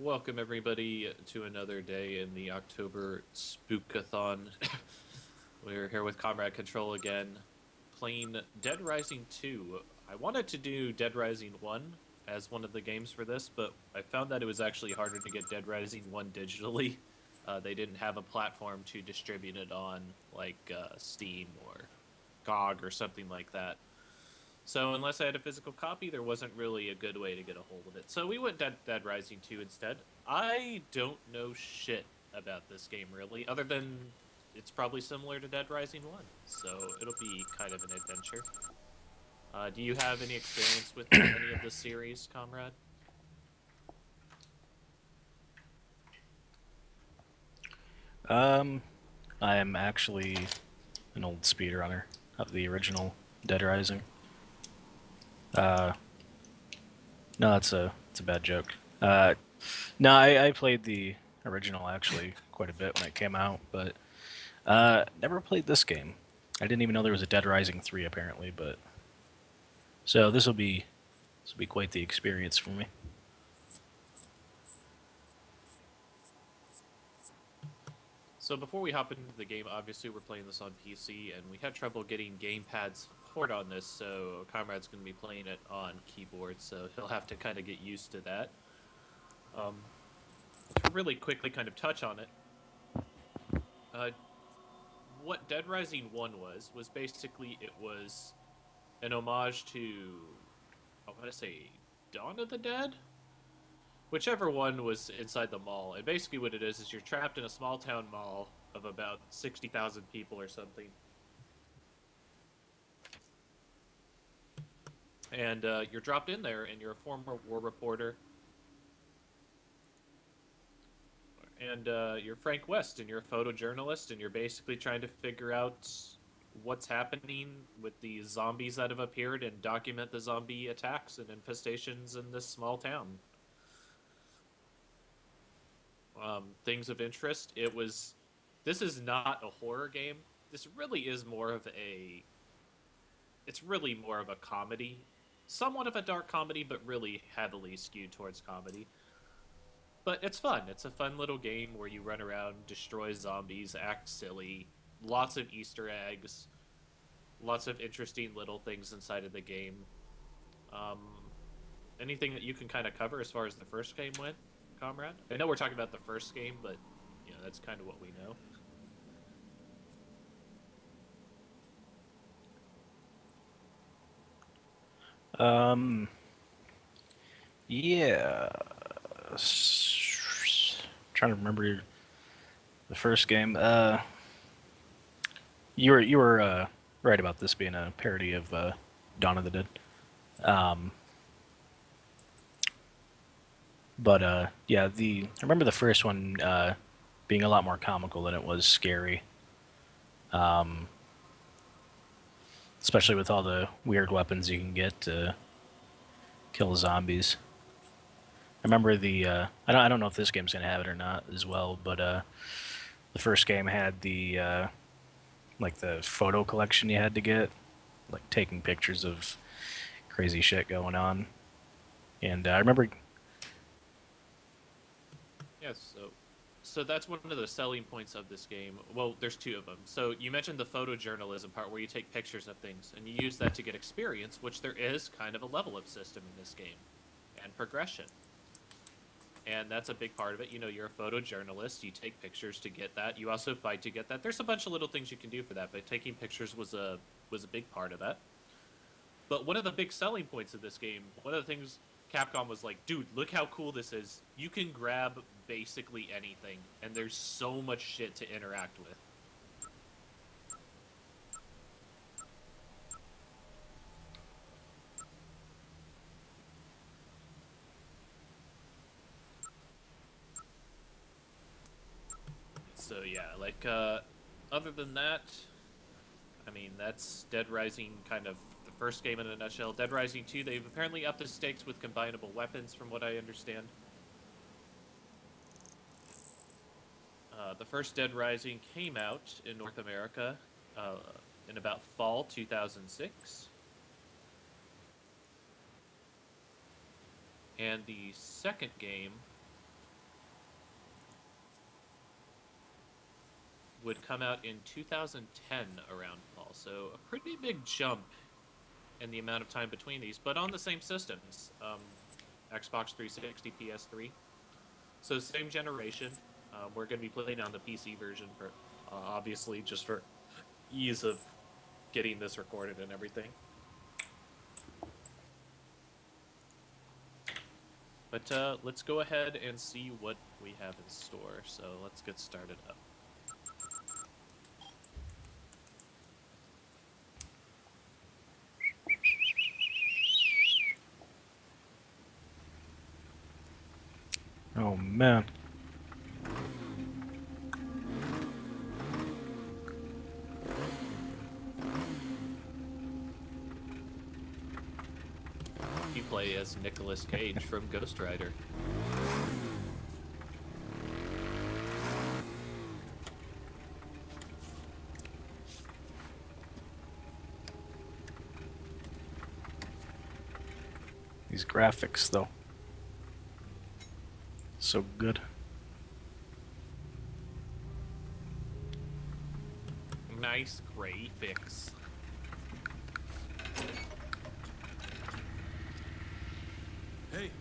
Welcome everybody to another day in the October Spookathon. We're here with Comrade Control again, playing Dead Rising 2. I wanted to do Dead Rising 1 as one of the games for this, but I found that it was actually harder to get Dead Rising 1 digitally. They didn't have a platform to distribute it on, like Steam or GOG or something like that. So unless I had a physical copy, there wasn't really a good way to get a hold of it. So we went Dead Rising 2 instead. I don't know shit about this game really, other than it's probably similar to Dead Rising 1. So it'll be kind of an adventure. Do you have any experience with any of this series, comrade? Um, I am actually an old speedrunner of the original Dead Rising. Uh, no, it's a bad joke. No, I played the original actually quite a bit when it came out, but never played this game. I didn't even know there was a Dead Rising 3 apparently, but so this will be quite the experience for me. So before we hop into the game, obviously we're playing this on PC, and we had trouble getting gamepad support on this, so Comrade's going to be playing it on keyboard, so he'll have to kind of get used to that. Um, to really quickly kind of touch on it, uh, what Dead Rising 1 was basically it was an homage to, I want to say, Dawn of the Dead? Whichever one was inside the mall. And basically what it is you're trapped in a small town mall of about 60,000 people or something. And you're dropped in there, and you're a former war reporter. And you're Frank West, and you're a photojournalist, and you're basically trying to figure out what's happening with the zombies that have appeared and document the zombie attacks and infestations in this small town. Things of interest. It was. This is not a horror game. This really is more of a. It's really more of a comedy, somewhat of a dark comedy, but really heavily skewed towards comedy. But it's fun. It's a fun little game where you run around, destroy zombies, act silly, lots of Easter eggs, lots of interesting little things inside of the game. Um, Anything that you can kind of cover as far as the first game went, comrade? I know we're talking about the first game, but that's kind of what we know. Um, yeah. Trying to remember the first game. You were right about this being a parody of Dawn of the Dead. Um, but yeah, I remember the first one being a lot more comical than it was scary. Um, Especially with all the weird weapons you can get to kill zombies. I remember I don't know if this game's gonna have it or not as well, but the first game had the like the photo collection you had to get, like taking pictures of crazy shit going on. And I remember, Yes, so that's one of the selling points of this game. Well, there's two of them. So you mentioned the photojournalism part where you take pictures of things and you use that to get experience, which there is kind of a level up system in this game and progression. And that's a big part of it. You're a photojournalist, you take pictures to get that. You also fight to get that. There's a bunch of little things you can do for that, but taking pictures was a big part of that. But one of the big selling points of this game, one of the things Capcom was like, dude, look how cool this is. You can grab basically anything, and there's so much shit to interact with. So yeah, other than that, I mean that's Dead Rising kind of the first game in a nutshell. Dead Rising 2, they've apparently upped the stakes with combinable weapons from what I understand. The first Dead Rising came out in North America uh, in about fall 2006. And the second game would come out in 2010 around fall. So a pretty big jump in the amount of time between these, but on the same systems, Xbox 360, PS3. So same generation. We're going to be playing on the PC version for, obviously, just for ease of getting this recorded and everything. But let's go ahead and see what we have in store. So let's get started up. Oh man. You play as Nicolas Cage from Ghost Rider. These graphics, though. So good. Nice graphics. Hey!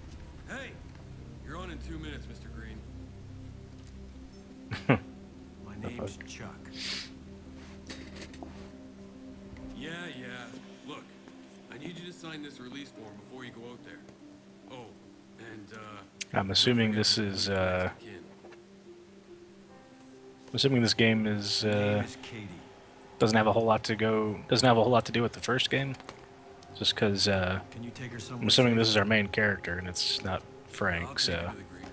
You're on in 2 minutes, Mr. Green. My name's Chuck. Yeah. Look, I need you to sign this release form before you go out there. Oh, and, I'm assuming this is, I'm assuming this game is, My name is Katie. doesn't have a whole lot to do with the first game. Just because, Can you take her somewhere? I'm assuming this is our main character and it's not I'll Frank, take so. her to the green room.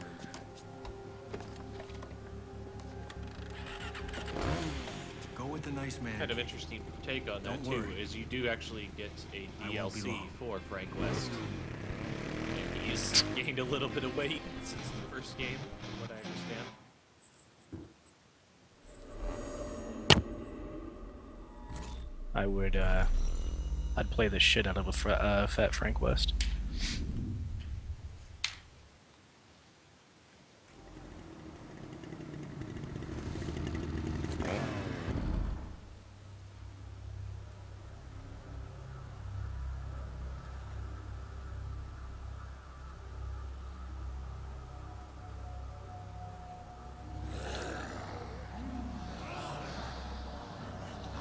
Go with the nice man. Kind of interesting take on that Don't too, worry. is you do actually get a I won't be DLC long. for Frank West. And he's gained a little bit of weight since the first game, from what I understand. I would, I'd play the shit out of a fat Frank West.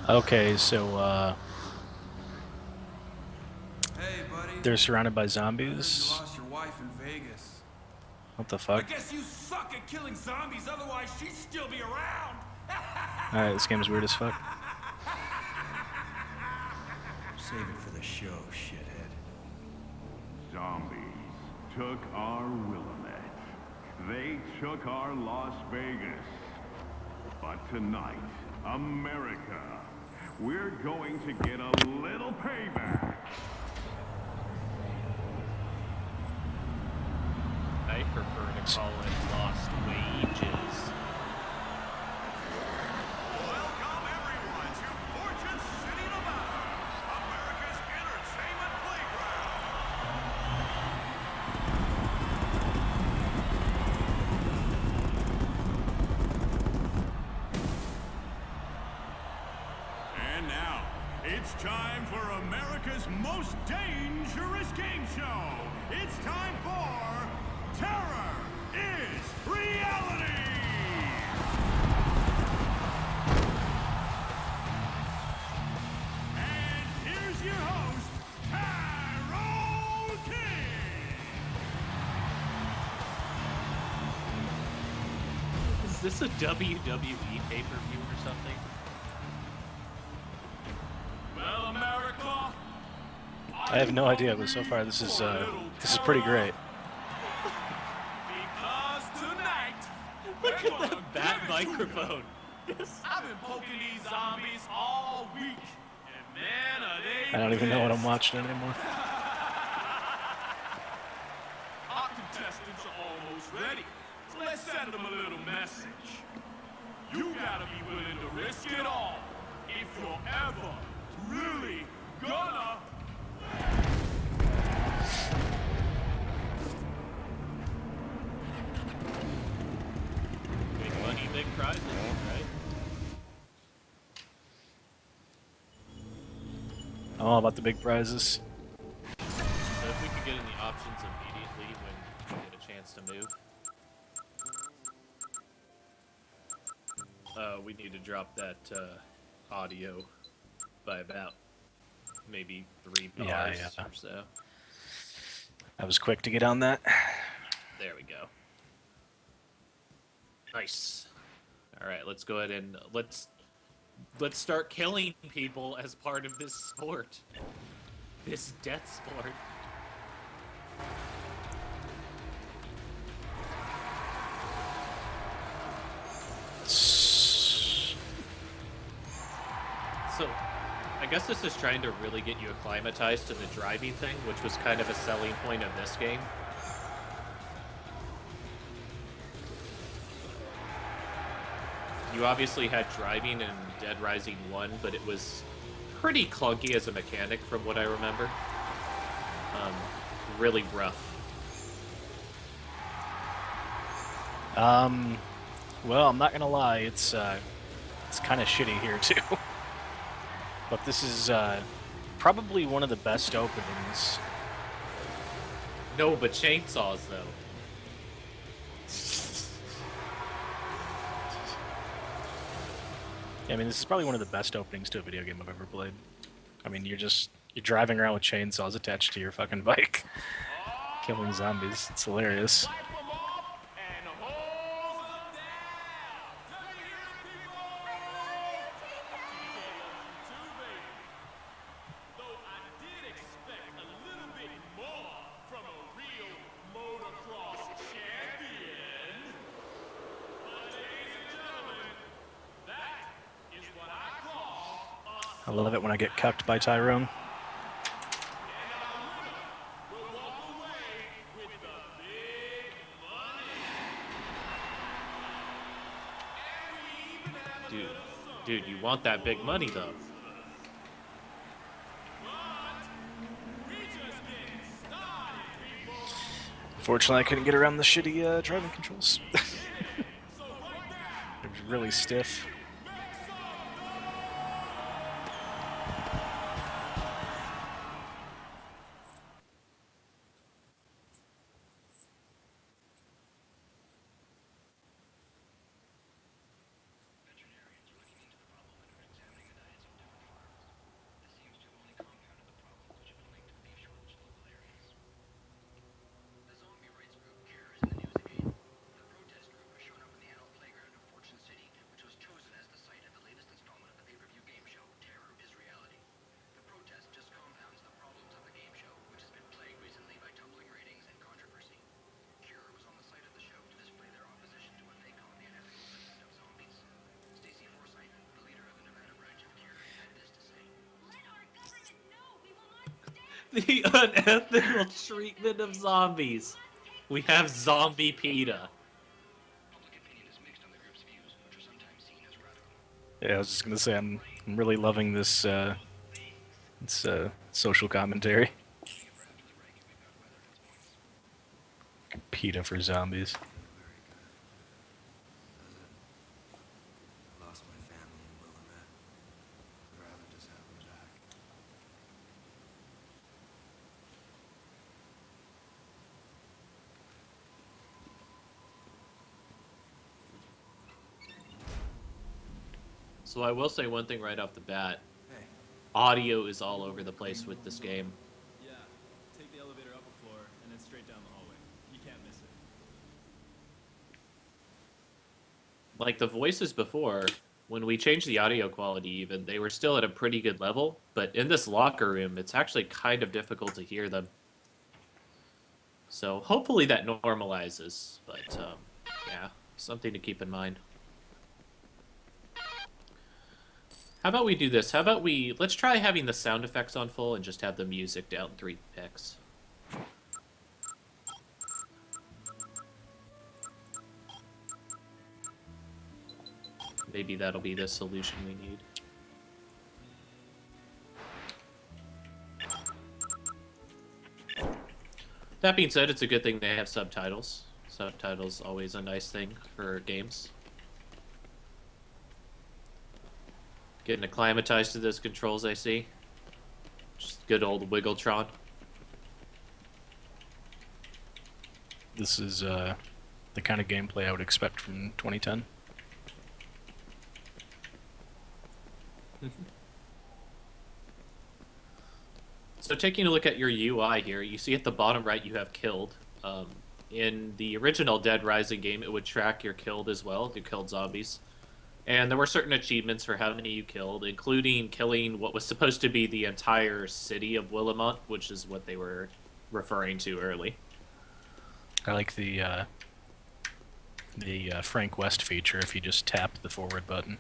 Okay, so, Hey, buddy. they're surrounded by You zombies. lost your wife in Vegas. What the I fuck? guess you suck at killing zombies, otherwise she'd still be around. Alright, this game's weird as fuck. Save it for the show, shithead. Zombies took our Willamette. They took our Las Vegas. But tonight, America, we're going to get a little payback. I prefer to call it lost wages. Welcome everyone to Fortune City, Nevada, America's entertainment playground. And now, it's time for America's most dangerous game show. It's time for Terror is Reality! And here's your host, Tyrone King! Is this a WWE pay-per-view or something? Well, America, I have no idea, but so far this is pretty great. because tonight, Look we're at gonna that bat give it to you. microphone. Yes. I've been poking these zombies all week, and man, are they I don't even know what I'm pissed. watching anymore. Our contestants are almost ready, so let's send them a little message. You gotta be willing to risk it all if you're ever really gonna. Big money, big prizes, right? all about the big prizes. So if we could get in the options immediately when we get a chance to move. We need to drop that audio by about maybe 3 bars Yeah. or so. I was quick to get on that. There we go. Nice. All right, let's go ahead and let's start killing people as part of this sport. This death sport. So, I guess this is trying to really get you acclimatized to the driving thing, which was kind of a selling point of this game. You obviously had driving in Dead Rising 1, but it was pretty clunky as a mechanic from what I remember. Really rough. Well, I'm not gonna lie, it's kind of shitty here too. But this is probably one of the best openings. No, but chainsaws, though. I mean, this is probably one of the best openings to a video game I've ever played. I mean, you're driving around with chainsaws attached to your fucking bike, killing zombies. It's hilarious. Wipe 'em off and hose 'em down. Do you hear me, people? TK-2, baby. Though I did expect a little bit more from a real motocross champion. But ladies and gentlemen, that is what I call a I love it when I get cucked by Tyrone. will walk away with the big money. And we even have a Dude, little something. dude, you want that big money, though. But we just getting started, people. Fortunately, I couldn't get around the shitty driving controls. So right now, They're really stiff. make some noise. The zombie rights group CARE is in the news again. The protest group has shown up in the adult playground of Fortune City, which was chosen as the site of the latest installment of the pay-per-view game show, Terror is Reality. The protest just compounds the problems of the game show, which has been plagued recently by tumbling ratings and controversy. CURE was on the site of the show to display their opposition to what they call the unethical treatment of zombies. Stacey Forsythe, the leader of the Nevada branch of CURE, had this to say. Let our government know we will not stand. The unethical treatment of zombies. We have zombie PETA. Public opinion is mixed on the group's views, which are sometimes seen as radical. Yeah, I was just gonna say I'm really loving this social commentary. PETA for zombies. I lost my family in Willamette. I'd rather just have them back. So I will say one thing right off the bat. Hey, Audio is all over the place with this game. Yeah, take the elevator up a floor and then straight down the hallway. You can't miss it. Like the voices before, when we changed the audio quality even, they were still at a pretty good level, but in this locker room, it's actually kind of difficult to hear them. So hopefully that normalizes, but yeah, something to keep in mind. How about we do this? How about let's try having the sound effects on full and just have the music down 3 picks. Maybe that'll be the solution we need. That being said, it's a good thing they have subtitles. Subtitles always a nice thing for games. Getting acclimatized to those controls, I see. Just good old Wiggletron. This is the kind of gameplay I would expect from 2010. So taking a look at your UI here, you see at the bottom right you have killed. In the original Dead Rising game, it would track your killed as well, if you killed zombies. And there were certain achievements for how many you killed, including killing what was supposed to be the entire city of Willamont, which is what they were referring to early. I like the Frank West feature if you just tap the forward button.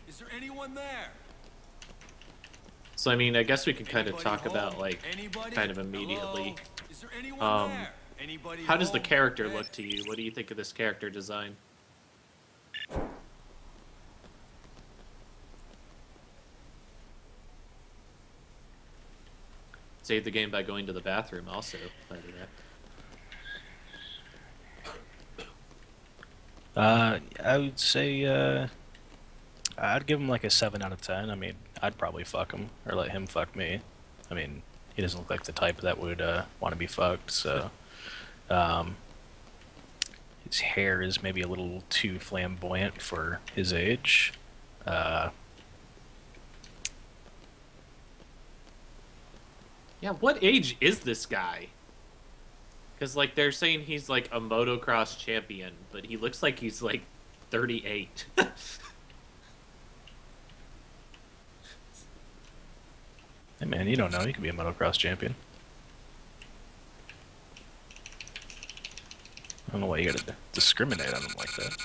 Is there anyone there? So, I mean, I guess we could kind of Anybody talk home? about, like, Anybody? kind of immediately. Hello? Is there anyone there? Anybody How does the home? character look to you? What do you think of this character design? Save the game by going to the bathroom also, by the way. I would say I'd give him like a 7 out of 10. I mean, I'd probably fuck him or let him fuck me. I mean, he doesn't look like the type that would want to be fucked, so his hair is maybe a little too flamboyant for his age. Yeah, what age is this guy? Because, like, they're saying he's, like, a motocross champion, but he looks like he's, like, 38. Hey man, you don't know. You could be a motocross champion. I don't know why you gotta discriminate on him like that.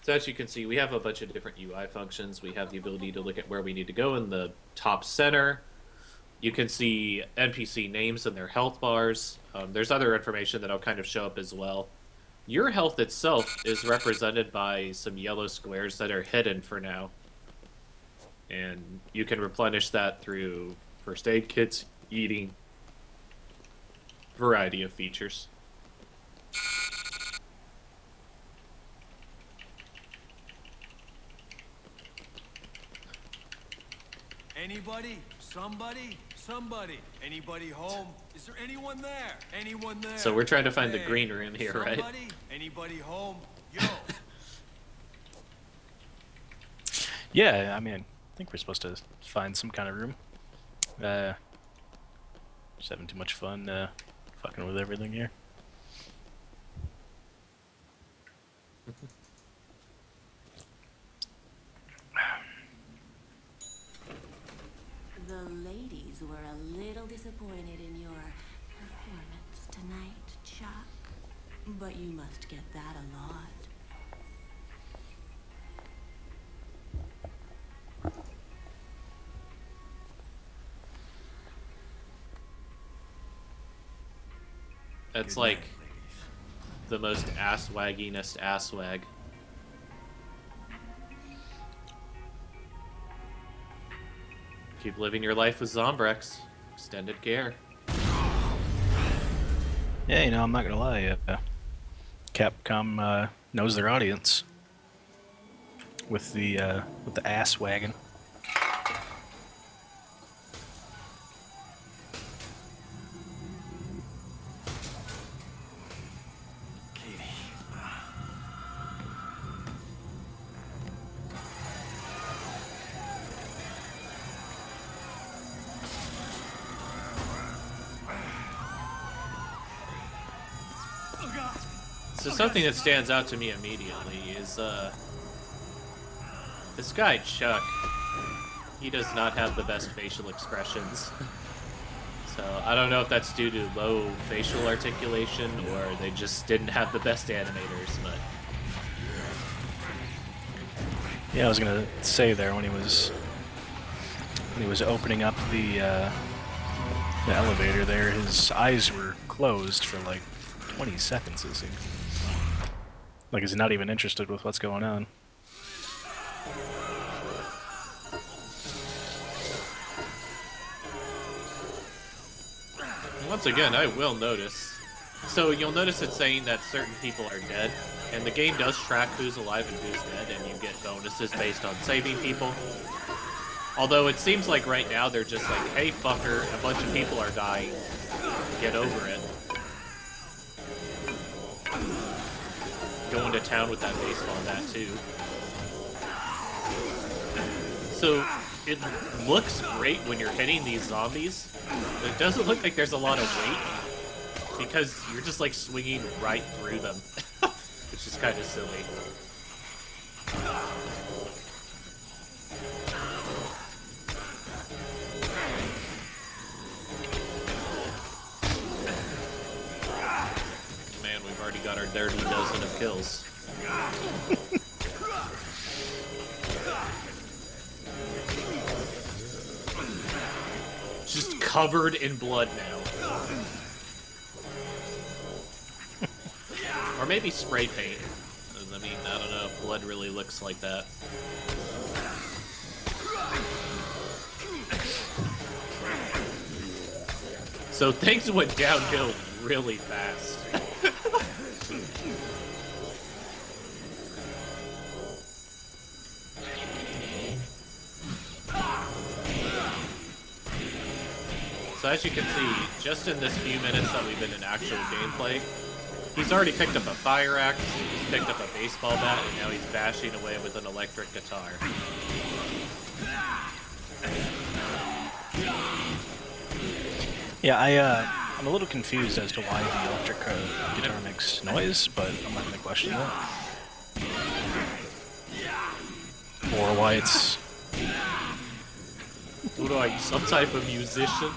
So as you can see, we have a bunch of different UI functions. We have the ability to look at where we need to go in the top center. You can see NPC names and their health bars. There's other information that'll kind of show up as well. Your health itself is represented by some yellow squares that are hidden for now. And you can replenish that through first aid kits, eating, variety of features. Anybody? Somebody? Somebody? Anybody home? Is there anyone there? Anyone there? So we're trying to find the Hey, green room here, right? somebody? Anybody home? Yo. Yeah, I mean, I think we're supposed to find some kind of room. Just having too much fun fucking with everything here. The ladies were a little disappointed in your performance tonight, Chuck. But you must get that a lot. That's Good like night, ladies. the most ass-wagginest ass-wag. Keep living your life with Zombrex. Extended care. Yeah, you know, I'm not gonna lie. Capcom knows their audience with the ass wagon. Katie. So something that stands out to me immediately is this guy Chuck. He does not have the best facial expressions. So I don't know if that's due to low facial articulation or they just didn't have the best animators, but Yeah, I was gonna say there when he was opening up the elevator there, his eyes were closed for like 20 seconds. It seemed like he's not even interested with what's going on. Once again, I will notice. So you'll notice it's saying that certain people are dead, and the game does track who's alive and who's dead, and you get bonuses based on saving people. Although it seems like right now they're just like, hey fucker, a bunch of people are dying. Get over it. Going to town with that baseball bat too. So it looks great when you're hitting these zombies, but it doesn't look like there's a lot of weight because you're just like swinging right through them, which is kind of silly. Man, we've already got our dirty dozen of kills. Just covered in blood now. Or maybe spray paint. I mean, I don't know if blood really looks like that. So things went downhill really fast. So as you can see, just in this few minutes that we've been in actual gameplay, he's already picked up a fire axe, he's picked up a baseball bat, and now he's bashing away with an electric guitar. Yeah, I'm a little confused as to why the electric guitar makes noise, but I'm not gonna question that. Or why it's... What are you, some type of musician?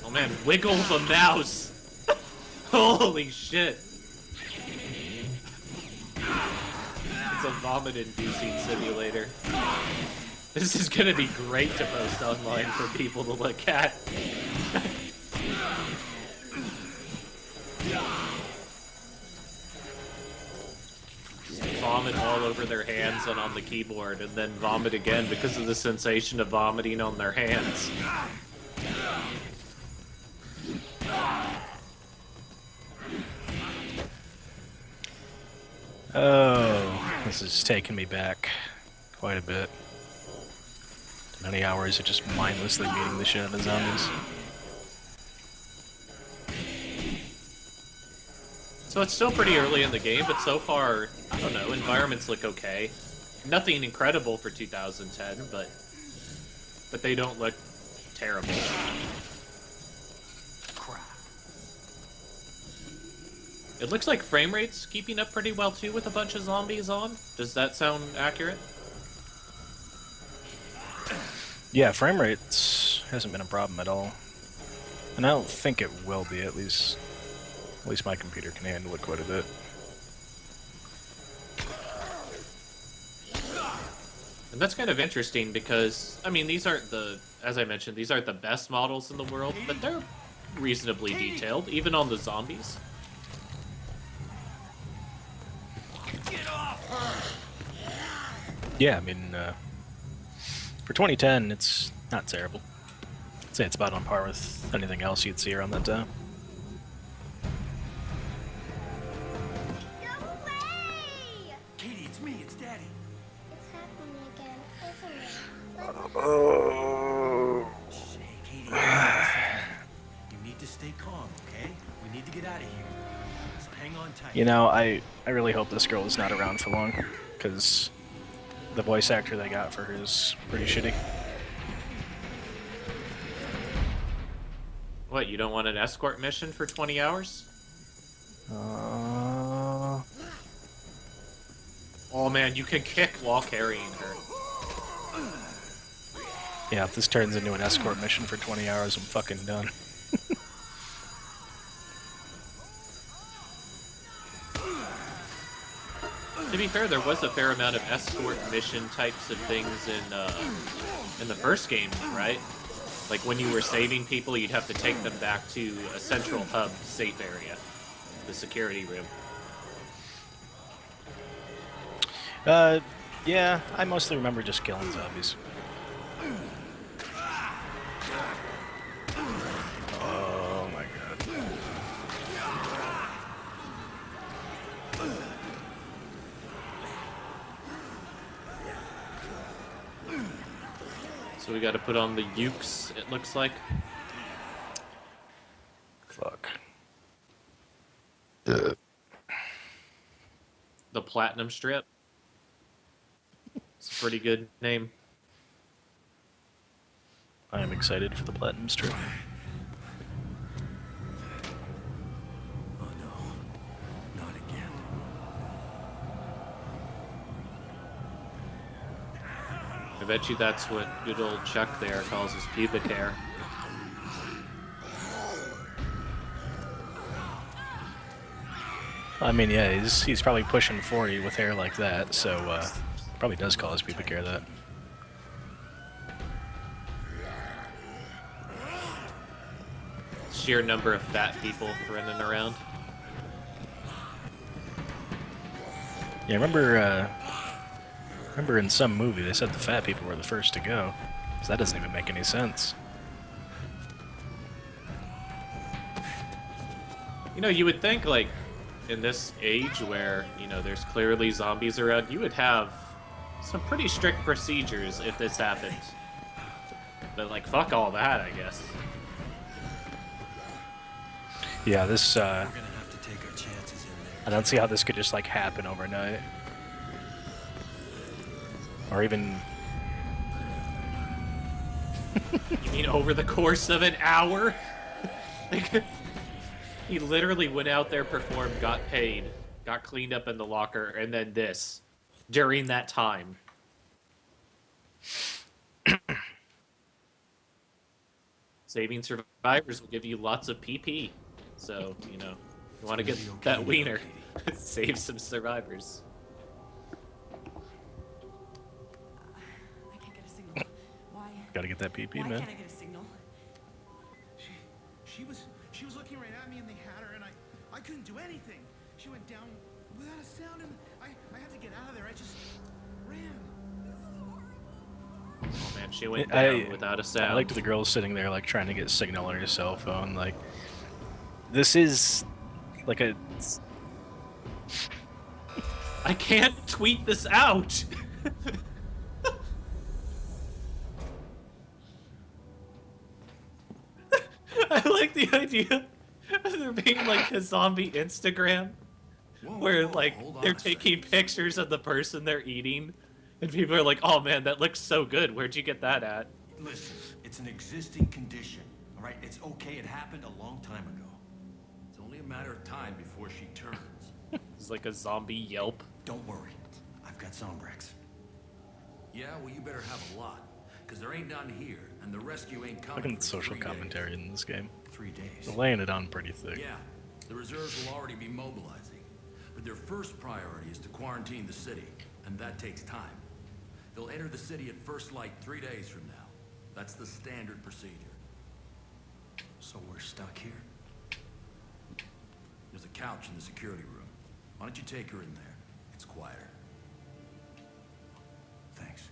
Oh man, wiggle the mouse! Holy shit! It's a vomit-inducing simulator. This is gonna be great to post online for people to look at. Vomit all over their hands and on the keyboard, and then vomit again because of the sensation of vomiting on their hands. Oh, this is taking me back quite a bit. Many hours of just mindlessly beating the shit out of zombies. So it's still pretty early in the game, but so far, I don't know, environments look okay. Nothing incredible for 2010, but they don't look terrible. Crap. It looks like frame rate's keeping up pretty well too with a bunch of zombies on. Does that sound accurate? Yeah, frame rates hasn't been a problem at all. And I don't think it will be, at least my computer can handle it quite a bit. And that's kind of interesting because, I mean, these aren't the, as I mentioned, these aren't the best models in the world, but they're reasonably detailed, even on the zombies. Yeah, I mean, for 2010, it's not terrible. I'd say it's about on par with anything else you'd see around that time. Go away! Katie, it's me, it's Daddy. It's happening again, isn't it? Hey, Katie, listen. You need to stay calm, okay? We need to get out of here. So hang on tight. You know, I really hope this girl is not around for long, because the voice actor they got for her is pretty shitty. What, you don't want an escort mission for 20 hours? Oh man, you can kick while carrying her. Yeah, if this turns into an escort mission for 20 hours, I'm fucking done. To be fair, there was a fair amount of escort mission types of things in the first game, right? Like when you were saving people, you'd have to take them back to a central hub safe area, the security room. Yeah, I mostly remember just killing zombies. Oh my god. So we got to put on the ukes, it looks like. Fuck. The Platinum Strip. It's a pretty good name. I am excited for the Platinum Strip. Oh no. Not again. I bet you that's what good old Chuck there calls his pubic hair. I mean, yeah, he's probably pushing 40 with hair like that, so probably does call his pubic hair that. Sheer number of fat people running around. Yeah, remember in some movie they said the fat people were the first to go. So that doesn't even make any sense. You know, you would think, like, in this age where, you know, there's clearly zombies around, you would have some pretty strict procedures if this happened. But, like, fuck all that, I guess. Yeah, this, We're gonna have to take our chances in there. I don't see how this could just, like, happen overnight. Or even... You mean over the course of an hour? Like, he literally went out there, performed, got paid, got cleaned up in the locker, and then this. During that time. Saving survivors will give you lots of PP. So, you know, you want to get that wiener. Save some survivors. I can't get a signal. Why? Gotta get that PP, Why man. can't I get a signal? She was looking right at me and they had her and I couldn't do anything. She went down without a sound and I had to get out of there. I just ran. Oh man, she went down without a sound. I liked the girl sitting there, like, trying to get signal on her cell phone. Like, this is like a... I can't tweet this out! I like the idea of there being like a zombie Instagram where like they're taking pictures of the person they're eating and people are like, oh man, that looks so good. Where'd you get that at? Listen, it's an existing condition. All right, it's okay. It happened a long time ago. It's only a matter of time before she turns. It's like a zombie Yelp. Don't worry, I've got Zombrex. Yeah, well, you better have a lot, because there ain't none here, and the rescue ain't coming. Fucking for social 3 days. commentary in this game. 3 days. They're laying it on pretty thick. Yeah, the reserves will already be mobilizing, but their first priority is to quarantine the city, and that takes time. They'll enter the city at first light 3 days from now. That's the standard procedure. So we're stuck here? There's a couch in the security room. Why don't you take her in there? It's quieter. Thanks.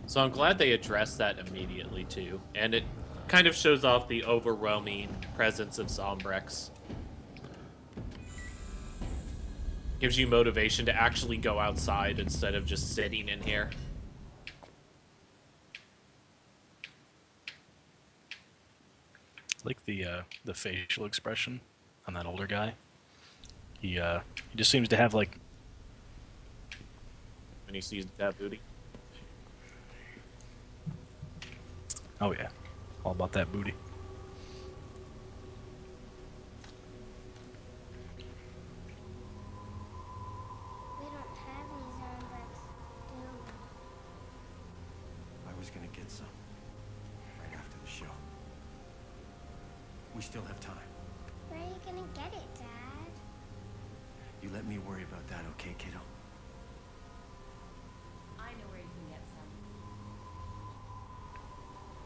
So I'm glad they addressed that immediately too. And it kind of shows off the overwhelming presence of Zombrex. Gives you motivation to actually go outside instead of just sitting in here. I like the facial expression on that older guy. He just seems to have like... When he sees that booty. Oh yeah, all about that booty. We don't have any Zombrex, do we? I was gonna get some. Right after the show. We still have time. Where are you gonna get it, Dad? You let me worry about that, okay, kiddo? I know where you can get some.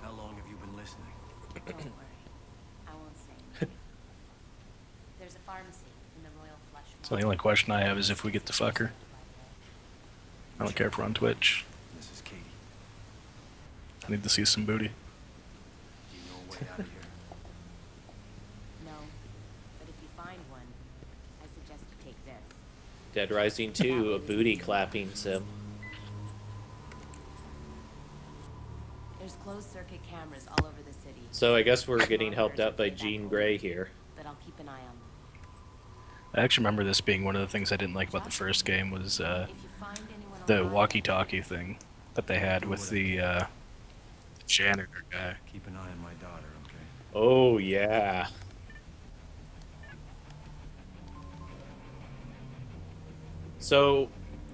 How long have you been listening? Don't worry. I won't say anything. There's a pharmacy in the Royal Flush Mall. So the only question I have is if we get to fuck her. I don't care if we're on Twitch. This is Katie. I need to see some booty. Do you know a way out of here? No, but if you find one, I suggest you take this. Dead Rising 2, a booty clapping sim. There's closed circuit cameras all over the city. So I guess we're getting helped out by Jean Grey here. But I'll keep an eye on them. I actually remember this being one of the things I didn't like about the first game was If you find anyone the alive, walkie-talkie thing that they had with the janitor guy. Keep an eye on my daughter, okay? Oh, yeah. So,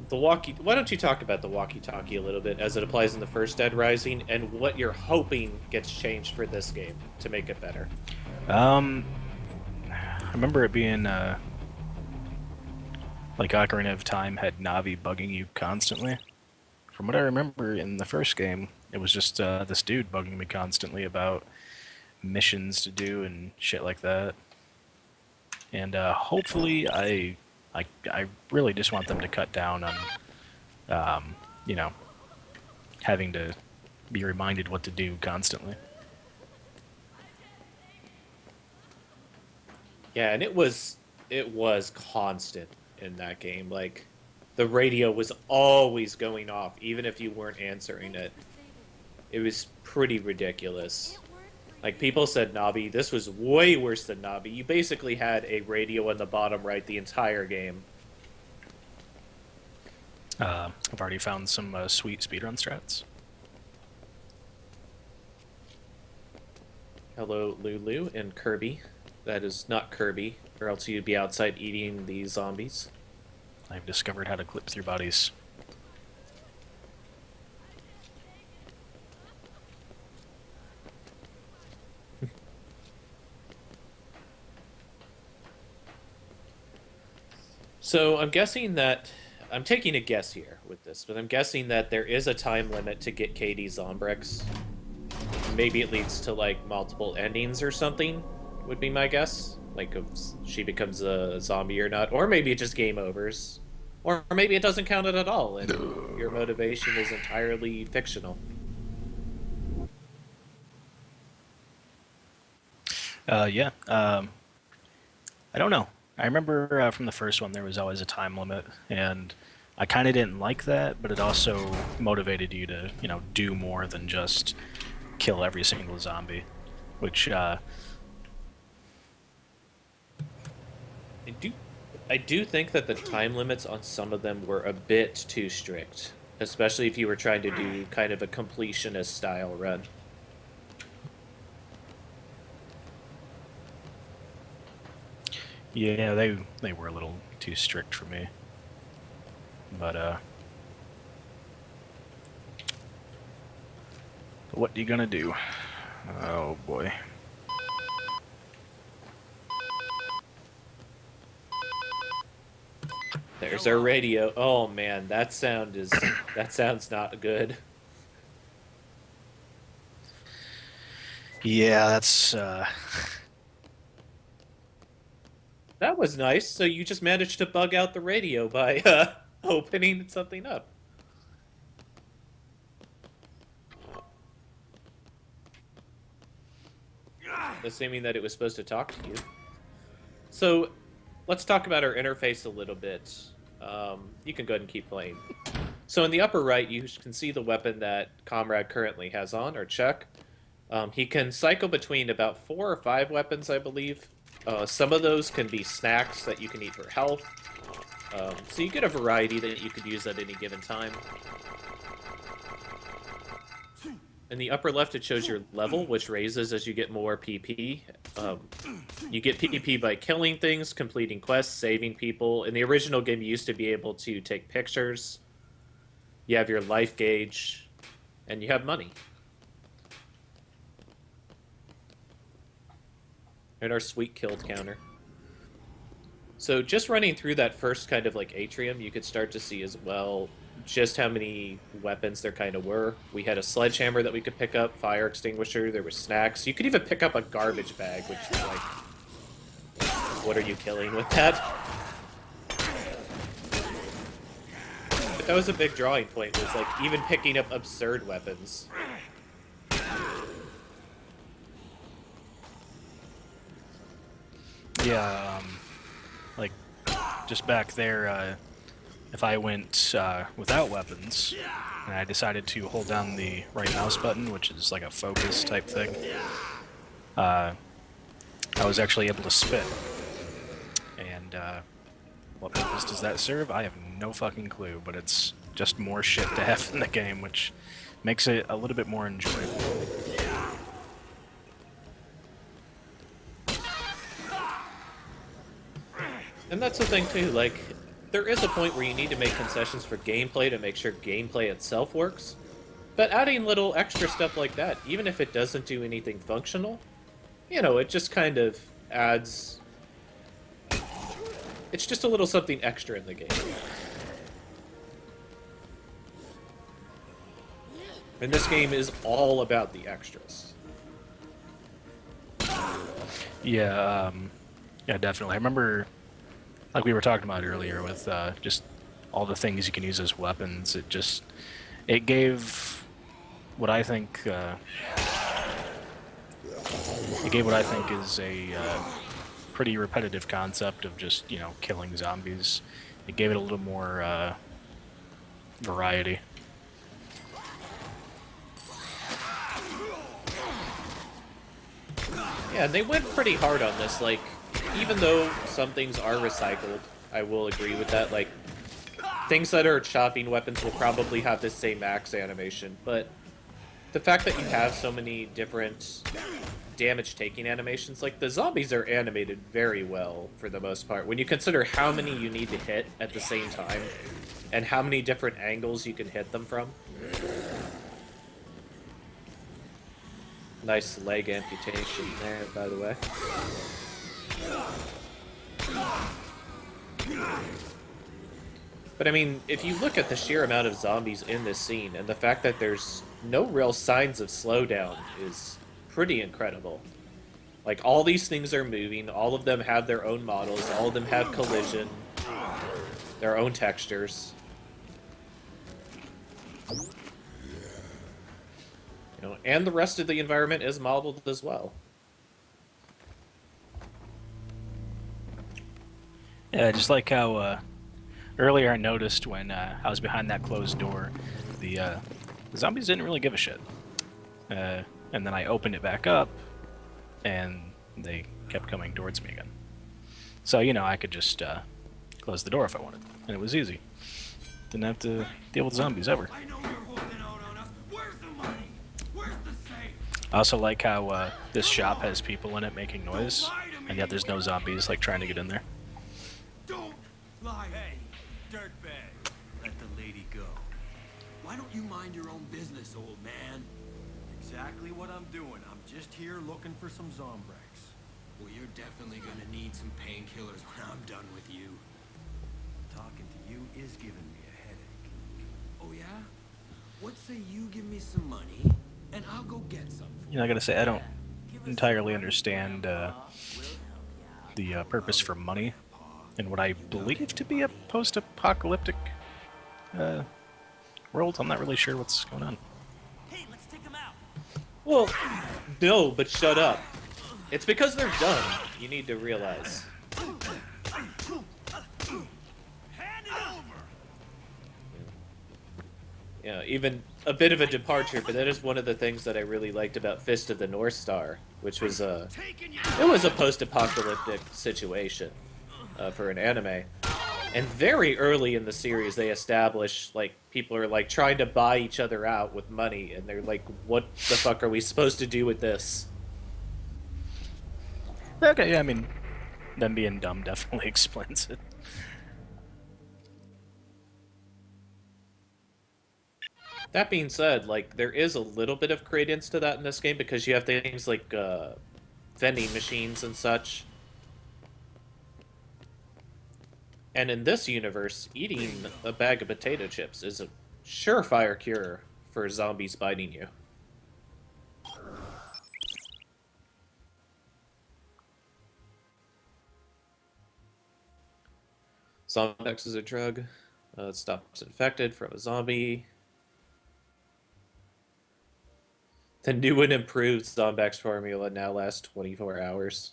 why don't you talk about the walkie-talkie a little bit as it applies in the first Dead Rising and what you're hoping gets changed for this game to make it better? I remember it being like Ocarina of Time had Navi bugging you constantly. From what I remember in the first game, it was just this dude bugging me constantly about missions to do and shit like that. And hopefully, I really just want them to cut down on, you know, having to be reminded what to do constantly. Yeah, and it was constant in that game. Like, the radio was always going off, even if you weren't answering it. It was pretty ridiculous. Like, people said Navi. This was way worse than Navi. You basically had a radio on the bottom right the entire game. I've already found some sweet speedrun strats. Hello, Lulu and Kirby. That is not Kirby, or else you'd be outside eating the zombies. I've discovered how to clip through bodies. So I'm guessing that... I'm taking a guess here with this, but I'm guessing that there is a time limit to get Katie Zombrex. Maybe it leads to, like, multiple endings or something, would be my guess. Like, if she becomes a zombie or not. Or maybe it just game overs. Or maybe it doesn't count it at all, and your motivation is entirely fictional. Yeah. I don't know. I remember from the first one there was always a time limit, and I kind of didn't like that, but it also motivated you to, you know, do more than just kill every single zombie, which I do think that the time limits on some of them were a bit too strict, especially if you were trying to do kind of a completionist style run. yeah, they were a little too strict for me. But what you gonna do? Oh boy. There's our radio. Oh man, that sounds not good. Yeah, that's That was nice. So you just managed to bug out the radio by opening something up. Assuming that it was supposed to talk to you. So, let's talk about our interface a little bit. You can go ahead and keep playing. So in the upper right, you can see the weapon that Comrade currently has on, or Chuck. He can cycle between about 4 or 5 weapons, I believe. Some of those can be snacks that you can eat for health. So you get a variety that you could use at any given time. In the upper left, it shows your level, which raises as you get more PP. You get PP by killing things, completing quests, saving people. In the original game, you used to be able to take pictures. You have your life gauge, and you have money. And our sweet killed counter. So just running through that first kind of like atrium, you could start to see as well just how many weapons there kind of were. We had a sledgehammer that we could pick up, fire extinguisher, there were snacks. You could even pick up a garbage bag, which is like... what are you killing with that? But that was a big drawing point, was like even picking up absurd weapons. Yeah, like, just back there, if I went without weapons, and I decided to hold down the right mouse button, which is like a focus type thing, I was actually able to spit. And what purpose does that serve? I have no fucking clue, but it's just more shit to have in the game, which makes it a little bit more enjoyable. And that's the thing too, like, there is a point where you need to make concessions for gameplay to make sure gameplay itself works. But adding little extra stuff like that, even if it doesn't do anything functional, you know, it just kind of adds... It's just a little something extra in the game. And this game is all about the extras. Yeah, yeah, definitely. I remember, like we were talking about earlier, with just all the things you can use as weapons. It gave what I think is a pretty repetitive concept of just, you know, killing zombies. It gave it a little more variety. Yeah, they went pretty hard on this, like, even though some things are recycled, I will agree with that, like, things that are chopping weapons will probably have the same max animation, but the fact that you have so many different damage-taking animations, like, the zombies are animated very well, for the most part. When you consider how many you need to hit at the same time, and how many different angles you can hit them from. Nice leg amputation there, by the way. But I mean, if you look at the sheer amount of zombies in this scene, and the fact that there's no real signs of slowdown is pretty incredible. Like, all these things are moving, all of them have their own models, all of them have collision, their own textures. You know, and the rest of the environment is modeled as well. Yeah, just like how earlier I noticed when I was behind that closed door, the zombies didn't really give a shit. And then I opened it back up, and they kept coming towards me again. So, you know, I could just close the door if I wanted, and it was easy. Didn't have to deal with zombies ever. I also like how this shop has people in it making noise, and yet there's no zombies like trying to get in there. Don't lie. Hey, dirtbag. Let the lady go. Why don't you mind your own business, old man? Exactly what I'm doing. I'm just here looking for some Zombrex. Well, you're definitely gonna need some painkillers when I'm done with you. Talking to you is giving me a headache. Oh, yeah? What say you give me some money, and I'll go get some. You know, I gotta say, I don't entirely understand the purpose for money in what I believe to be a post-apocalyptic world. I'm not really sure what's going on. Hey, let's take him out. Well, no, but shut up. It's because they're done, you need to realize. Hand it over. Yeah, even a bit of a departure, but that is one of the things that I really liked about Fist of the North Star, which was it was a post-apocalyptic situation for an anime. And very early in the series, they establish, like, people are, like, trying to buy each other out with money, and they're like, what the fuck are we supposed to do with this? Okay, yeah, I mean, them being dumb definitely explains it. That being said, like, there is a little bit of credence to that in this game, because you have things like vending machines and such. And in this universe, eating a bag of potato chips is a surefire cure for zombies biting you. Zombex is a drug. It stops infected from a zombie. The new and improved Zombex formula now lasts 24 hours.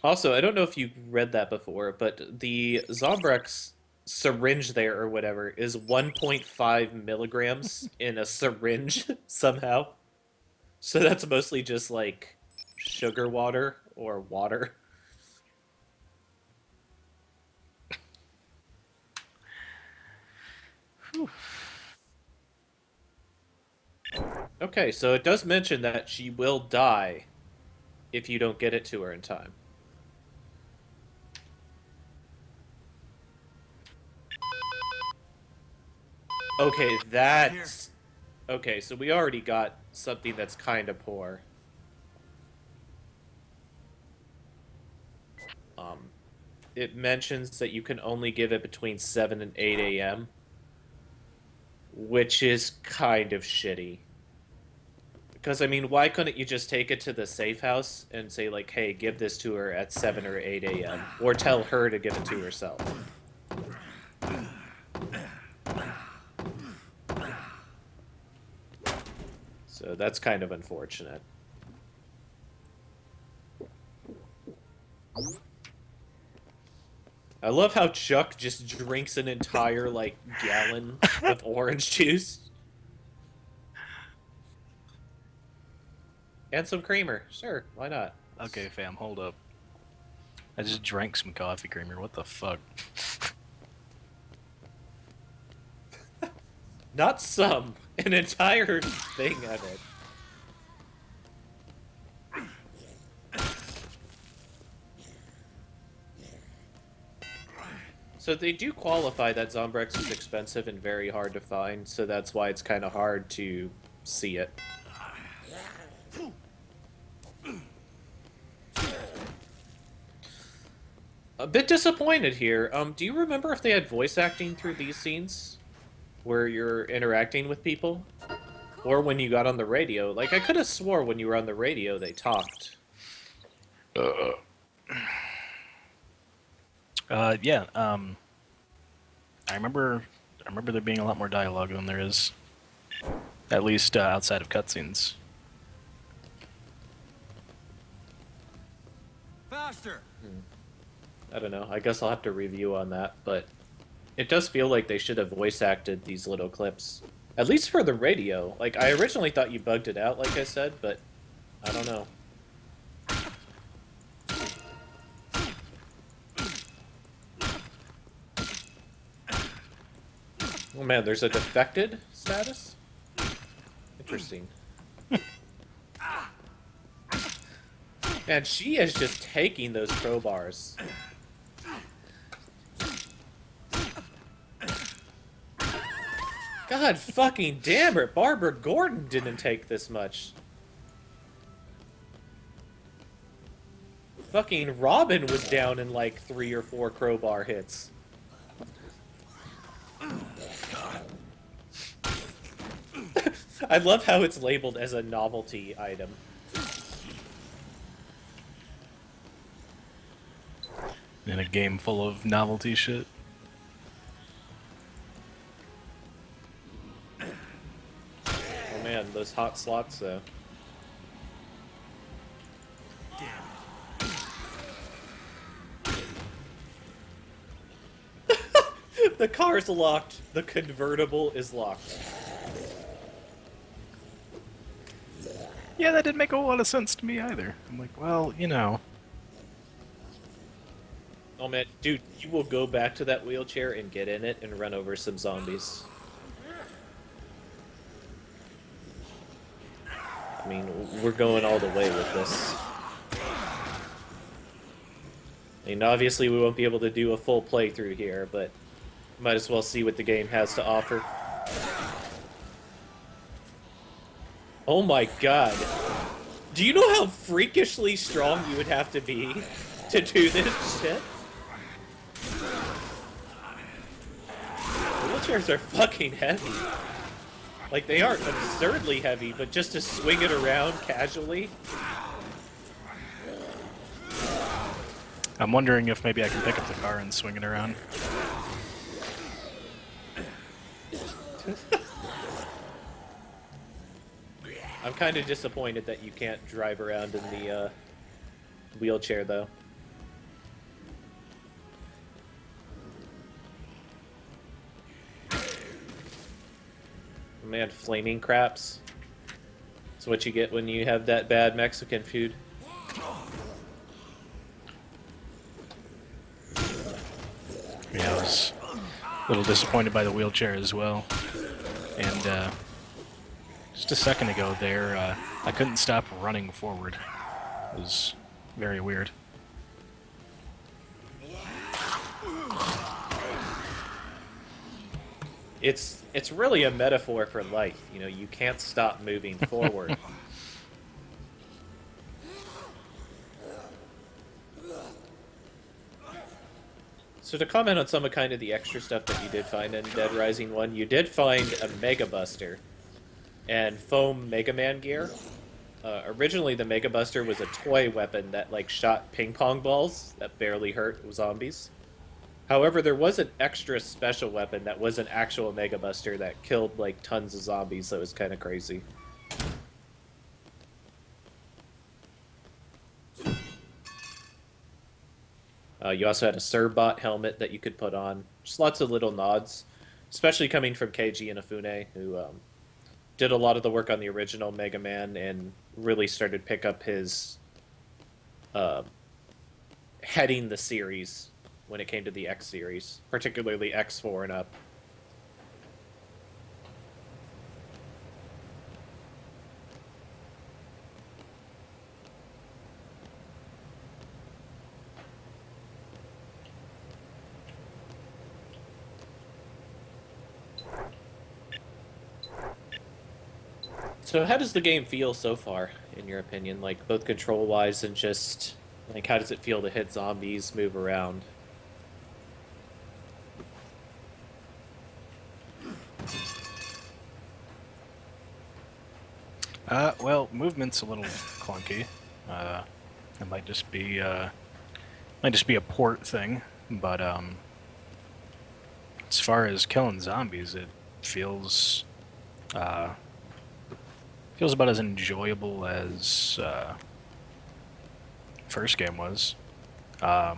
Also, I don't know if you read that before, but the Zombrex syringe there or whatever is 1.5 milligrams in a syringe somehow. So that's mostly just like sugar water or water. Okay, so it does mention that she will die if you don't get it to her in time. Okay, that's... Okay, so we already got something that's kind of poor. It mentions that you can only give it between 7 and 8 a.m., which is kind of shitty. Because, I mean, why couldn't you just take it to the safe house and say, like, hey, give this to her at 7 or 8 a.m., or tell her to give it to herself? So that's kind of unfortunate. I love how Chuck just drinks an entire, like, gallon of orange juice. And some creamer. Sure, why not? Okay, fam, hold up. I just drank some coffee creamer. What the fuck? Not some. An entire thing of it. So they do qualify that Zombrex is expensive and very hard to find, so that's why it's kind of hard to see it. A bit disappointed here. Do you remember if they had voice acting through these scenes? Where you're interacting with people? Or when you got on the radio? Like, I could have swore when you were on the radio they talked. Yeah, I remember there being a lot more dialogue than there is, at least outside of cutscenes. Faster! I don't know. I guess I'll have to review on that, but it does feel like they should have voice acted these little clips. At least for the radio. Like, I originally thought you bugged it out, like I said, but I don't know. Oh man, there's a defected status? Interesting. Man, she is just taking those crowbars. God fucking damn it, Barbara Gordon didn't take this much. Fucking Robin was down in like 3 or 4 crowbar hits. I love how it's labeled as a novelty item. In a game full of novelty shit. Oh man, those hot slots though. The car's locked. The convertible is locked. Yeah, that didn't make a lot of sense to me either. I'm like, well, you know. Oh man, dude, you will go back to that wheelchair and get in it and run over some zombies. I mean, we're going all the way with this. I mean, obviously we won't be able to do a full playthrough here, but might as well see what the game has to offer. Oh my god. Do you know how freakishly strong you would have to be to do this shit? Wheelchairs are fucking heavy. Like, they aren't absurdly heavy, but just to swing it around casually. I'm wondering if maybe I can pick up the car and swing it around. I'm kind of disappointed that you can't drive around in the wheelchair, though. Man, flaming craps. That's what you get when you have that bad Mexican food. Yeah, I was a little disappointed by the wheelchair as well. And just a second ago there, I couldn't stop running forward. It was very weird. It's really a metaphor for life. You know, you can't stop moving forward. So to comment on some of kind of the extra stuff that you did find in Dead Rising 1, you did find a Mega Buster and foam Mega Man gear. Originally, the Mega Buster was a toy weapon that like shot ping pong balls that barely hurt zombies. However, there was an extra special weapon that was an actual Mega Buster that killed like tons of zombies, so it was kind of crazy. You also had a Surbot helmet that you could put on. Just lots of little nods, especially coming from Keiji Inafune, who did a lot of the work on the original Mega Man and really started to pick up his heading the series when it came to the X series, particularly X4 and up. So how does the game feel so far, in your opinion? Like, both control-wise and just, like, how does it feel to hit zombies, move around? Well, movement's a little clunky. It might just be a port thing, but as far as killing zombies, it feels about as enjoyable as first game was. I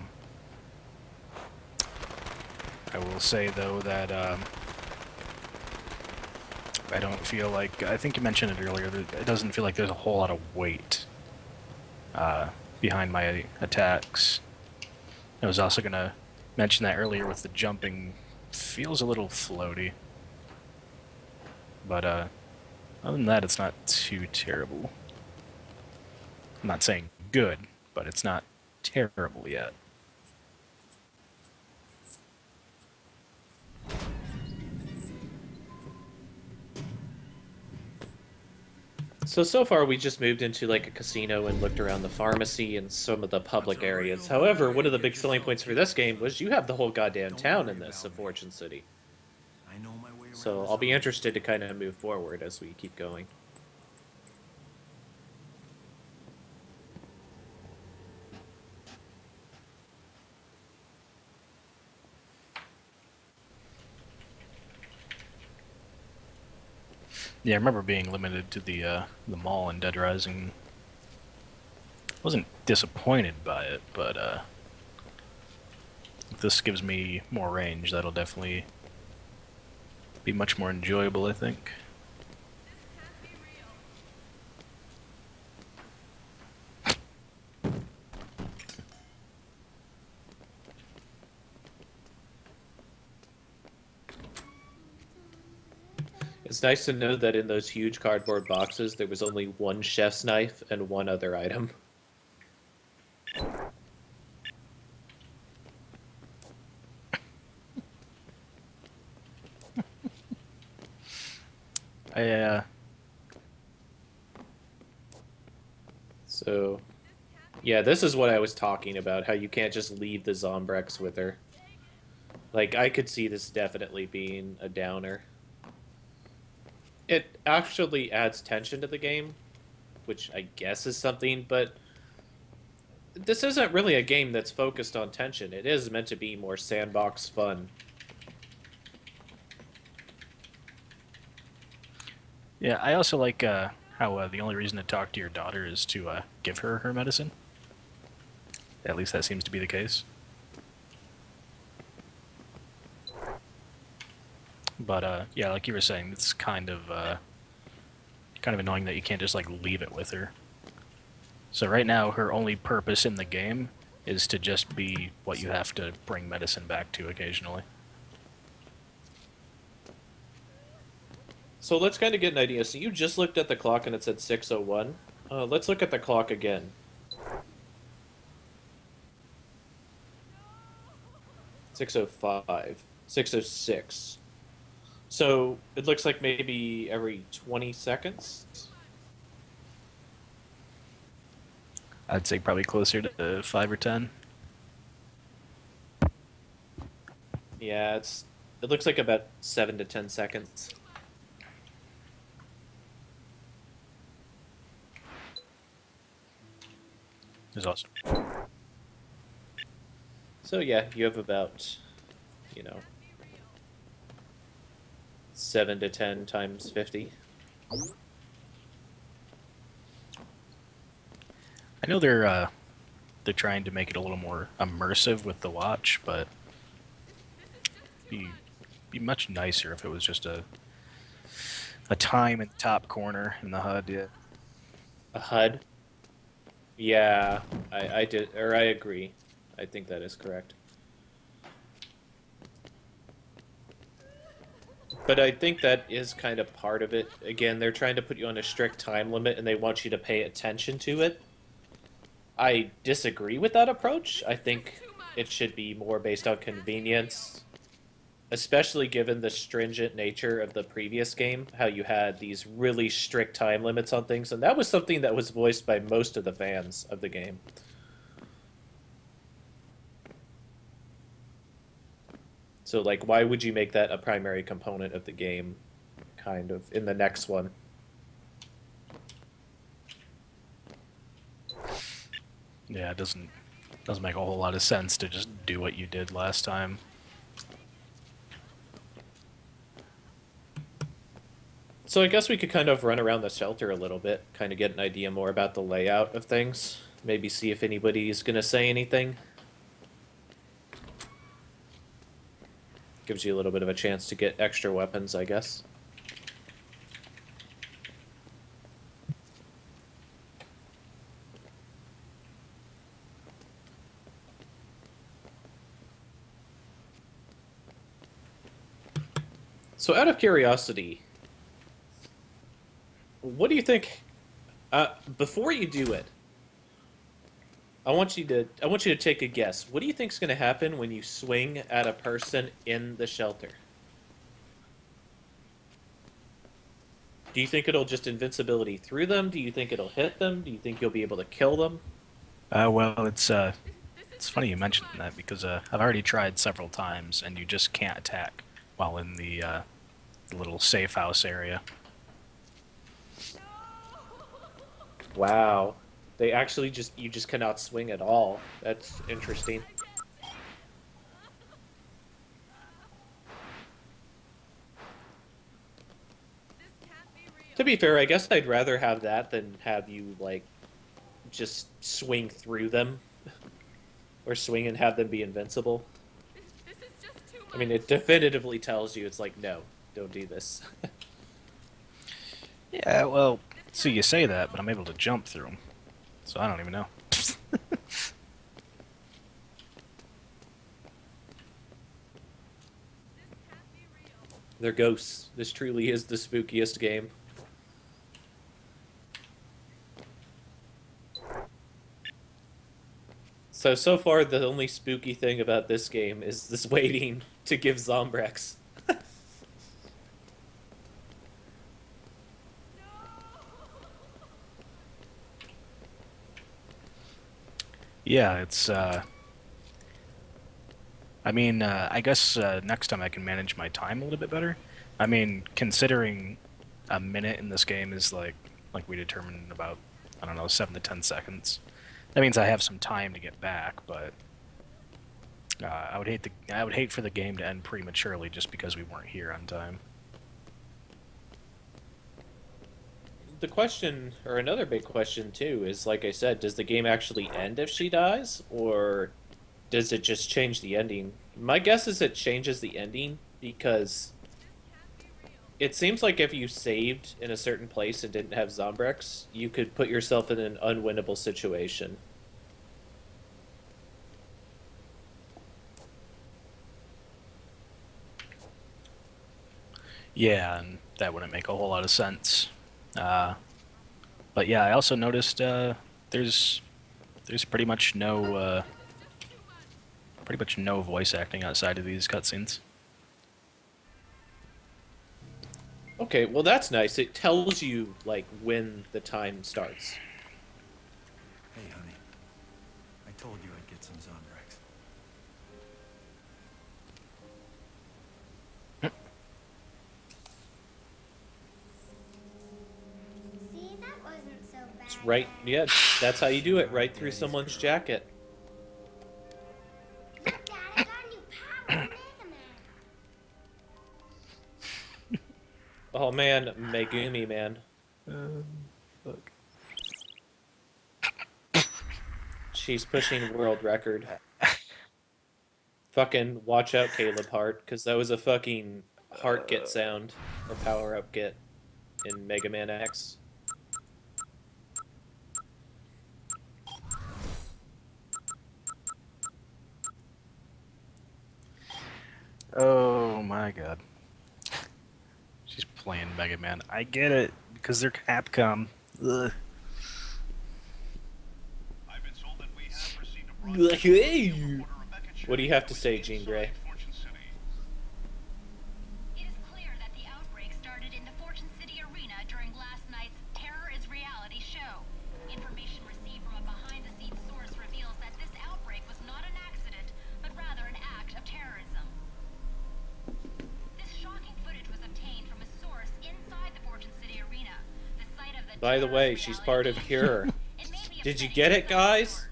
will say though that I don't feel like, I think you mentioned it earlier, that it doesn't feel like there's a whole lot of weight behind my attacks. I was also going to mention that earlier with the jumping, feels a little floaty. But other than that, it's not too terrible. I'm not saying good, but it's not terrible yet. So far we just moved into like a casino and looked around the pharmacy and some of the public areas. However, one of the big selling points for this game was you have the whole goddamn town in this of Fortune City. So I'll be interested to kind of move forward as we keep going. Yeah, I remember being limited to the mall in Dead Rising. Wasn't disappointed by it, but if this gives me more range, that'll definitely be much more enjoyable, I think. It's nice to know that in those huge cardboard boxes, there was only one chef's knife and one other item. So, yeah, this is what I was talking about, how you can't just leave the Zombrex with her. Like, I could see this definitely being a downer. It actually adds tension to the game, which I guess is something, but this isn't really a game that's focused on tension. It is meant to be more sandbox fun. Yeah, I also like how the only reason to talk to your daughter is to give her her medicine. At least that seems to be the case. But yeah, like you were saying, it's kind of annoying that you can't just like leave it with her. So right now, her only purpose in the game is to just be what you have to bring medicine back to occasionally. So let's kind of get an idea. So you just looked at the clock and it said 6:01. Let's look at the clock again. .605, 6:06. So it looks like maybe every 20 seconds. I'd say probably closer to 5 or 10. Yeah, it looks like about 7 to 10 seconds. Is awesome. So yeah, you have about, 7 to 10 times 50. I know they're trying to make it a little more immersive with the watch, but be much nicer if it was just a time in the top corner in the HUD. Yeah. A HUD? Yeah, I agree. I think that is correct. But I think that is kind of part of it. Again, they're trying to put you on a strict time limit and they want you to pay attention to it. I disagree with that approach. I think it should be more based on convenience, especially given the stringent nature of the previous game, how you had these really strict time limits on things, and that was something that was voiced by most of the fans of the game. So, like, why would you make that a primary component of the game, kind of, in the next one? Yeah, it doesn't make a whole lot of sense to just do what you did last time. So I guess we could kind of run around the shelter a little bit, kind of get an idea more about the layout of things. Maybe see if anybody's going to say anything. Gives you a little bit of a chance to get extra weapons, I guess. So out of curiosity, what do you think, before you do it, I want you to take a guess. What do you think is going to happen when you swing at a person in the shelter? Do you think it'll just invincibility through them? Do you think it'll hit them? Do you think you'll be able to kill them? Well, it's funny you mentioned that because I've already tried several times and you just can't attack while in the little safe house area. Wow. They actually you just cannot swing at all. That's interesting. To be fair, I guess I'd rather have that than have you, like, just swing through them. Or swing and have them be invincible. I mean, it definitively tells you, it's like, no, don't do this. Yeah, well, so you say that, but I'm able to jump through them. So I don't even know. They're ghosts. This truly is the spookiest game. So far, the only spooky thing about this game is this waiting to give Zombrex. Yeah, it's, I mean, I guess next time I can manage my time a little bit better. I mean, considering a minute in this game is like we determined about, I don't know, 7 to 10 seconds. That means I have some time to get back, but I would hate for the game to end prematurely just because we weren't here on time. The question, or another big question too, is like I said, does the game actually end if she dies, or does it just change the ending? My guess is it changes the ending because it seems like if you saved in a certain place and didn't have Zombrex, you could put yourself in an unwinnable situation. Yeah, and that wouldn't make a whole lot of sense. But yeah, I also noticed there's pretty much no voice acting outside of these cutscenes. Okay, well that's nice. It tells you like when the time starts. Hey, honey. I told you I'd get some Zombrex. See, that wasn't so bad. It's right, yeah, that's how you do it, right through someone's jacket. Look, Dad, I got a new power, Mega Man. Oh man, Megumi, man. Fuck. She's pushing world record. Fucking watch out, Caleb Hart, because that was a fucking heart get sound, or power up get, in Mega Man X. Oh my god. She's playing Mega Man. I get it, because they're Capcom. Ugh. What do you have to say, Jean Grey? It is clear that the outbreak started in the Fortune City Arena during last night's Terror is Reality show. Information received from a behind-the-scenes source reveals that this outbreak was not an accident, but rather an act of terrorism. This shocking footage was obtained from a source inside the Fortune City Arena, the site of the By the way, she's part of Cure. Did you get it, guys?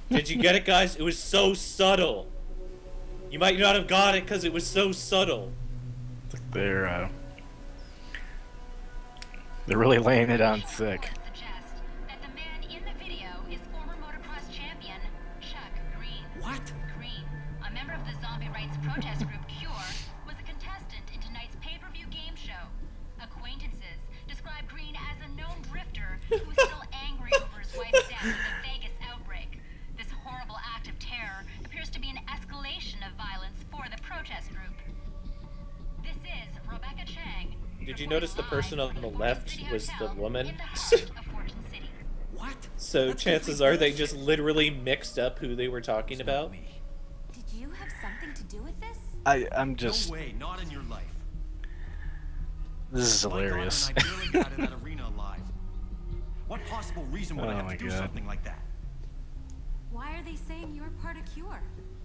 Did you get it, guys? It was so subtle. You might not have got it because it was so subtle. They're really laying it on thick. That the man in the video is former motocross champion Chuck Green. What? Green, a member of the zombie rights protest group Cure, was a contestant in tonight's pay-per-view game show. Acquaintances describe Green as a known drifter who is still angry over his wife's death in the Vegas outbreak. This horrible act of terror appears to be an escalation of violence for the protest group. This is Rebecca Chang. Did you notice the person on the left was the woman? What? So chances are they just literally mixed up who they were talking about. Did you have something to do with this? I'm just... No way, not in your life. This is hilarious. My daughter and I barely got in that arena alive. What possible reason would I have to do something like that? Why are they saying you're part of Cure?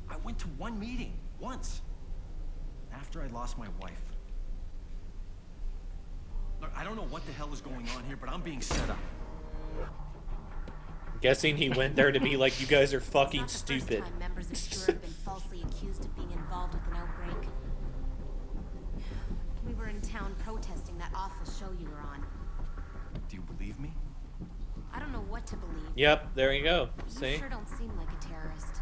I went to one meeting, once. After I lost my wife. Look, I don't know what the hell is going on here, but I'm being set up. Guessing he went there to be like, you guys are fucking It's not the stupid. first time members of Cure have been falsely accused of being involved with an outbreak. We were in town protesting that awful show you were on. Do you believe me? I don't know what to believe. Yep, there you go. You See? sure don't seem like a terrorist.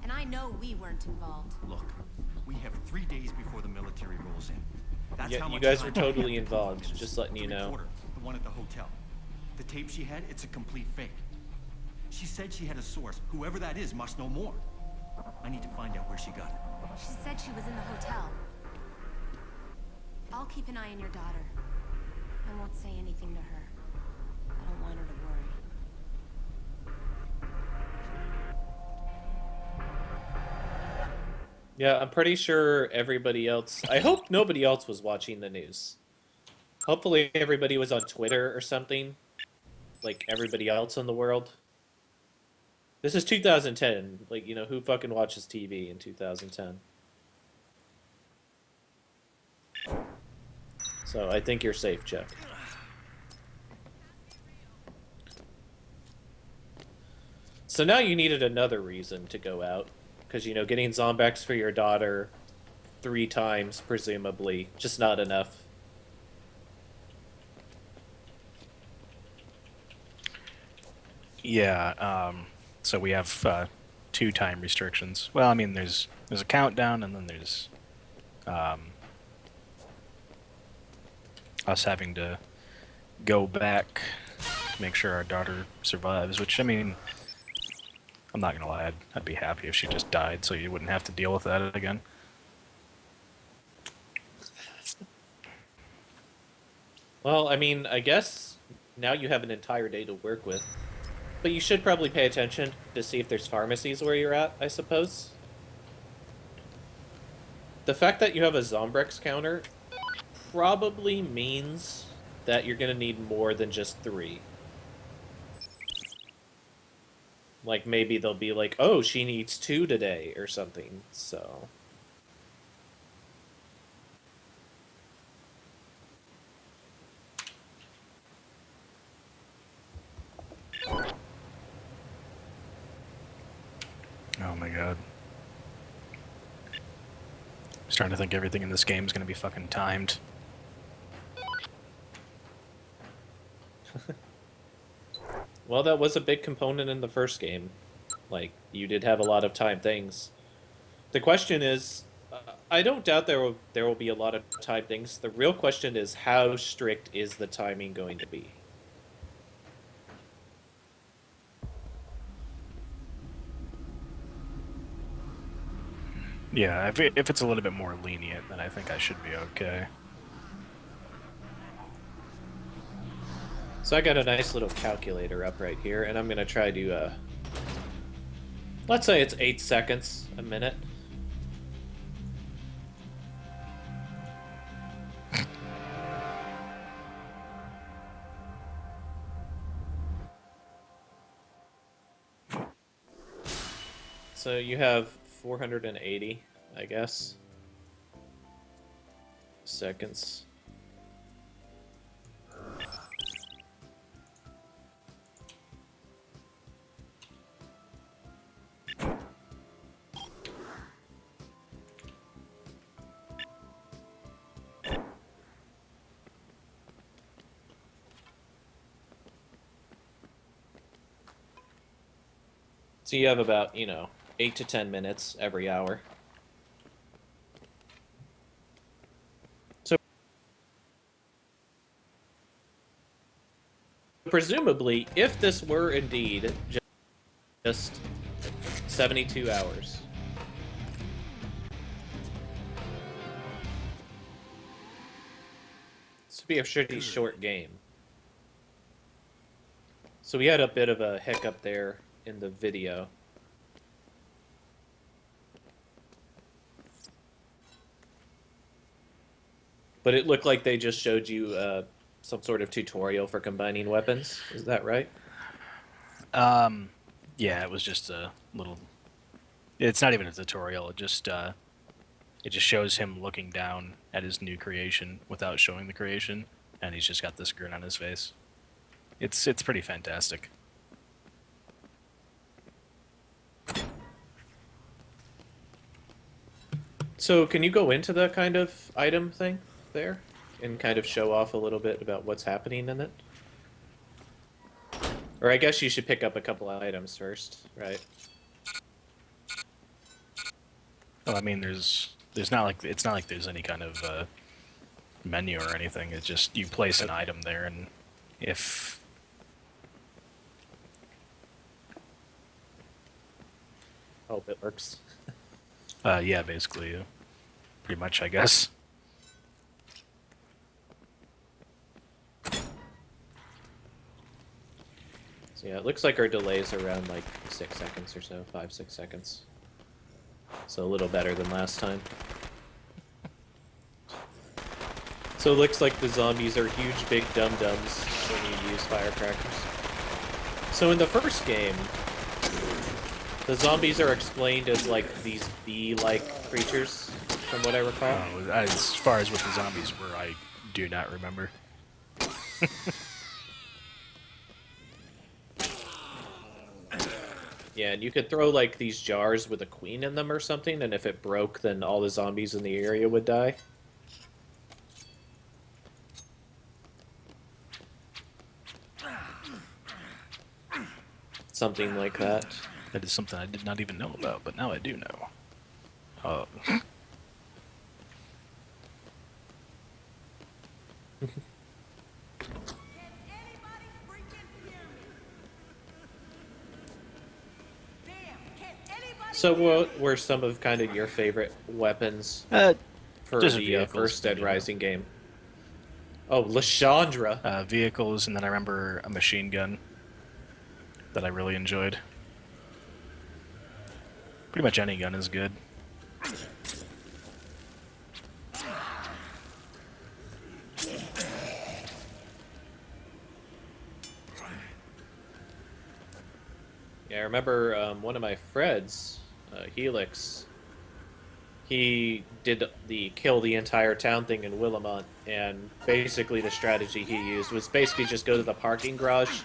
And I know we weren't involved. Look, we have 3 days before the military rolls in. That's Yeah, how you much guys time were we have totally to involved, focus. just letting you The know. reporter, the one at the hotel. The tape she had, it's a complete fake. She said she had a source. Whoever that is must know more. I need to find out where she got it. She said she was in the hotel. I'll keep an eye on your daughter. I won't say anything to her. I don't want her to worry. Yeah, I'm pretty sure everybody else... I hope nobody else was watching the news. Hopefully everybody was on Twitter or something. Like everybody else in the world. This is 2010. Like, you know, who fucking watches TV in 2010? So I think you're safe, Chuck. So now you needed another reason to go out. Because, you know, getting Zombex for your daughter 3 times, presumably, just not enough. Yeah, so we have 2 time restrictions. Well, I mean, there's a countdown, and then there's us having to go back, make sure our daughter survives, which, I mean, I'm not gonna lie, I'd be happy if she just died so you wouldn't have to deal with that again. Well, I mean, I guess now you have an entire day to work with. But you should probably pay attention to see if there's pharmacies where you're at, I suppose. The fact that you have a Zombrex counter probably means that you're going to need more than just 3. Like, maybe they'll be like, oh, she needs 2 today, or something, so... Oh my god. I'm starting to think everything in this game is going to be fucking timed. Well, that was a big component in the first game. Like, you did have a lot of timed things. The question is, I don't doubt there will be a lot of timed things. The real question is, how strict is the timing going to be? Yeah, if it's a little bit more lenient, then I think I should be okay. So I got a nice little calculator up right here, and I'm going to try to, let's say it's 8 seconds a minute. So you have 480, I guess, seconds. So you have about, 8 to 10 minutes every hour. So presumably, if this were indeed just 72 hours, this would be a pretty short game. So we had a bit of a hiccup there in the video. But it looked like they just showed you some sort of tutorial for combining weapons. Is that right? Yeah, it was just a little... It's not even a tutorial. It just shows him looking down at his new creation without showing the creation, and he's just got this grin on his face. It's pretty fantastic. So can you go into the kind of item thing there and kind of show off a little bit about what's happening in it? Or I guess you should pick up a couple of items first, right? Well, I mean, it's not like there's any kind of menu or anything. It's just you place an item there, and if hope it works. Yeah, basically, pretty much, I guess. So yeah, it looks like our delay's around like 6 seconds or so, 5-6 seconds. So a little better than last time. So it looks like the zombies are huge big dum-dums when you use firecrackers. So in the first game, the zombies are explained as like these bee-like creatures, from what I recall. As far as what the zombies were, I do not remember. Yeah, and you could throw like these jars with a queen in them or something, and if it broke, then all the zombies in the area would die. Something like that. That is something I did not even know about, but now I do know. Oh. So what were some of kind of your favorite weapons for just the vehicles, first Dead you know. Rising game? Oh, Lysandra. Vehicles, and then I remember a machine gun that I really enjoyed. Pretty much any gun is good. Yeah, I remember one of my friends, Helix, he did the kill the entire town thing in Willamont, and basically the strategy he used was basically just go to the parking garage,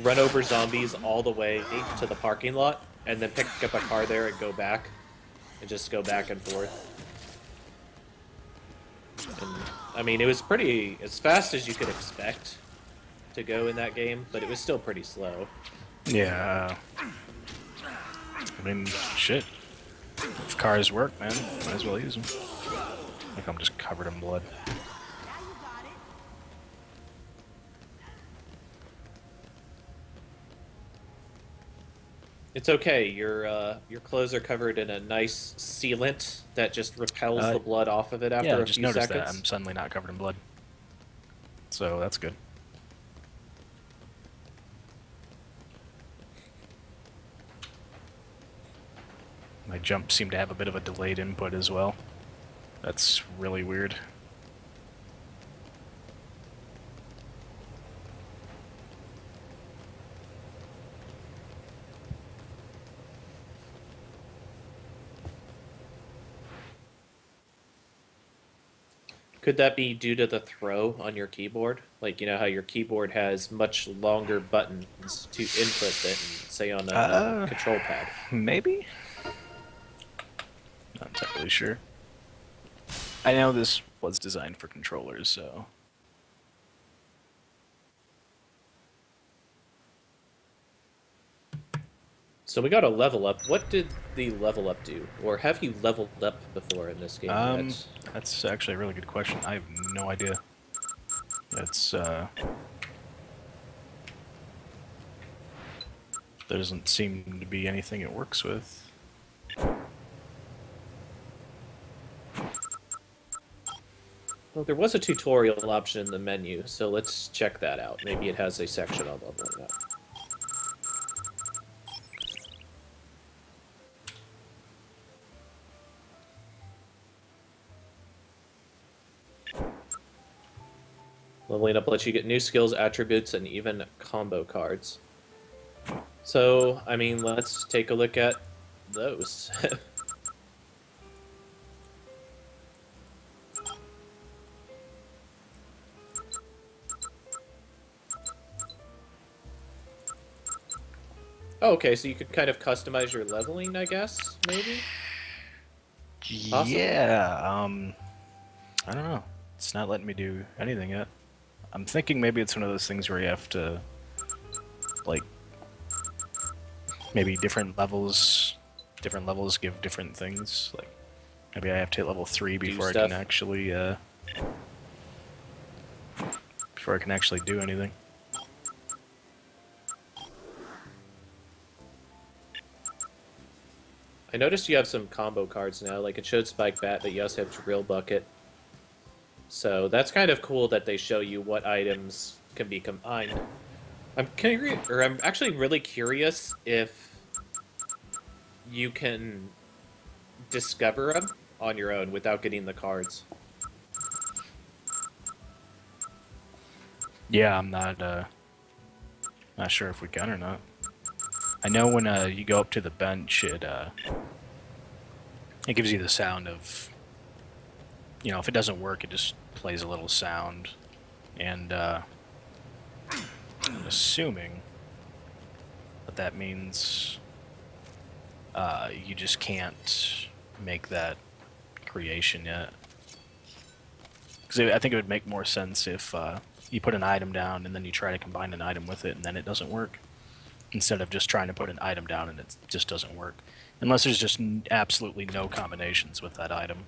run over zombies all the way to the parking lot, and then pick up a car there and go back, and just go back and forth. And, I mean, it was pretty as fast as you could expect to go in that game, but it was still pretty slow. Yeah. I mean, shit. If cars work, man, might as well use them. Like I'm just covered in blood. It's okay. Your clothes are covered in a nice sealant that just repels the blood off of it after yeah, a just few noticed seconds. that I'm suddenly not covered in blood. So that's good. My jump seemed to have a bit of a delayed input as well. That's really weird. Could that be due to the throw on your keyboard? Like, you know how your keyboard has much longer buttons to input than, say, on a control pad? Maybe? Not entirely sure. I know this was designed for controllers, so... So we got a level up. What did the level up do? Or have you leveled up before in this game? That's actually a really good question. I have no idea. It's, there doesn't seem to be anything it works with. Well, there was a tutorial option in the menu, so let's check that out. Maybe it has a section on leveling up. Leveling up lets you get new skills, attributes, and even combo cards. So, I mean, let's take a look at those. Oh, okay, so you could kind of customize your leveling, I guess, maybe? Possibly? Yeah, I don't know. It's not letting me do anything yet. I'm thinking maybe it's one of those things where you have to, like, maybe different levels give different things. Like, maybe I have to hit level 3 before I can actually, do anything. I noticed you have some combo cards now, like it showed Spike Bat, but you also have Drill Bucket. So that's kind of cool that they show you what items can be combined. I'm actually really curious if you can discover them on your own without getting the cards. Yeah, I'm not sure if we can or not. I know when you go up to the bench, it gives you the sound of, you know, if it doesn't work, it just plays a little sound, and I'm assuming but that means you just can't make that creation yet. Because I think it would make more sense if you put an item down and then you try to combine an item with it and then it doesn't work, instead of just trying to put an item down and it just doesn't work. Unless there's just absolutely no combinations with that item.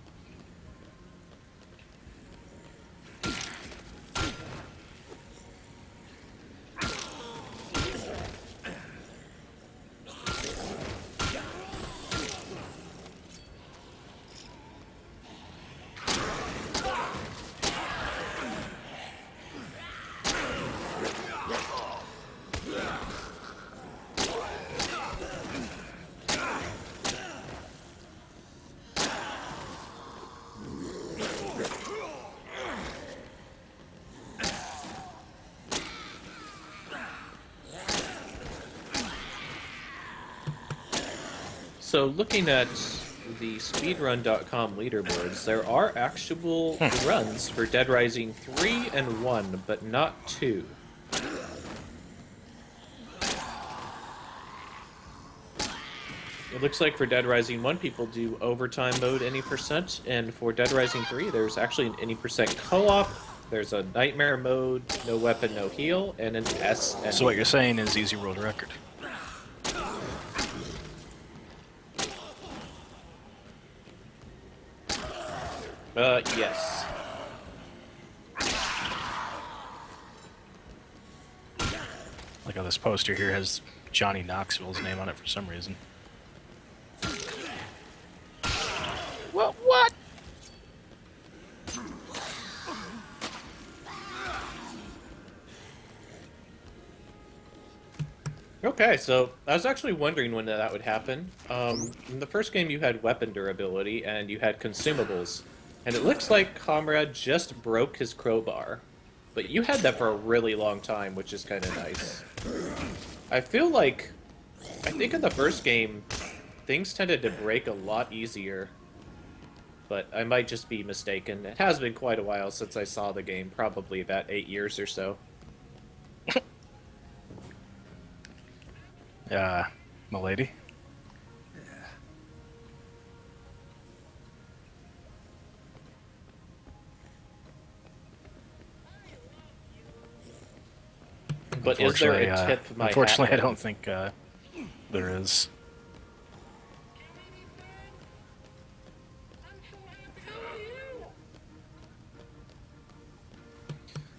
So looking at the speedrun.com leaderboards, there are actual runs for Dead Rising 3 and 1, but not 2. It looks like for Dead Rising 1, people do overtime mode any percent, and for Dead Rising 3, there's actually an any percent co-op, there's a nightmare mode, no weapon, no heal, and an S. So what you're saying is easy world record. Yes. Like how this poster here has Johnny Knoxville's name on it for some reason. What? Okay, so I was actually wondering when that would happen. In the first game you had weapon durability and you had consumables. And it looks like Comrade just broke his crowbar. But you had that for a really long time, which is kind of nice. I feel like, I think in the first game, things tended to break a lot easier. But I might just be mistaken. It has been quite a while since I saw the game, probably about 8 years or so. Milady? But is there a tip my unfortunately, hat I don't think there is.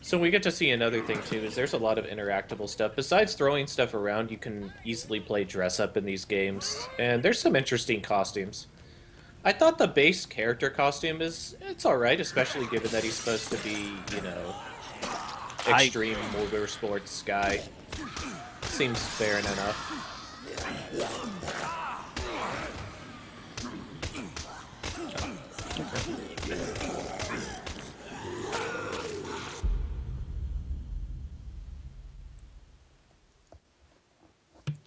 So we get to see another thing too, is there's a lot of interactable stuff. Besides throwing stuff around, you can easily play dress up in these games, and there's some interesting costumes. I thought the base character costume it's alright, especially given that he's supposed to be, you know, extreme motorsports guy. Seems fair enough.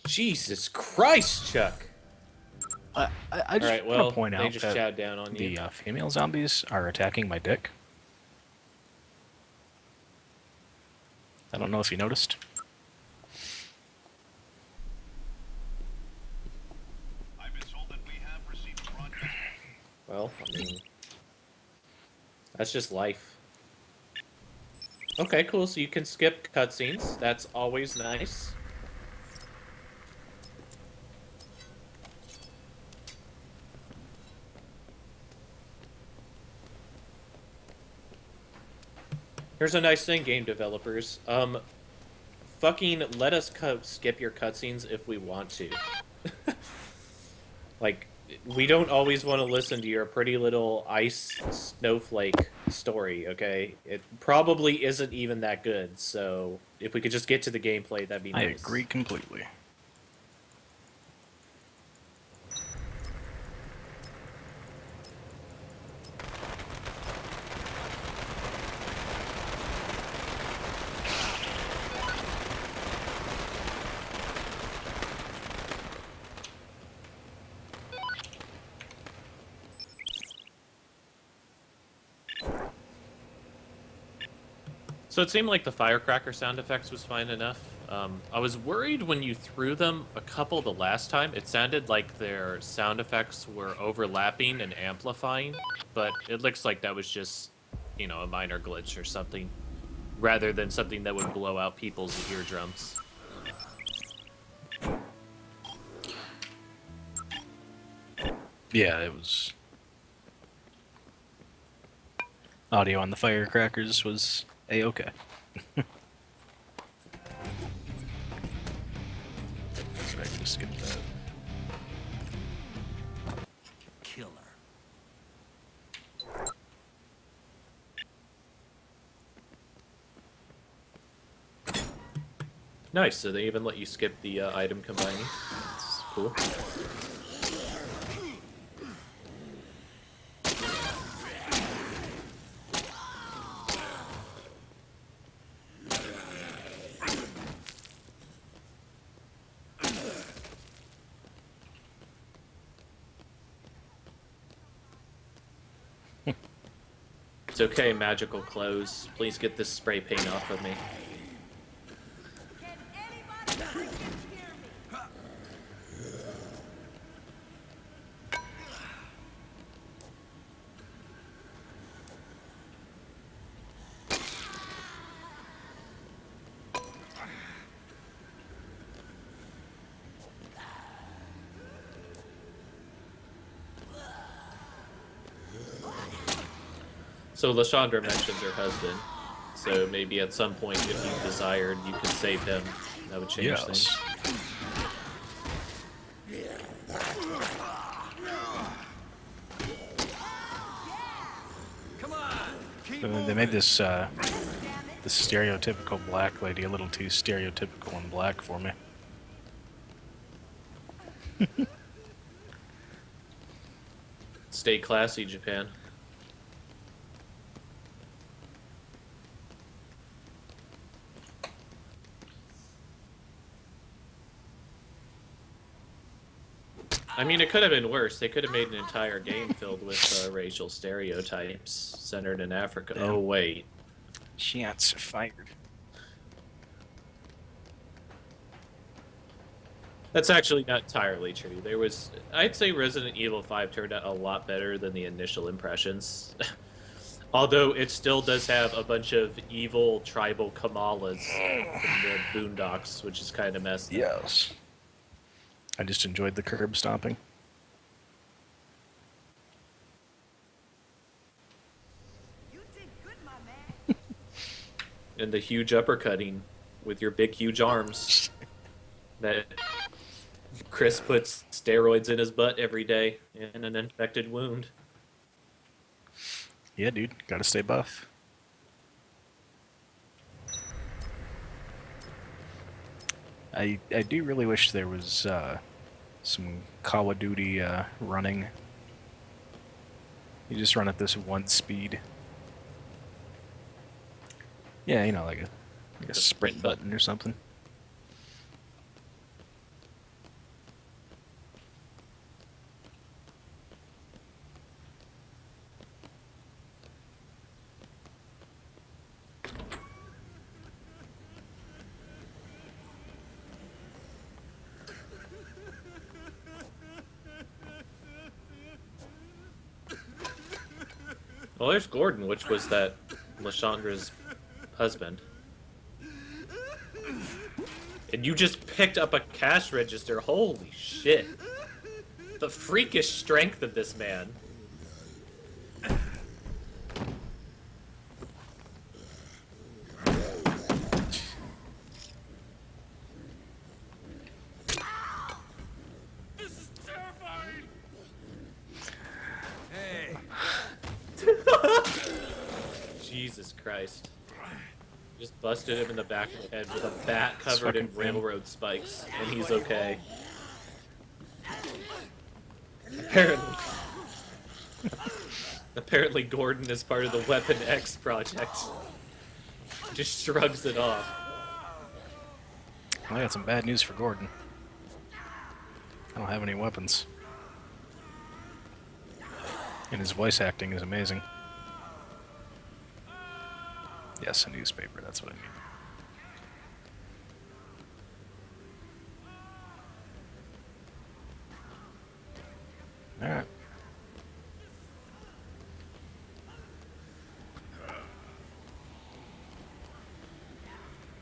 Jesus Christ, Chuck! I just Alright, want well, to point they out just that chowed down on you. the female zombies are attacking my dick. I don't know if you noticed. Well, I mean, that's just life. Okay, cool, so you can skip cutscenes. That's always nice. Here's a nice thing, game developers. Fucking let us skip your cutscenes if we want to. Like, we don't always want to listen to your pretty little ice snowflake story, okay? It probably isn't even that good, so if we could just get to the gameplay, that'd be nice. I agree completely. So it seemed like the firecracker sound effects was fine enough. I was worried when you threw them a couple the last time. It sounded like their sound effects were overlapping and amplifying, but it looks like that was just, you know, a minor glitch or something, rather than something that would blow out people's eardrums. Yeah, it was... Audio on the firecrackers was A-okay. So I can skip that. Killer. Nice, so they even let you skip the item combining. That's cool. It's okay, magical clothes. Please get this spray paint off of me. So Lashandra mentions her husband, so maybe at some point, if you desired, you could save him. That would change things. They made this this stereotypical black lady a little too stereotypical and black for me. Stay classy, Japan. I mean, it could have been worse. They could have made an entire game filled with racial stereotypes centered in Africa. Yeah. Oh, wait. Shots fired. That's actually not entirely true. There was... I'd say Resident Evil 5 turned out a lot better than the initial impressions. Although it still does have a bunch of evil tribal Kamalas from the Boondocks, which is kind of messed up. Yes. I just enjoyed the curb stomping. And the huge uppercutting with your big, huge arms. That Chris puts steroids in his butt every day in an infected wound. Yeah, dude. Gotta stay buff. I do really wish there was some Call of Duty running. You just run at this one speed. Yeah, you know, like a sprint button or something. Well, there's Gordon, which was that Lashandra's husband. And you just picked up a cash register. Holy shit. The freakish strength of this man. This is terrifying. Hey. Jesus Christ. Just busted him in the back of the head with a bat covered in railroad spikes, and he's okay. Apparently Gordon is part of the Weapon X project. Just shrugs it off. I got some bad news for Gordon. I don't have any weapons. And his voice acting is amazing. Yes, a newspaper, that's what I Alright.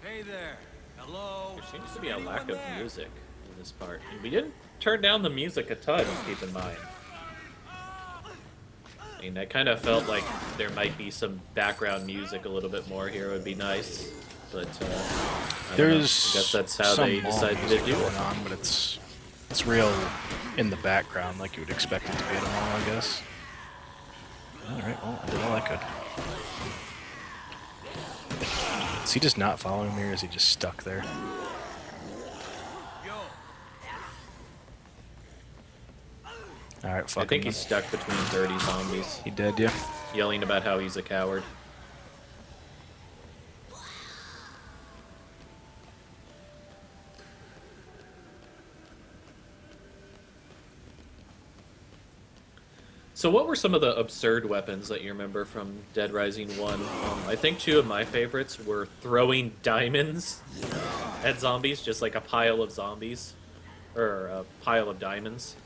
Hey there. Hello. There seems to be a lack of music in this part. And we didn't turn down the music a ton, keep in mind. I mean, I kind of felt like there might be some background music a little bit more here would be nice. But, I don't know. I There's guess that's how some they long decided to music do going it. on, but it's real in the background, like you would expect it to be at a mall, I guess. Alright, well, I did all I could. Is he just not following me, or is he just stuck there? Alright, fuck I think him he's stuck between 30 zombies. He dead, yeah? Yelling about how he's a coward. So what were some of the absurd weapons that you remember from Dead Rising 1? I think two of my favorites were throwing diamonds at zombies, just like a pile of zombies. Or a pile of diamonds.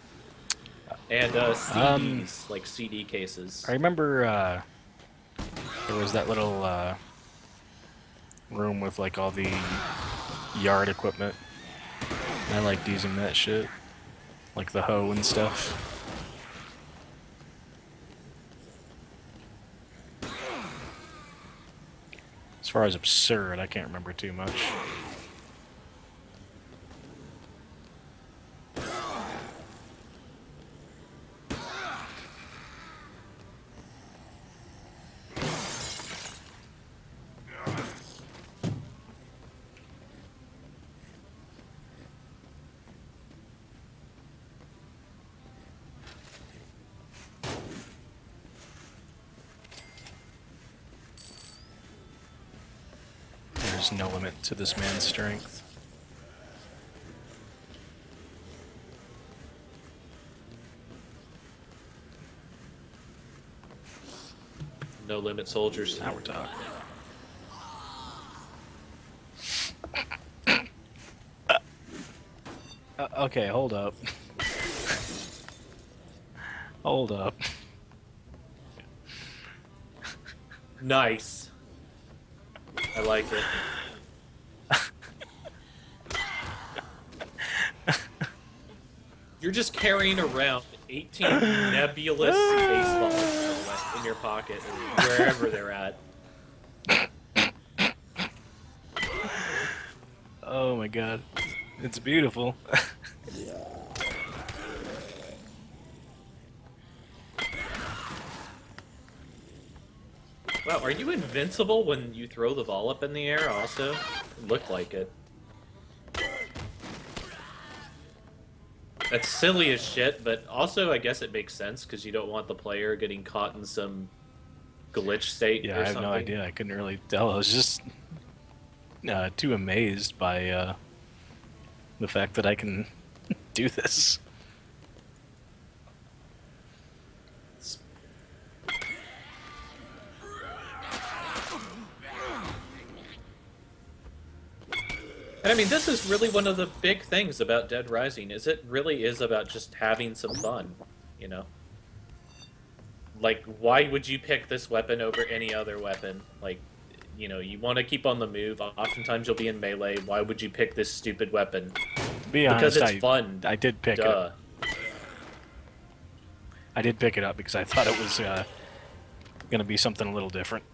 And CDs, like CD cases. I remember there was that little room with like all the yard equipment. And I liked using that shit. Like the hoe and stuff. As far as absurd, I can't remember too much. There's no limit to this man's strength. No limit soldiers. Now we're talking. Okay, hold up. Hold up. Nice. I like it. You're just carrying around 18 nebulous baseballs in your pocket, or wherever they're at. Oh my god. It's beautiful. Wow, are you invincible when you throw the ball up in the air also? It looked like it. That's silly as shit, but also I guess it makes sense because you don't want the player getting caught in some glitch state Yeah, or I have something. no idea. I couldn't really tell. I was just too amazed by the fact that I can do this. And I mean, this is really one of the big things about Dead Rising, is it really is about just having some fun, you know? Like, why would you pick this weapon over any other weapon? Like, you know, you want to keep on the move, oftentimes you'll be in melee, why would you pick this stupid weapon? To be honest, because it's fun. I did pick it up. I did pick it up because I thought it was going to be something a little different.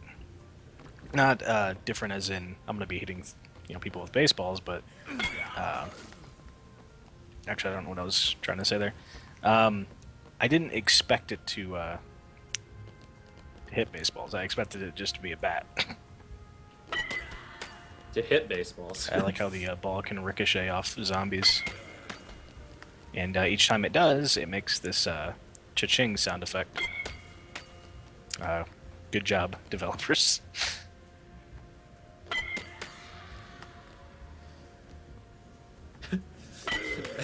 Not different as in, I'm going to be hitting people with baseballs, but actually I don't know what I was trying to say there. I didn't expect it to hit baseballs. I expected it just to be a bat. To hit baseballs. I like how the ball can ricochet off zombies. And each time it does, it makes this cha-ching sound effect. Good job, developers.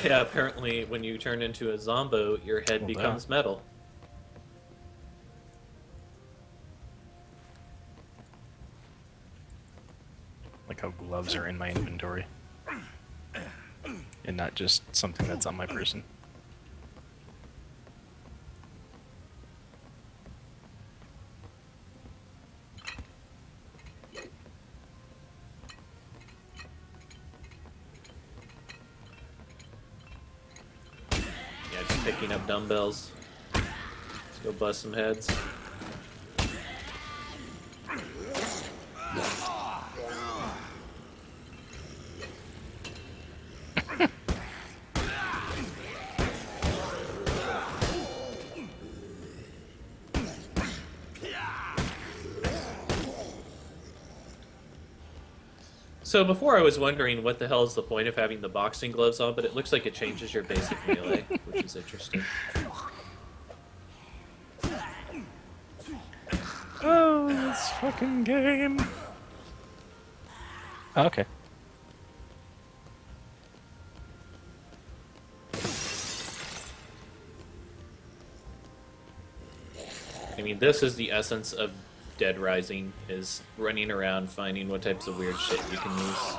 Yeah, apparently when you turn into a zombo, your head becomes metal. Like how gloves are in my inventory. And not just something that's on my person. picking up dumbbells. Let's go bust some heads. So before I was wondering what the hell is the point of having the boxing gloves on, but it looks like it changes your basic melee, which is interesting. Oh, this fucking game. Okay. I mean, this is the essence of Dead Rising, is running around finding what types of weird shit you can use.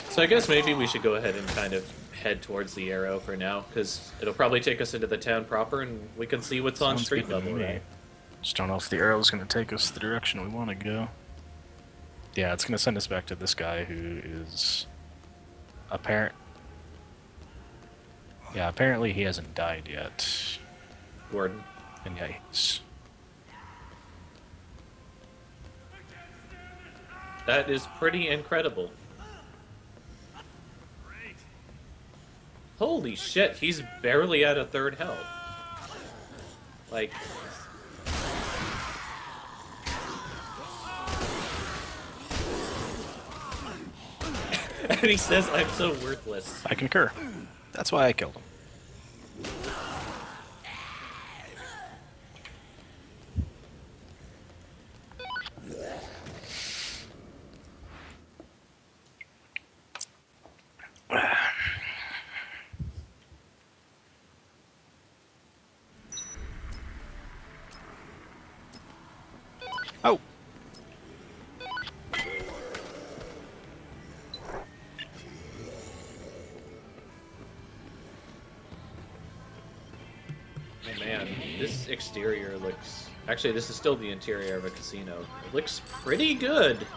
So I guess maybe we should go ahead and kind of head towards the arrow for now, because it'll probably take us into the town proper, and we can see what's on Sounds street good to level, me. right? Just don't know if the arrow's going to take us the direction we want to go. Yeah, it's going to send us back to this guy who is Yeah, apparently he hasn't died yet. Gordon. And yeah, he's... That is pretty incredible. Holy shit, he's barely at a third health. Like... and he says, I'm so worthless. I concur. That's why I killed him. Oh! Oh man, this exterior looks... Actually, this is still the interior of a casino. It looks pretty good.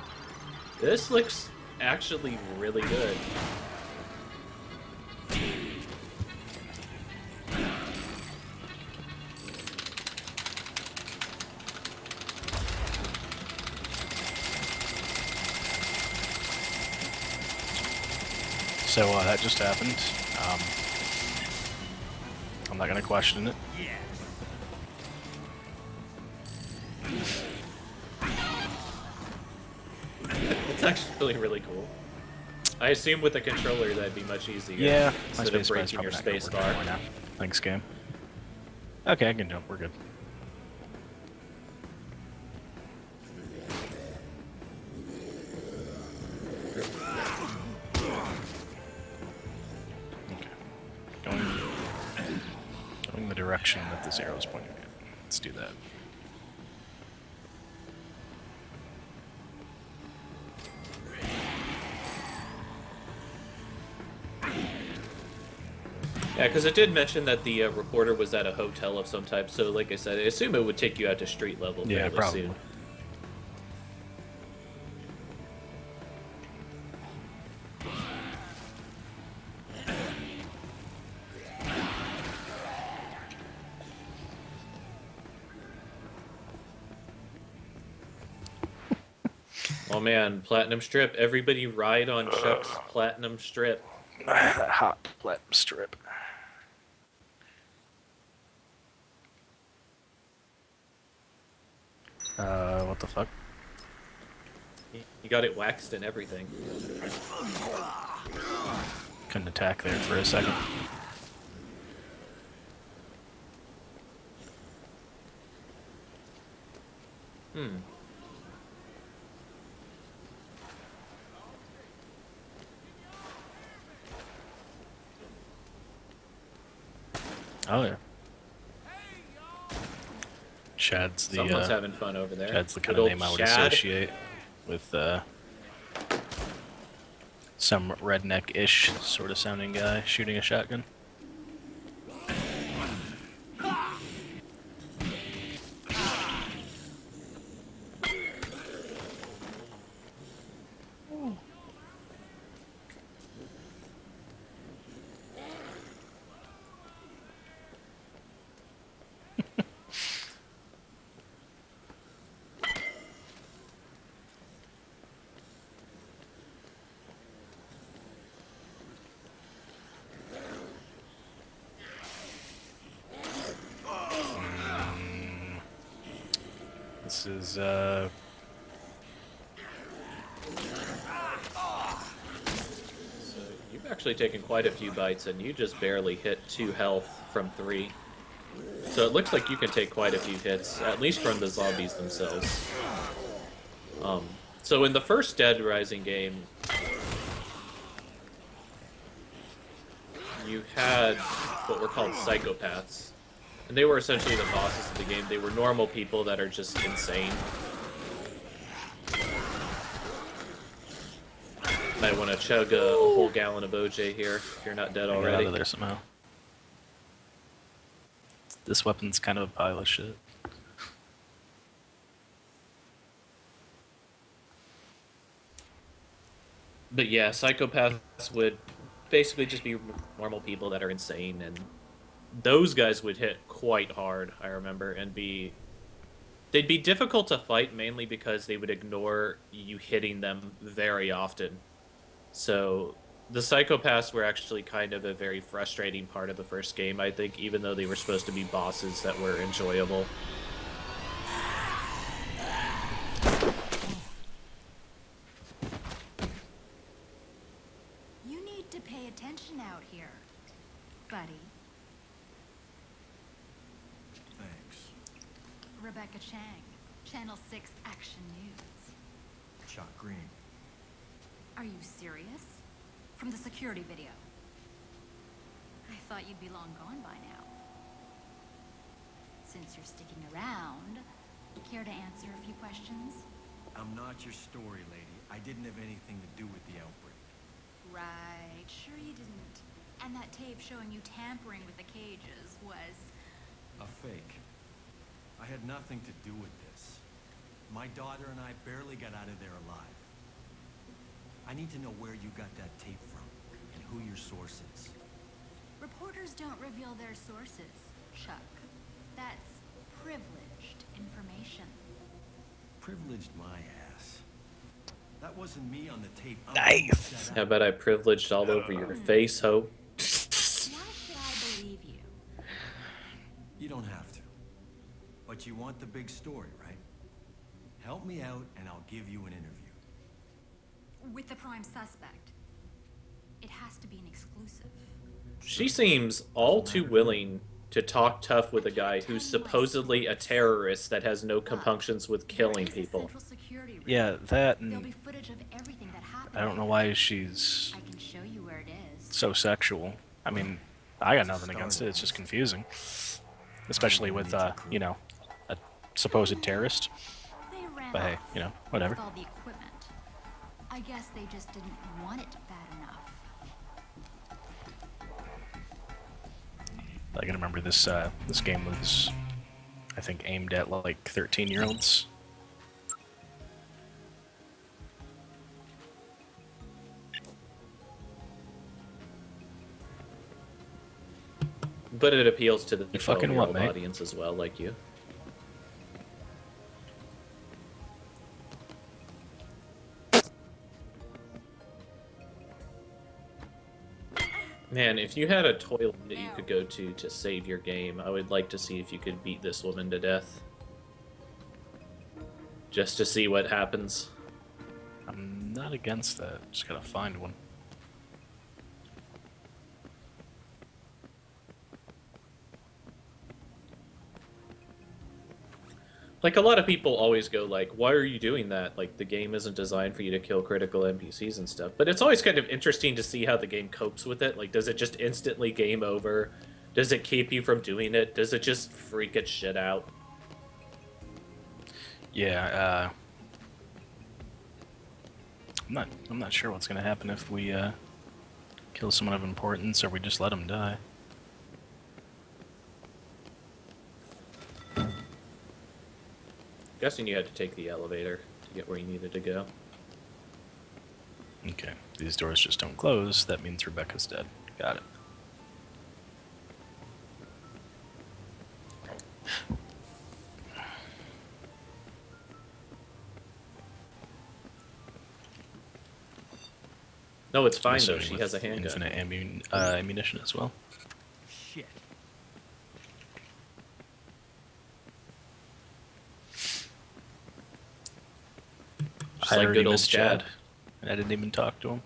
This looks actually really good. So that just happened. I'm not gonna question it. It's actually really cool. I assume with a controller that'd be much easier. Yeah, my instead of space bar's breaking your probably not space gonna work bar. anymore now. Thanks, game. Okay, I can jump. We're good. Okay. Going the direction that this arrow is pointing at. Let's do that. Yeah, because it did mention that the reporter was at a hotel of some type, so like I said, I assume it would take you out to street level Yeah, fairly probably. soon. Oh man, Platinum Strip. Everybody ride on Chuck's Platinum Strip. That hot platinum strip. What the fuck? You got it waxed and everything. Couldn't attack there for a second. Hmm. Oh yeah. Chad's the Someone's having fun over there. Chad's the kind Good of old name I would Chad. associate with some redneck-ish sort of sounding guy shooting a shotgun. This is So you've actually taken quite a few bites, and you just barely hit 2 health from 3. So it looks like you can take quite a few hits, at least from the zombies themselves. So in the first Dead Rising game, you had what were called psychopaths. And they were essentially the bosses of the game. They were normal people that are just insane. Might want to chug a whole gallon of OJ here if you're not dead I got already. out of there somehow. This weapon's kind of a pile of shit. But yeah, psychopaths would basically just be normal people that are insane, and those guys would hit quite hard, I remember, and they'd be difficult to fight mainly because they would ignore you hitting them very often. So the psychopaths were actually kind of a very frustrating part of the first game, I think, even though they were supposed to be bosses that were enjoyable. You need to pay attention out here, buddy. Thanks. Rebecca Chang, Channel 6 Action News. Chuck Green. Are you serious? From the security video. I thought you'd be long gone by now. Since you're sticking around, care to answer a few questions? I'm not your story lady. I didn't have anything to do with the outbreak. Right, sure you didn't. And that tape showing you tampering with the cages was... A fake. I had nothing to do with this. My daughter and I barely got out of there alive. I need to know where you got that tape from, and who your source is. Reporters don't reveal their sources, Chuck. That's privileged information. Privileged my ass. That wasn't me on the tape. Nice! How about I privileged all over your face, Hope? Why should I believe you? You don't have to. But you want the big story, right? Help me out, and I'll give you an interview. With the prime suspect. It has to be an exclusive. She seems all too willing to talk tough with a guy who's supposedly a terrorist that has no compunctions with killing people. Yeah, that There'll and be footage of everything that happened. I don't know why she's I can show you where it is. so sexual. I mean, I got nothing against it. It's just confusing, especially with you know, a supposed terrorist. They ran But hey, off you know, whatever. with all the equipment. I guess they just didn't want it bad enough. I can remember this this game was, I think, aimed at like 13-year-olds. But it appeals to the You fucking what, 12-year-old mate? audience as well, like you. Man, if you had a toilet that you could go to save your game, I would like to see if you could beat this woman to death. Just to see what happens. I'm not against that. Just gotta find one. Like, a lot of people always go like, why are you doing that? Like, the game isn't designed for you to kill critical NPCs and stuff. But it's always kind of interesting to see how the game copes with it. Like, does it just instantly game over? Does it keep you from doing it? Does it just freak its shit out? Yeah, I'm not sure what's gonna happen if we kill someone of importance or we just let them die. Guessing you had to take the elevator to get where you needed to go. Okay, these doors just don't close. That means Rebecca's dead. Got it. No, it's fine I'm though. assuming She with has a handgun. Infinite ammunition as well. Shit. Just I like already good old missed Chad. And I didn't even talk to him.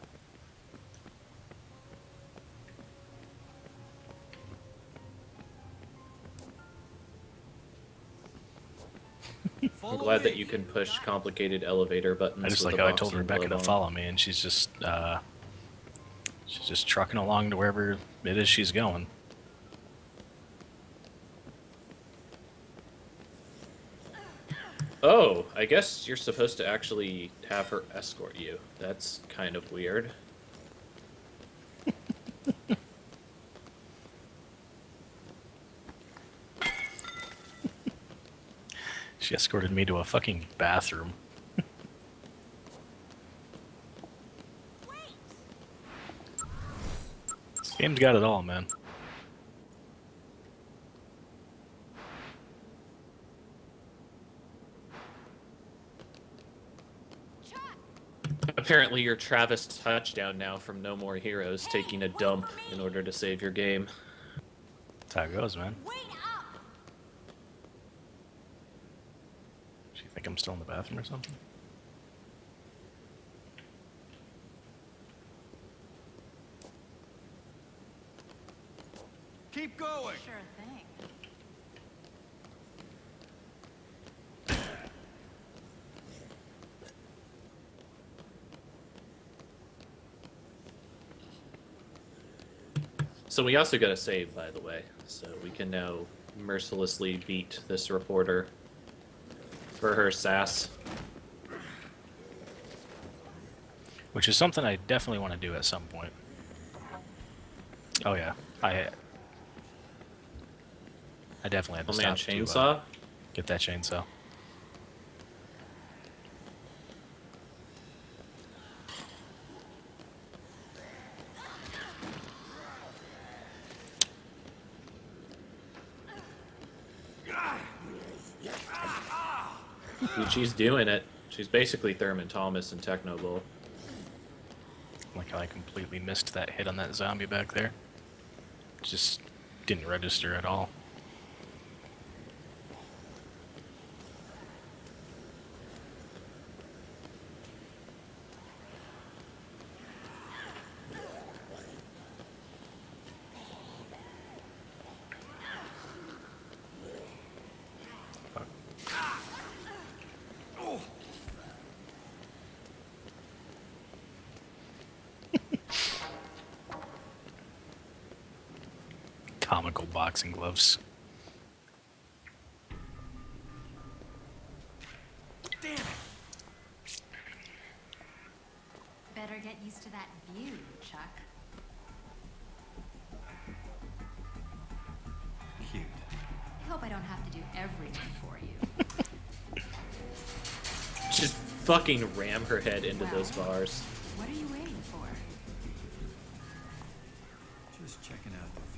I'm glad that you can push complicated elevator buttons. I just with like a how I box told and Rebecca to glove on. follow me, and she's just trucking along to wherever it is she's going. Oh, I guess you're supposed to actually have her escort you. That's kind of weird. She escorted me to a fucking bathroom. This game's got it all, man. Apparently you're Travis Touchdown now from No More Heroes, taking a dump in order to save your game. That's how it goes, man. Do you think I'm still in the bathroom or something? Keep going. Sure thing. So we also got a save, by the way, so we can now mercilessly beat this reporter for her sass. Which is something I definitely want to do at some point. Oh yeah, I definitely had to Oh man, stop chainsaw? to get that chainsaw. Dude, she's doing it. She's basically Thurman Thomas in Techno Bowl. Like how I completely missed that hit on that zombie back there. Just didn't register at all. Comical boxing gloves. Better get used to that view, Chuck. Cute. I hope I don't have to do everything for you. Just fucking ram her head into those bars. What are you waiting for? Just checking out the view.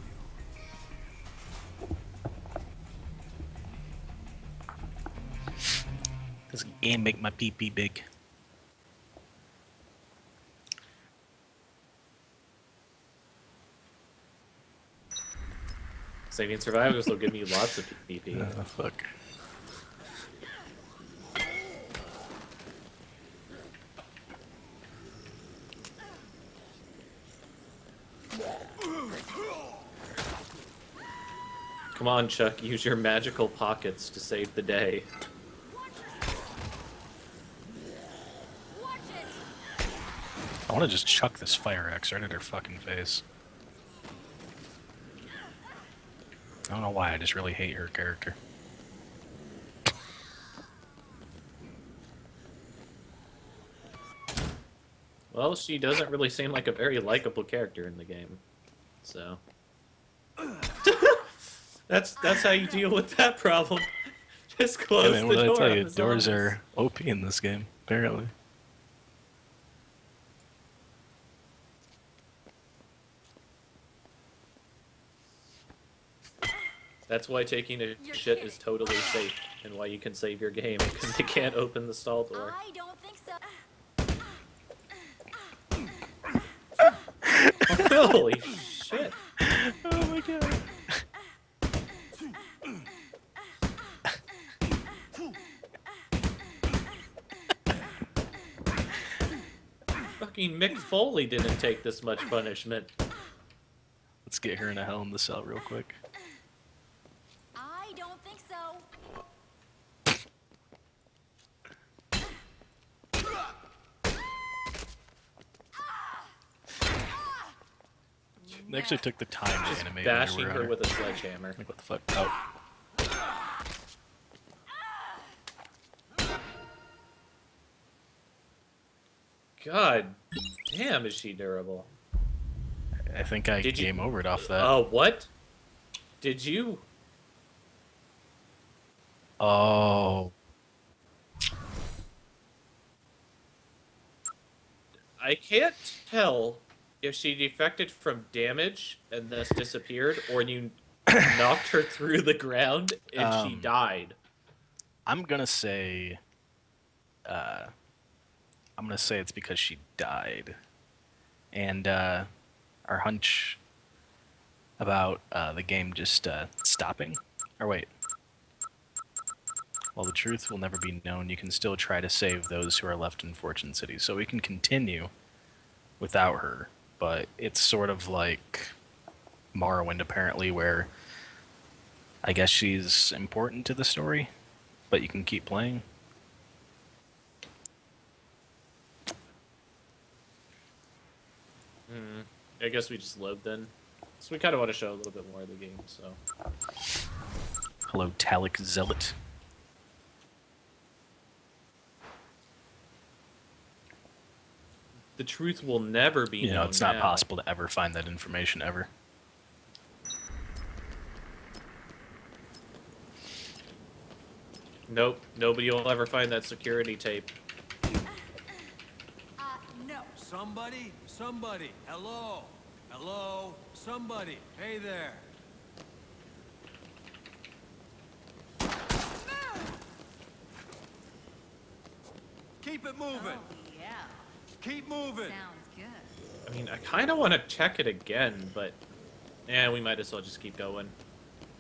This game make my pee-pee big. Saving survivors will give me lots of PP. Oh, fuck. Come on, Chuck, use your magical pockets to save the day. I want to just chuck this fire axe right at her fucking face. I don't know why, I just really hate her character. Well, she doesn't really seem like a very likable character in the game, so... that's how you deal with that problem. Just close Hey man, the what did door I tell on you? the Doors zombies. are OP in this game, apparently. That's why taking a shit is totally safe, and why you can save your game, because they can't open the stall door. I don't think so. Holy shit. Oh my god. fucking Mick Foley didn't take this much punishment. Let's get her in a Hell in the Cell real quick. I don't think so. They actually took the time to animate Bashing everywhere. her with a sledgehammer. Like, what the fuck? Oh. God damn, is she durable? I think I Did you- game overed off that. Oh, what? Did you? Oh. I can't tell if she defected from damage and thus disappeared, or you knocked her through the ground and she died. I'm gonna say it's because she died. And our hunch about the game just stopping. Or wait. While the truth will never be known, you can still try to save those who are left in Fortune City. So we can continue without her. But it's sort of like Morrowind, apparently, where I guess she's important to the story, but you can keep playing. I guess we just load then. So we kind of want to show a little bit more of the game, so. Hello, Talic Zealot. The truth will never be known. It's not now. possible to ever find that information ever. Nope, nobody will ever find that security tape. No. Somebody, hello, somebody, hey there. Keep it moving. Yeah. Keep moving. Sounds good. I mean, I kind of want to check it again, but we might as well just keep going.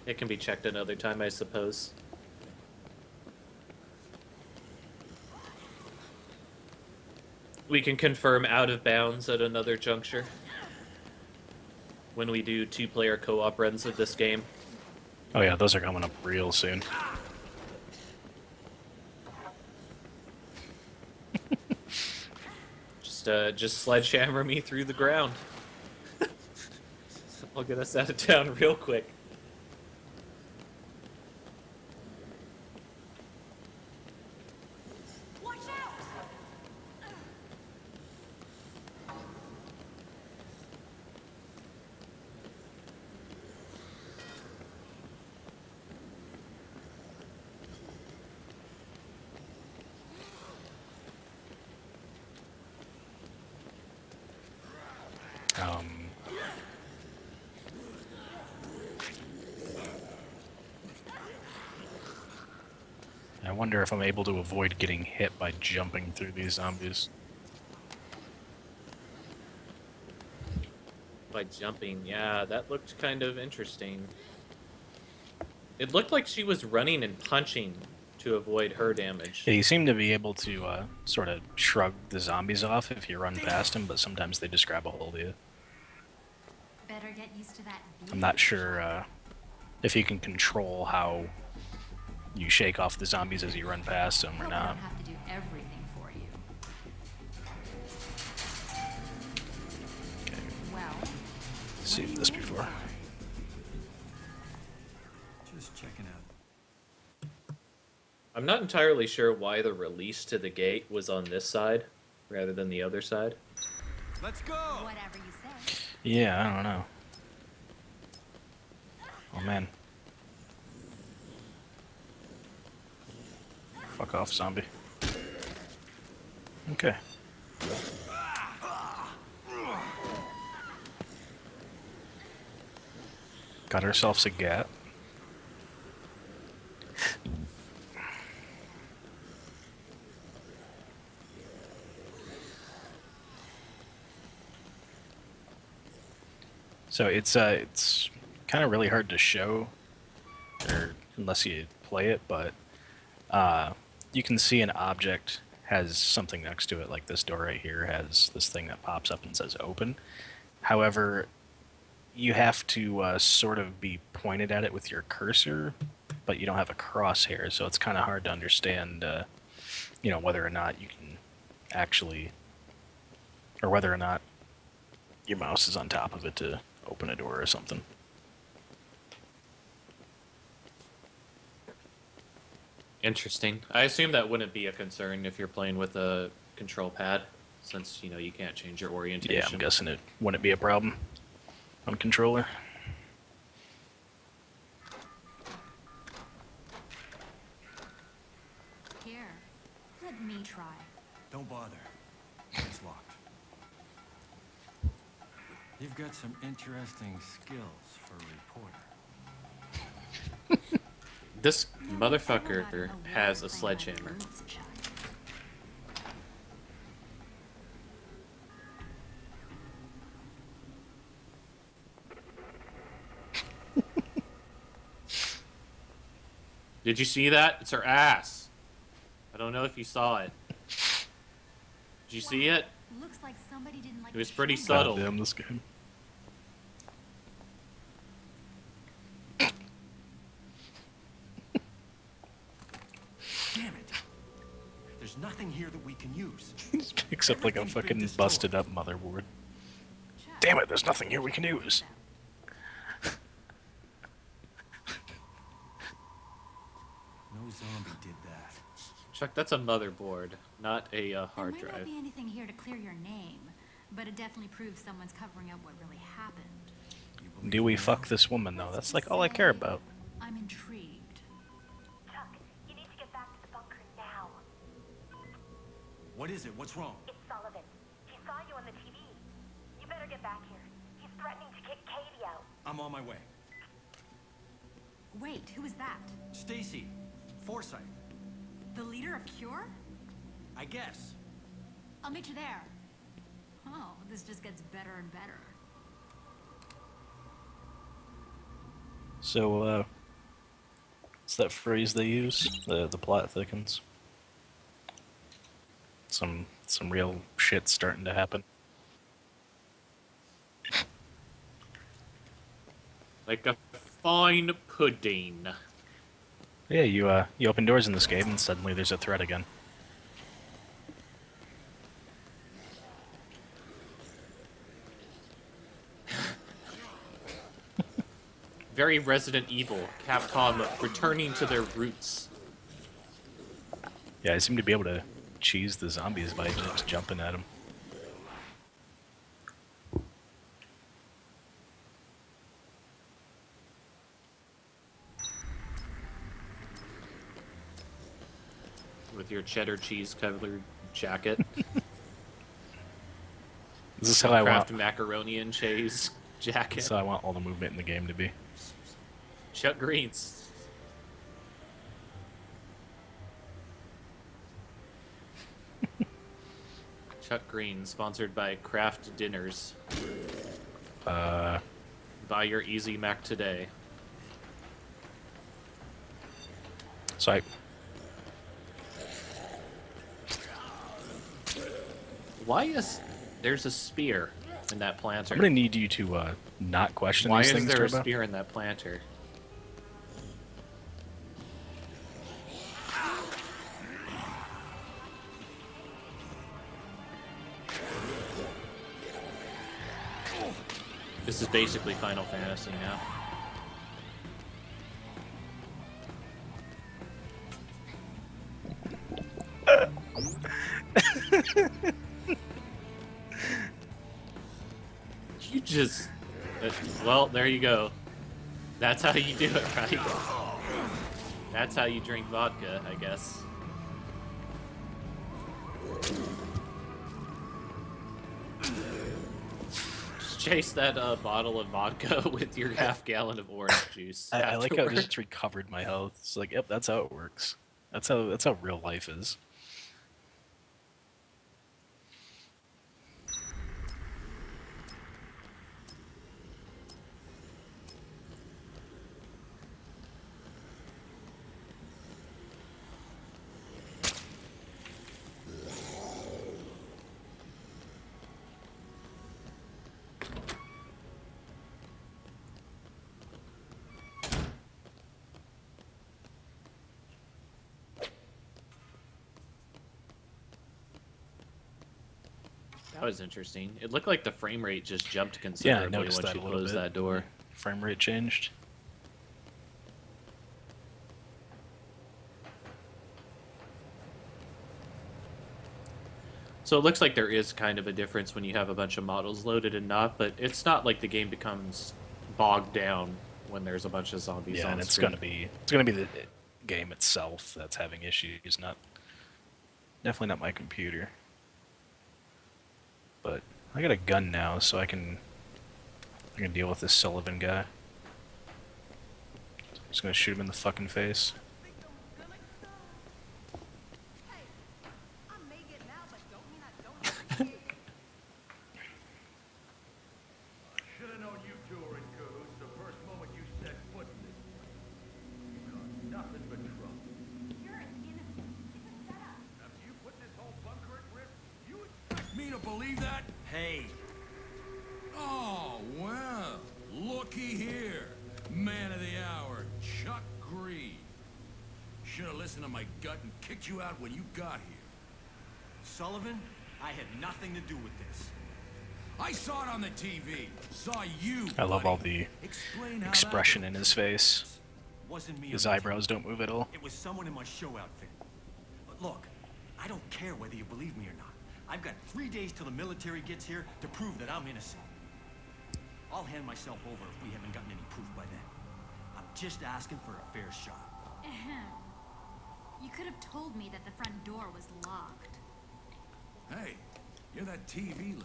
It can be checked another time, I suppose. We can confirm out of bounds at another juncture when we do two-player co-op runs of this game. Oh yeah, those are coming up real soon. Just sledgehammer me through the ground. I'll get us out of town real quick. Watch out! I wonder if I'm able to avoid getting hit by jumping through these zombies. By jumping, yeah, that looked kind of interesting. It looked like she was running and punching to avoid her damage. Yeah, you seem to be able to sort of shrug the zombies off if you run past them, but sometimes they just grab a hold of you. Better get used to that. I'm not sure if you can control how you shake off the zombies as you run past them or Hope I not. don't have to do everything for you. Well, Seen this before. Just checking out. I'm not entirely sure why the release to the gate was on this side rather than the other side. Let's go. Whatever you say. Yeah, I don't know. Oh man. Fuck off, zombie. Okay. Got ourselves a gat. So it's kind of really hard to show, or unless you play it, but you can see an object has something next to it, like this door right here has this thing that pops up and says open. However, you have to sort of be pointed at it with your cursor, but you don't have a crosshair, so it's kind of hard to understand, whether or not you can actually, or whether or not your mouse is on top of it to open a door or something. Interesting. I assume that wouldn't be a concern if you're playing with a control pad, since, you can't change your orientation. Yeah, I'm guessing it wouldn't be a problem on controller. Here, let me try. Don't bother. It's locked. You've got some interesting skills for a reporter. This motherfucker has a sledgehammer. Did you see that? It's her ass. I don't know if you saw it. Did you see it? Looks like somebody didn't like It was the pretty show. subtle. Damn this game. Damn it! There's nothing here that we can use. Picks up like a fucking busted up motherboard. Damn it, there's nothing here we can use. No zombie did that. Chuck, that's a motherboard, not a hard There might drive. not be anything here to clear your name, but it definitely proves someone's covering up what really happened. Do we fuck this woman though? That's like all I care about. I'm intrigued. Chuck, you need to get back to the bunker now. What is it? What's wrong? It's Sullivan. He saw you on the TV. You better get back here. He's threatening to kick Katie out. I'm on my way. Wait, who is that? Stacy, Forsyth. The leader of Cure? I guess. I'll meet you there. Oh, this just gets better and better. So, what's that phrase they use? The plot thickens. Some real shit's starting to happen. Like a fine pudding. Yeah, you open doors in this game and suddenly there's a threat again. Very Resident Evil. Capcom returning to their roots. Yeah, I seem to be able to cheese the zombies by just jumping at them. With your cheddar cheese covered jacket. This is how I Kraft want. macaroni and cheese jacket. This is how I want all the movement in the game to be. Chuck Greens. Chuck Green, sponsored by Kraft Dinners. Buy your Easy Mac today. So Why is there's a spear in that planter? I'm gonna need you to not question Why these is things, there a Turbo. spear in that planter? This is basically Final Fantasy now. You just... well, there you go. That's how you do it, right? That's how you drink vodka, I guess. Just chase that bottle of vodka with your half-gallon of orange juice. I like how it afterward. just recovered my health. It's like, yep, that's how it works. That's how real life is. That was interesting. It looked like the frame rate just jumped Yeah, I considerably noticed once that you a little closed bit. that door. Frame rate changed. So it looks like there is kind of a difference when you have a bunch of models loaded and not, but it's not like the game becomes bogged down when there's a bunch of zombies Yeah, on and it's screen. gonna be the game itself that's having issues, not definitely not my computer. But I got a gun now, so I can deal with this Sullivan guy. Just gonna shoot him in the fucking face. Should have known you two were in cahoots the first moment you set foot in this place. You caused nothing but trouble. You're innocent. It's a setup. After you put this whole bunker at risk, you Expect me to believe that? Hey, Oh, well, looky here. Man of the hour, Chuck Green. Should have listened to my gut and kicked you out when you got here. Sullivan, I had nothing to do with this. I saw it on the TV. Saw you, I love buddy. all the Explain how expression in his face. Wasn't me. His or my eyebrows don't move at all. It was someone in my show outfit. But look, I don't care whether you believe me or not. I've got 3 days till the military gets here to prove that I'm innocent. I'll hand myself over if we haven't gotten any proof by then. I'm just asking for a fair shot. Ahem. You could have told me that the front door was locked. Hey, you're that TV lady.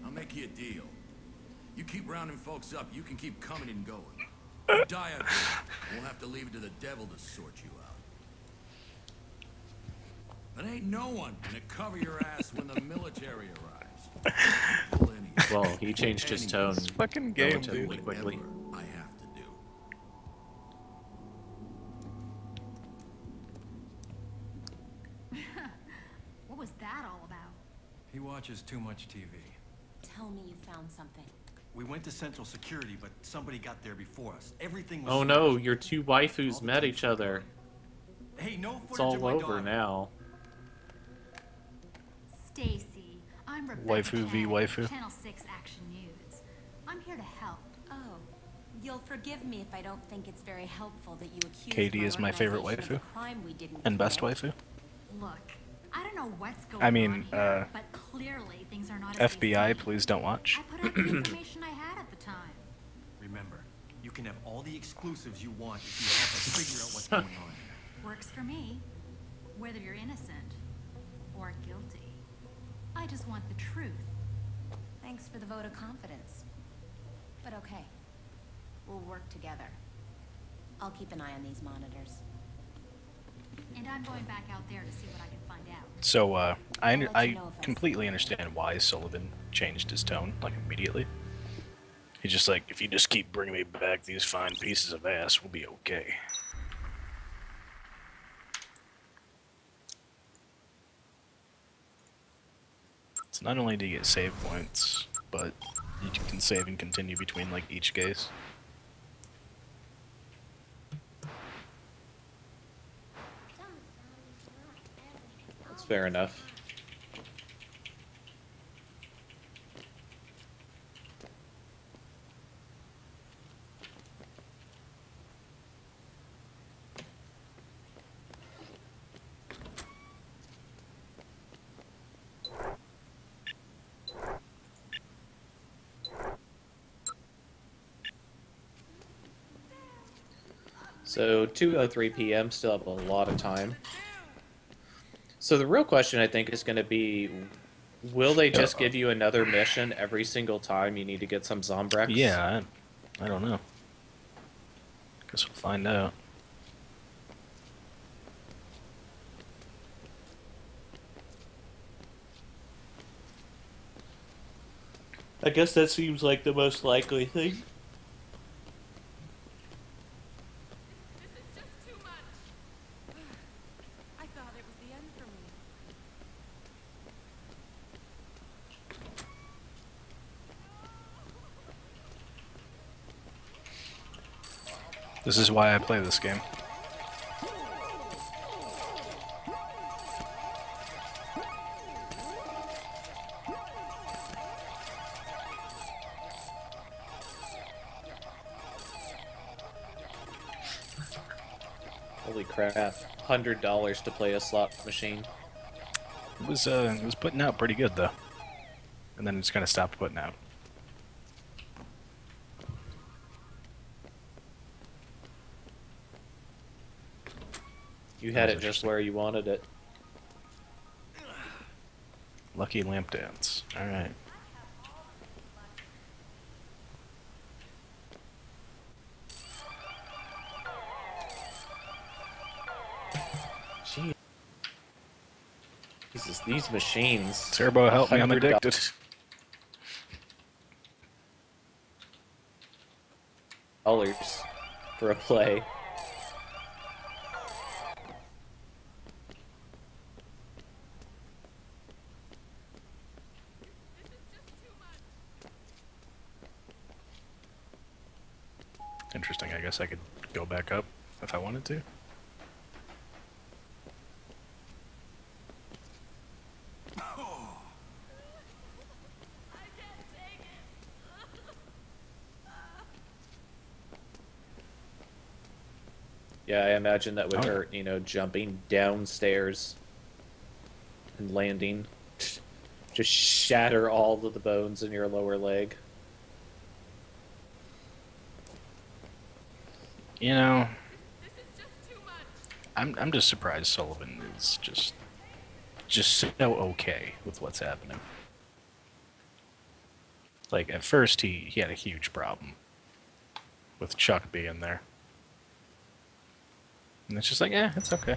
I'll make you a deal. You keep rounding folks up, you can keep coming and going. You die out there, we'll have to leave it to the devil to sort you out. But ain't no one gonna cover your ass when the military arrives. Well, he changed his tone fucking game, relatively dude. quickly. I have to do. What was that all about? He watches too much TV. Tell me you found something. We went to Central Security, but somebody got there before us. Everything was Oh no, your two waifus met each other. Hey, no It's footage of all my over daughter. now. Stacy, I'm Rebecca Waifu v. Chen, waifu. Channel 6 Action News. I'm here to help. Oh, you'll forgive me if I don't think it's very helpful that you accuse Katie is my favorite organization of waifu. a crime we didn't And best commit. waifu. Look, I don't know what's going I on mean, here, but clearly things are not as they FBI, seem. please don't watch. I put out the information I had at the time. Remember, you can have all the exclusives you want if you help us figure out what's going on here. Works for me, whether you're innocent or guilty. I just want the truth. Thanks for the vote of confidence. But okay, we'll work together. I'll keep an eye on these monitors. And I'm going back out there to see what I can find out. So, I know if I completely understand why Sullivan changed his tone, like, immediately. He's just like, if you just keep bringing me back these fine pieces of ass, we'll be okay. So not only do you get save points, but you can save and continue between, like, each case. That's fair enough. So 2:03 p.m. Still have a lot of time. So the real question I think is going to be, will they just give you another mission every single time you need to get some Zombrex? Yeah, I don't know. Guess we'll find out. I guess that seems like the most likely thing. I thought it was the end for me. This is why I play this game. Holy crap! $100 to play a slot machine. It was putting out pretty good though, and then it's kind of stopped putting out. You had it just where you wanted it. Lucky lamp dance. All right. Gee. Jesus, these machines. Turbo, help me! I'm $100 addicted. For a play. Interesting. I guess I could go back up if I wanted to. Yeah, I imagine that would hurt, you know, jumping downstairs and landing. Just shatter all of the bones in your lower leg. You know, I'm just surprised Sullivan is just so okay with what's happening. Like at first he had a huge problem with Chuck being there. And it's just like, yeah, it's okay.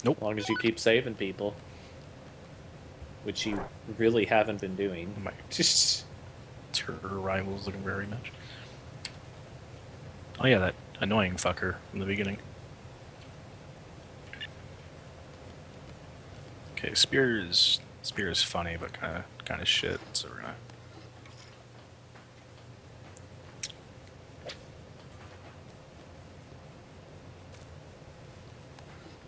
Nope. As long as you keep saving people. Which you really haven't been doing. My her rivals looking very much. Oh yeah, that annoying fucker from the beginning. Okay, Spear is funny, but kind of shit. So we're gonna.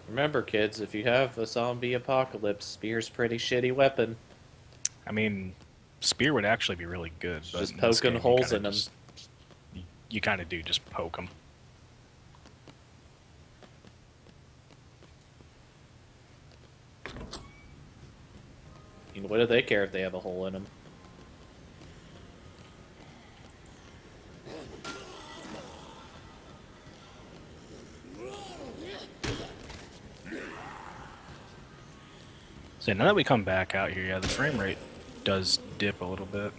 Remember, kids, if you have a zombie apocalypse, Spear's pretty shitty weapon. I mean, Spear would actually be really good. But just poking holes in them. You kind of do just poke them. You know, what do they care if they have a hole in them? So now that we come back out here, yeah, the frame rate does dip a little bit.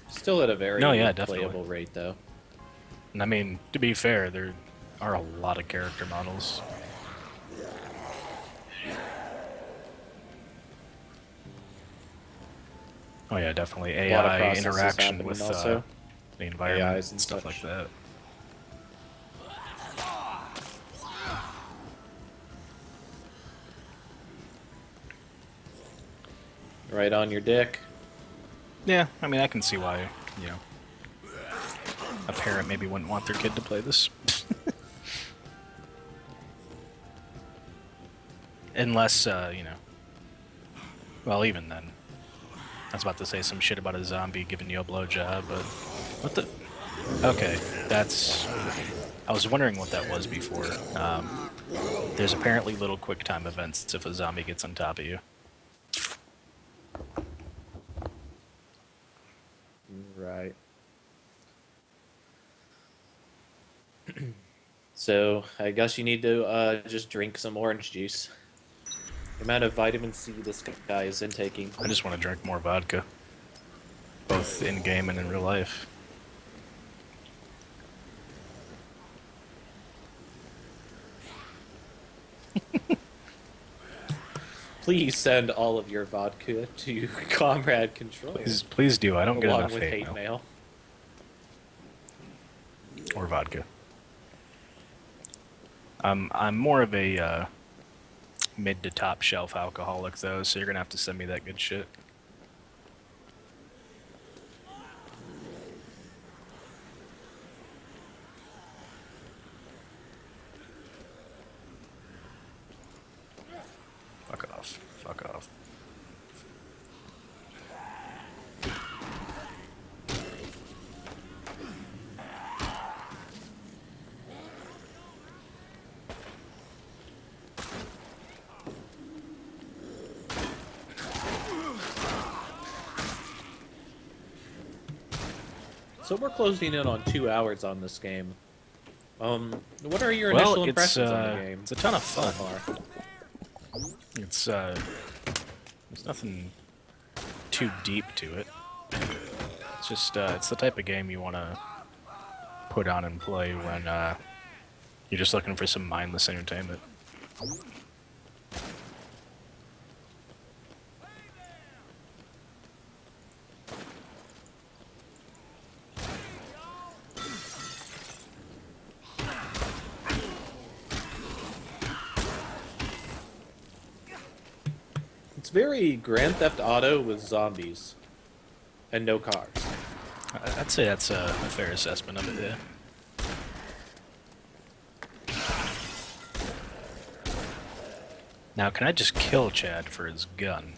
Still at a very definitely playable rate, though. And I mean, to be fair, there are a lot of character models. Oh yeah, definitely AI interaction with the environment AIs and stuff like that. Right on your dick. Yeah, I mean, I can see why, you know, a parent maybe wouldn't want their kid to play this. Unless, you know, well, even then. I was about to say some shit about a zombie giving you a blowjob, but what the? Okay, that's. I was wondering what that was before. There's apparently little quick time events if a zombie gets on top of you. Right. So, I guess you need to just drink some orange juice. The amount of vitamin C this guy is intaking. I just want to drink more vodka. Both in-game and in real life. Please send all of your vodka to Comrade Control. Please do. I don't get along enough with hate mail. Or vodka. I'm more of a mid to top shelf alcoholic though, so you're gonna have to send me that good shit. So we're closing in on 2 hours on this game. What are your initial impressions on the game? It's a ton of fun. So far? It's there's nothing too deep to it. It's just it's the type of game you want to put on and play when you're just looking for some mindless entertainment. It's very Grand Theft Auto with zombies and no cars. I'd say that's a fair assessment of it, yeah. Now, can I just kill Chad for his gun?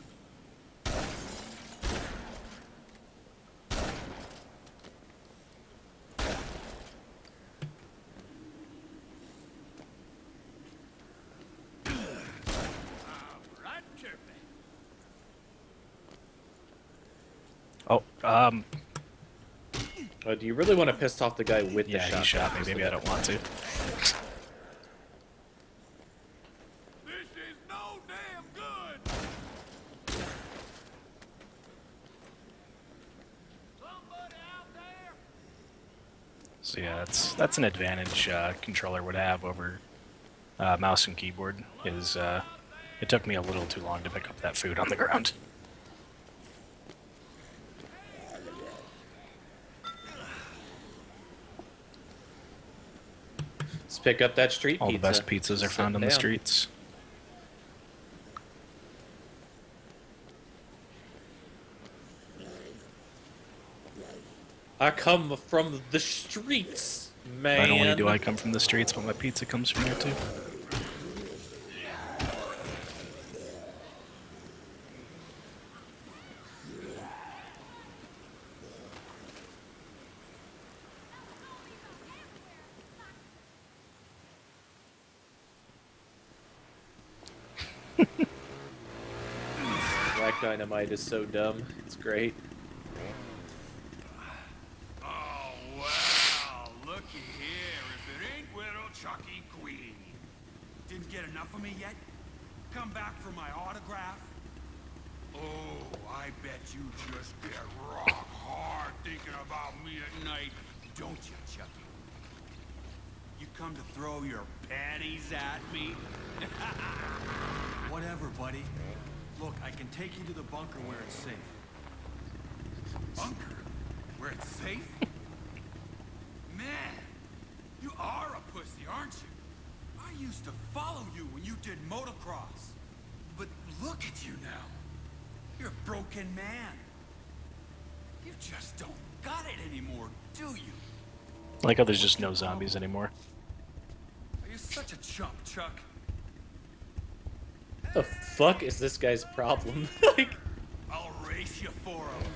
Oh, do you really want to piss off the guy with the yeah, shotgun? he shot me. Maybe I don't want to. So yeah, that's an advantage controller would have over mouse and keyboard. Is it took me a little too long to pick up that food on the ground. Let's pick up that street pizza. All the best pizzas are found on the streets. I come from the streets, man. Not only do I come from the streets, but my pizza comes from there too. Black Dynamite is so dumb. It's great. Looky here, if it ain't Widow Chucky Queen. Didn't get enough of me yet? Come back for my autograph? Oh, I bet you just get rock hard thinking about me at night, don't you, Chucky? You come to throw your panties at me? Whatever, buddy. Look, I can take you to the bunker where it's safe. Bunker? Where it's safe? Man, you are a pussy, aren't you? I used to follow you when you did motocross. But look at you now. You're a broken man. You just don't got it anymore, do you? I like how there's just no zombies anymore. You're such a chump, Chuck. What the fuck is this guy's problem? Like, I'll race you for him.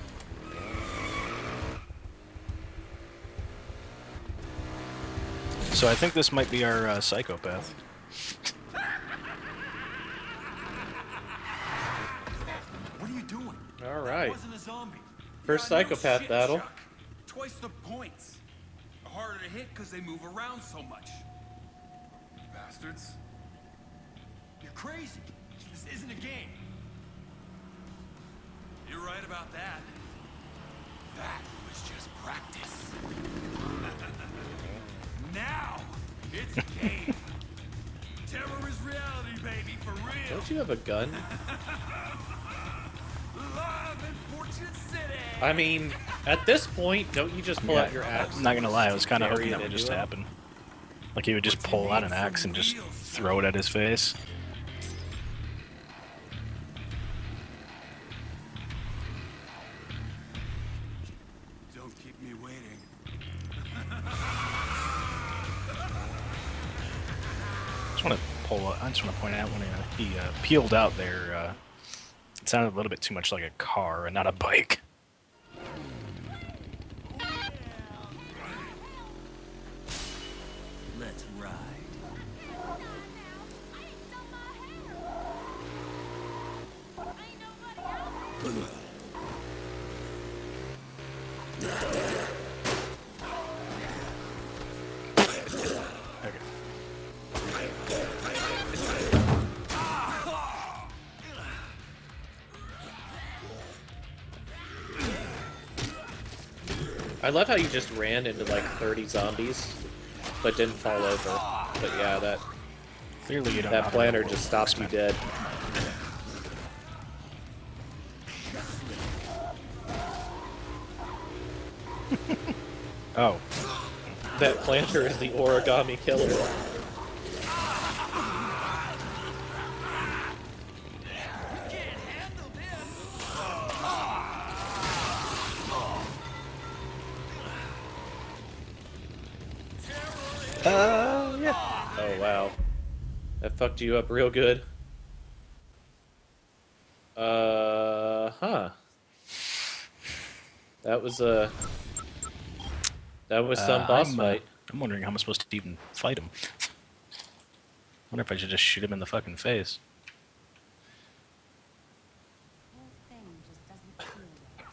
So I think this might be our psychopath. What are you doing? all right. I wasn't a zombie. First Yeah, no psychopath shit, battle. Chuck. Twice the points. Harder to hit because they move around so much. Bastards. You're crazy. This isn't a game. You're right about that. That was just practice. Now, it's a game. Terror is reality, baby, for real. Don't you have a gun? Live in Fortune City. I mean, at this point, don't you just pull out your axe? I'm not gonna lie, I was kind of bury hoping it that would into just him? happen. Like he would just pull out an axe and just throw it at his face. Don't keep me waiting. I just want to point out when he peeled out there, it sounded a little bit too much like a car and not a bike. Let's ride. I love how you just ran into like 30 zombies, but didn't fall over. But yeah, that Clearly you don't that know planter how to just stops you dead. Oh. That planter is the origami killer. Yeah. Oh wow. That fucked you up real good. Huh. That was some boss fight. I'm wondering how I'm supposed to even fight him. Wonder if I should just shoot him in the fucking face. Whole thing just doesn't feel right.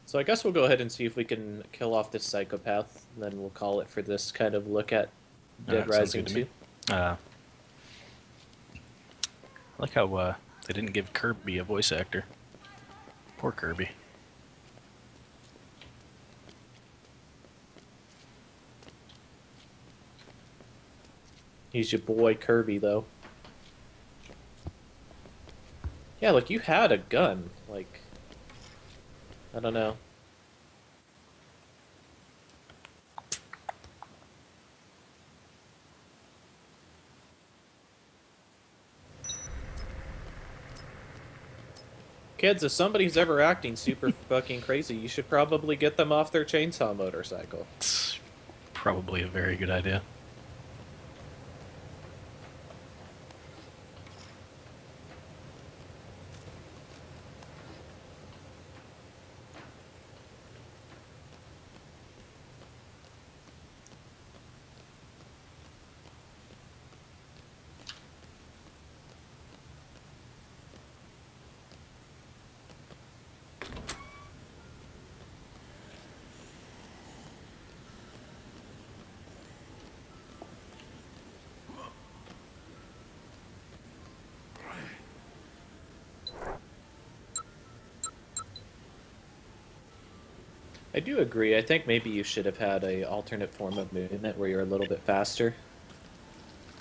So I guess we'll go ahead and see if we can kill off this psychopath, and then we'll call it for this kind of look at Dead Sounds Rising good to 2. me. I like how they didn't give Kirby a voice actor. Poor Kirby. He's your boy Kirby, though. Yeah, look, you had a gun. Like, I don't know. Kids, if somebody's ever acting super fucking crazy, you should probably get them off their chainsaw motorcycle. It's probably a very good idea. I do agree. I think maybe you should have had a alternate form of movement where you're a little bit faster.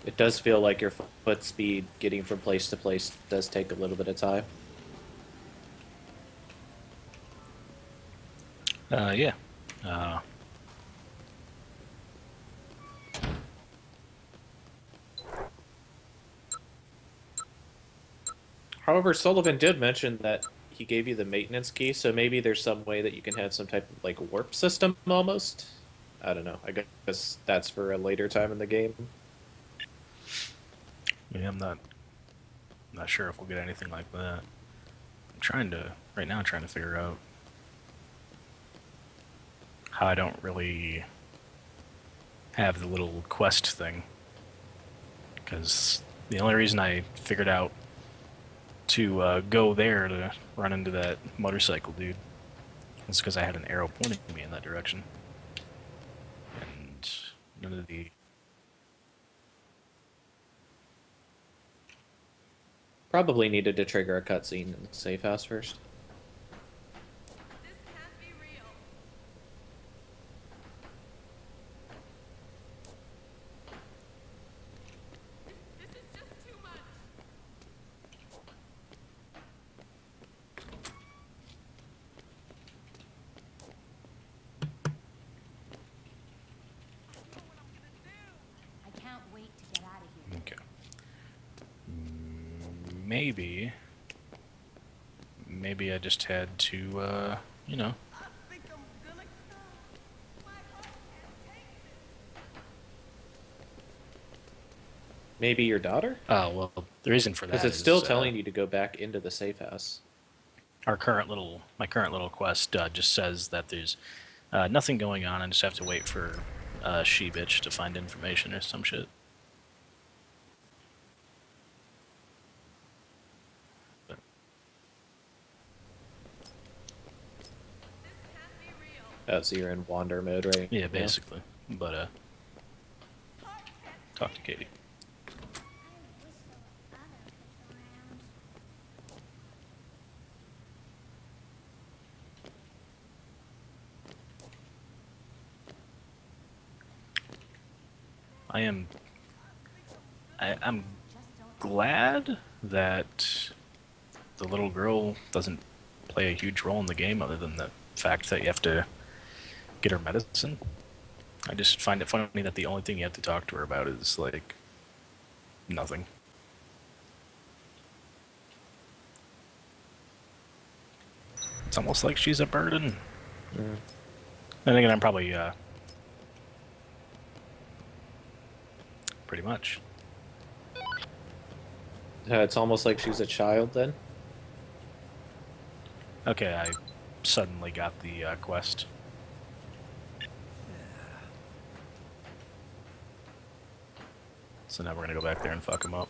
It does feel like your foot speed getting from place to place does take a little bit of time. Yeah. However, Sullivan did mention that he gave you the maintenance key, so maybe there's some way that you can have some type of like warp system almost. I don't know. I guess that's for a later time in the game. Yeah, I'm not sure if we'll get anything like that. Right now I'm trying to figure out how I don't really have the little quest thing. Because the only reason I figured out to go there to run into that motorcycle dude is because I had an arrow pointing me in that direction. And none of the... Probably needed to trigger a cutscene in the safe house first. I can't wait to get out of here. Okay. Maybe I just had to, you know. Maybe your daughter? Oh, well, the reason for that because it's is, still telling you to go back into the safe house. My current little quest just says that there's nothing going on. I just have to wait for She-Bitch to find information or some shit. Oh, so you're in wander mode, right? Yeah, basically. But, talk to Katie. I'm glad that the little girl doesn't play a huge role in the game, other than the fact that you have to get her medicine. I just find it funny that the only thing you have to talk to her about is, like, nothing. It's almost like she's a burden. And again, I'm probably, pretty much. It's almost like she's a child then? Okay, I suddenly got the quest. So now we're gonna go back there and fuck him up.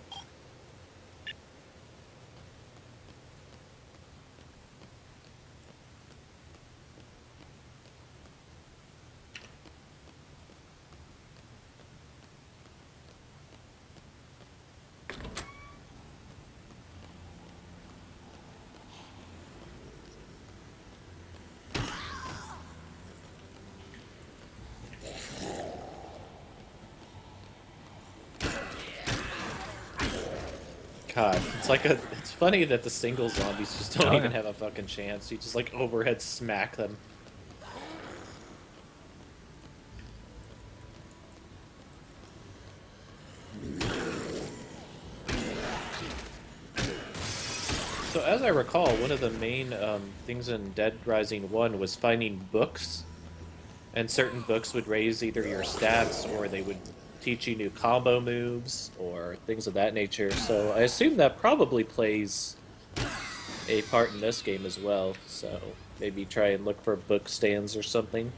God, it's funny that the single zombies just don't Oh, even yeah. have a fucking chance. You just like overhead smack them. So as I recall, one of the main things in Dead Rising 1 was finding books, and certain books would raise either your stats or they would teach you new combo moves or things of that nature. So I assume that probably plays a part in this game as well. So maybe try and look for book stands or something.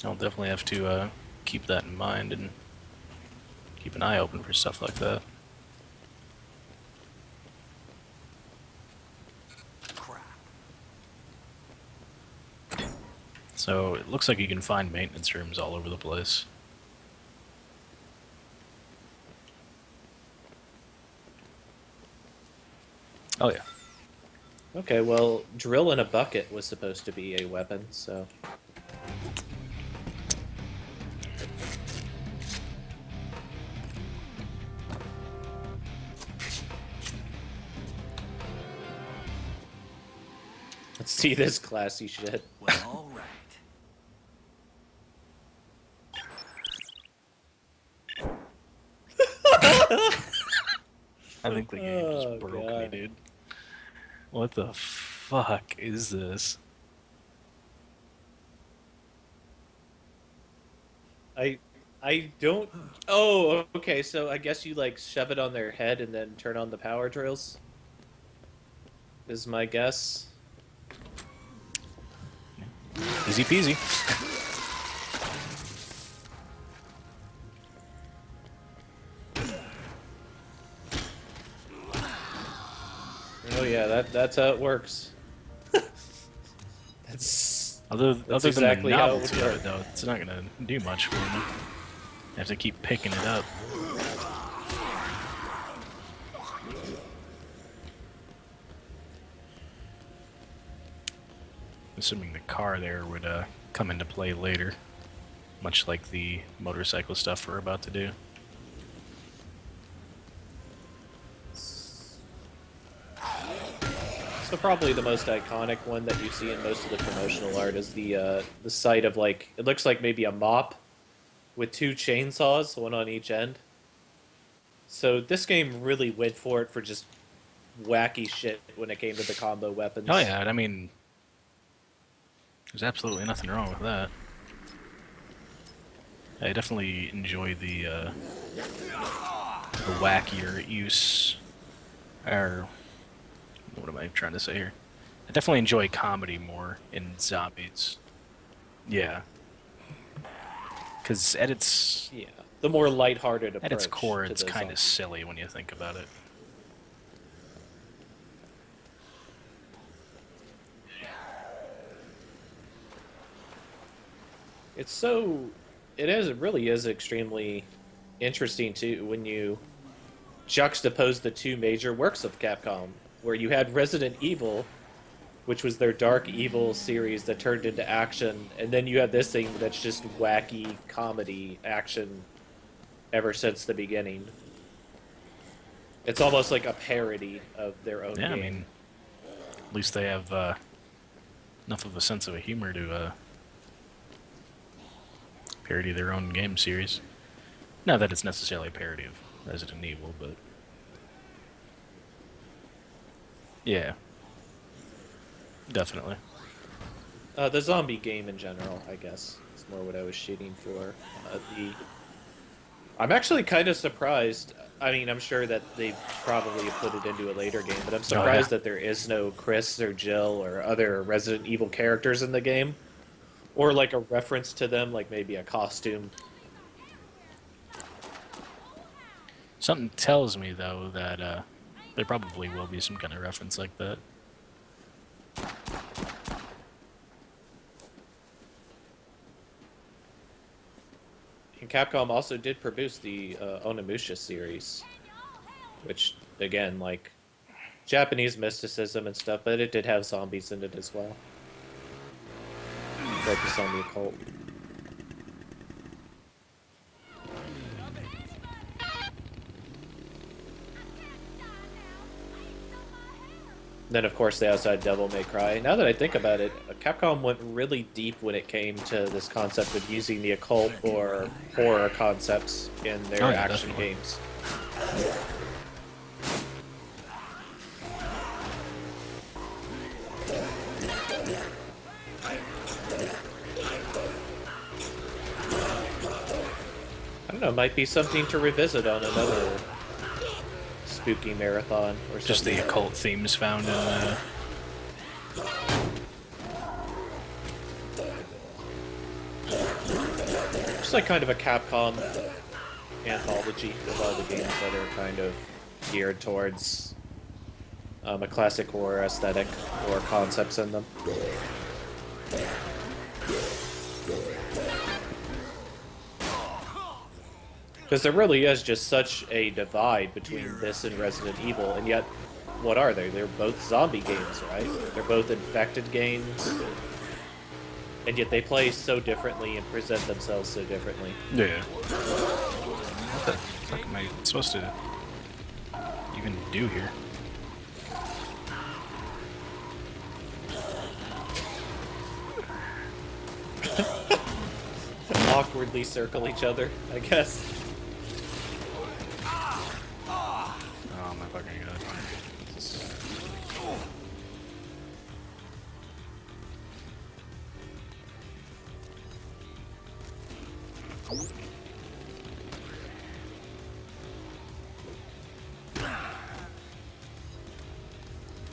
I'll definitely have to keep that in mind and keep an eye open for stuff like that. So it looks like you can find maintenance rooms all over the place. Oh yeah. Okay, well, drill in a bucket was supposed to be a weapon, so... Let's see this classy shit. Well, all right. I think the game Oh, just broke me, God. dude. What the fuck is this? I don't... Oh, okay, so I guess you, like, shove it on their head and then turn on the power drills? Is my guess. Easy peasy. Oh yeah, that's how it works. That's Other exactly than the how it novelty would of work. it, though, it's not gonna do much for me. I have to keep picking it up. Assuming the car there would come into play later, much like the motorcycle stuff we're about to do. So probably the most iconic one that you see in most of the promotional art is the sight of, like, it looks like maybe a mop with two chainsaws, one on each end. So this game really went for it for just wacky shit when it came to the combo weapons. Oh yeah, I mean, there's absolutely nothing wrong with that. I definitely enjoy the wackier use, or what am I trying to say here? I definitely enjoy comedy more in zombies. Yeah, because at its the more lighthearted approach. at its core, to it's the kind of zombies. silly when you think about it. It's so... It really is extremely interesting, too, when you juxtapose the two major works of Capcom, where you had Resident Evil, which was their Dark Evil series that turned into action, and then you have this thing that's just wacky comedy action ever since the beginning. It's almost like a parody of their own Yeah, game. I mean, at least they have enough of a sense of humor to parody their own game series. Not that it's necessarily a parody of Resident Evil, but yeah, definitely. The zombie game in general, I guess, is more what I was shooting for. I'm actually kind of surprised. I mean, I'm sure that they probably put it into a later game, but I'm surprised that there is no Chris or Jill or other Resident Evil characters in the game. Or like a reference to them, like maybe a costume. Something tells me, though, that there probably will be some kind of reference like that. And Capcom also did produce the Onimusha series, which, again, like, Japanese mysticism and stuff, but it did have zombies in it as well. Focus on the occult. Then, of course, they also had Devil May Cry. Now that I think about it, Capcom went really deep when it came to this concept of using the occult or horror concepts in their action definitely. games. I don't know, might be something to revisit on another spooky marathon or something. Just the occult themes found in Just like kind of a Capcom anthology of all the games that are kind of geared towards a classic horror aesthetic or concepts in them. Because there really is just such a divide between this and Resident Evil, and yet, what are they? They're both zombie games, right? They're both infected games, and yet they play so differently and present themselves so differently. Yeah. What the fuck am I supposed to even do here? Awkwardly circle each other, I guess. Oh my fucking god.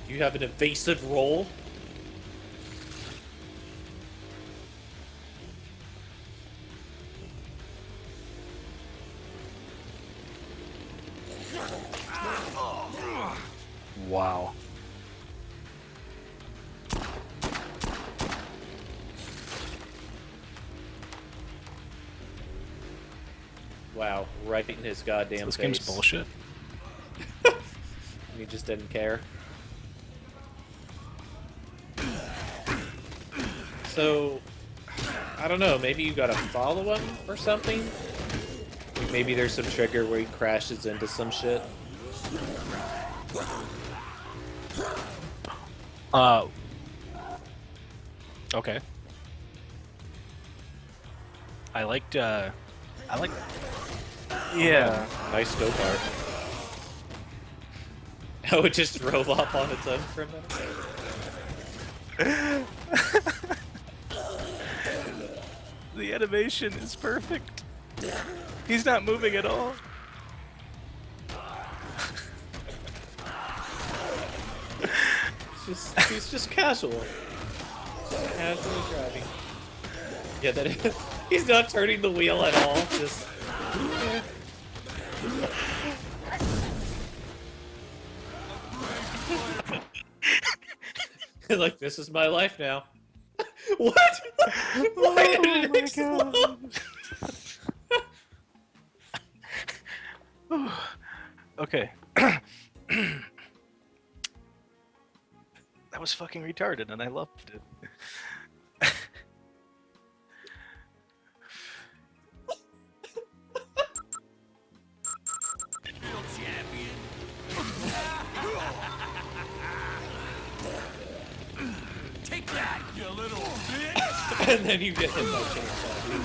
You have an evasive roll. Wow. Wow, right in his goddamn This face. game's bullshit. He just didn't care. So, I don't know, maybe you gotta follow him or something? Like maybe there's some trigger where he crashes into some shit. Okay. I liked, yeah. Nice go-kart. Oh, it just drove off on its own for a minute? The animation is perfect. He's not moving at all. He's just casual. Just casually driving. Yeah, that is. He's not turning the wheel at all. Just. Like, this is my life now. What? Why did it explode? Okay. That was fucking retarded, and I loved it. And then you get hit by chainsaw, dude.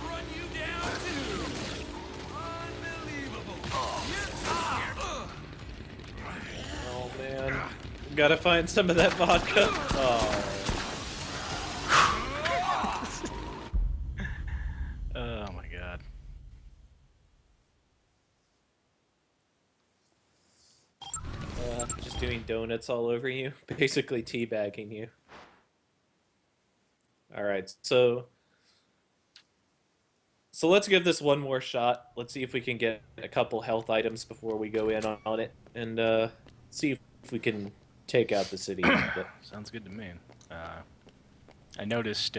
Run you down too. Unbelievable. Oh man. Gotta find some of that vodka. Oh. Oh my god. Just doing donuts all over you. Basically teabagging you. Alright, so let's give this one more shot. Let's see if we can get a couple health items before we go in on it. And see if we can take out the city. Sounds good to me. I noticed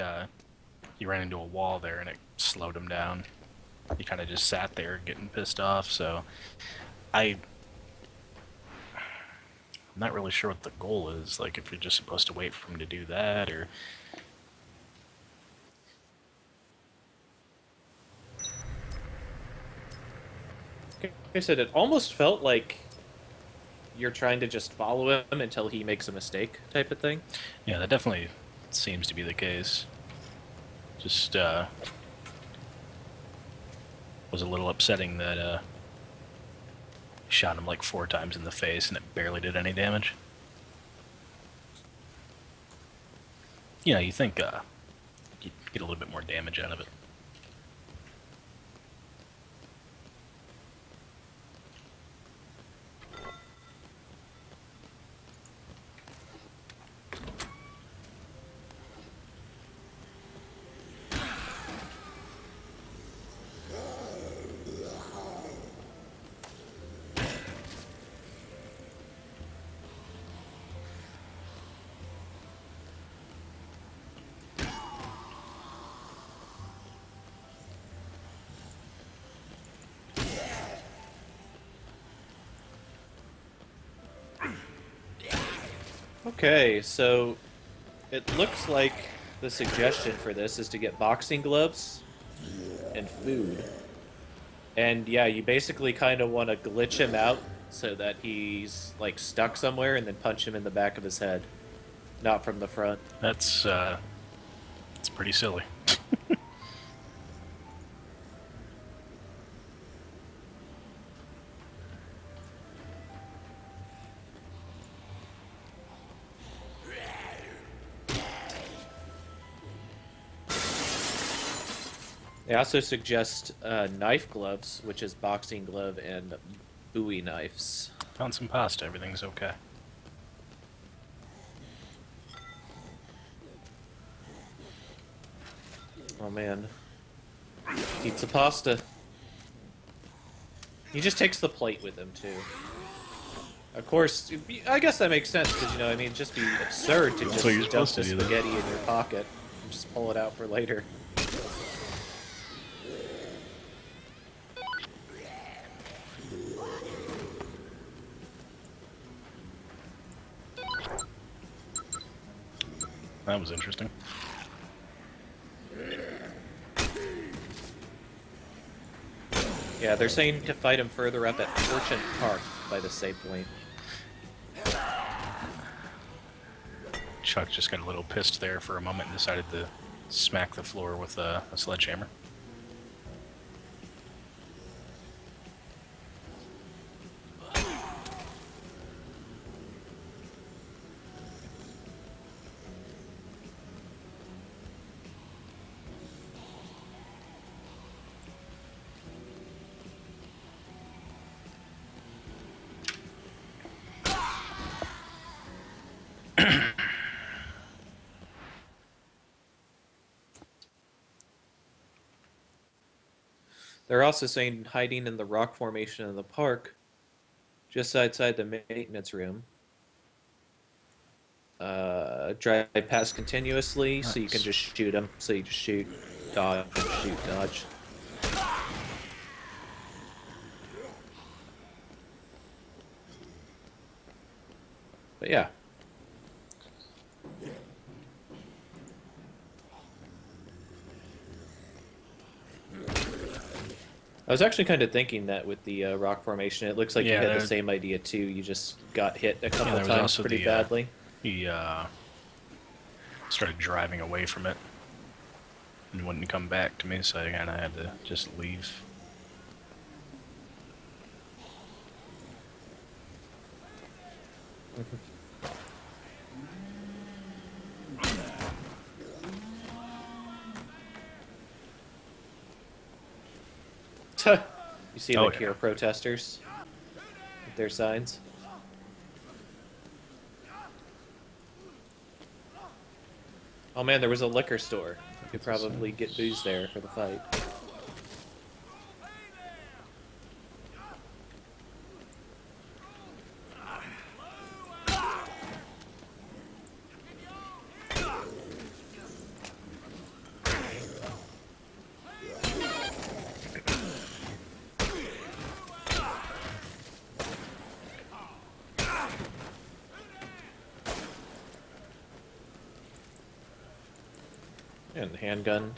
he ran into a wall there and it slowed him down. He kind of just sat there getting pissed off, so I'm not really sure what the goal is, like if you're just supposed to wait for him to do that, or... Like I said, it almost felt like you're trying to just follow him until he makes a mistake type of thing. Yeah, that definitely seems to be the case. Just, was a little upsetting that, shot him like 4 times in the face and it barely did any damage. You know, you think, you'd get a little bit more damage out of it. Okay, so it looks like the suggestion for this is to get boxing gloves and food. And yeah, you basically kind of want to glitch him out so that he's like stuck somewhere and then punch him in the back of his head. Not from the front. That's pretty silly. They also suggest knife gloves, which is boxing glove and Bowie knives. Found some pasta, everything's okay. Oh man. Pizza pasta. He just takes the plate with him too. Of course, I guess that makes sense, because, you know, I mean, it'd just be absurd to So you're just dump supposed the to do that. spaghetti in your pocket and just pull it out for later. That was interesting. Yeah, they're saying to fight him further up at Fortune Park by the save point. Chuck just got a little pissed there for a moment and decided to smack the floor with a sledgehammer. They're also saying hiding in the rock formation in the park, just outside the maintenance room. Drive past continuously, so you can just shoot them. So you just shoot, dodge, shoot, dodge. But yeah. I was actually kind of thinking that with the rock formation, it looks like Yeah, you had there- the same idea too. You just got hit a couple there was times also pretty the, badly. The started driving away from it and wouldn't come back to me, so I kind of had to just leave. You see Oh, the Cure protesters with their signs? Oh man, there was a liquor store. You could probably get booze there for the fight. And the handgun.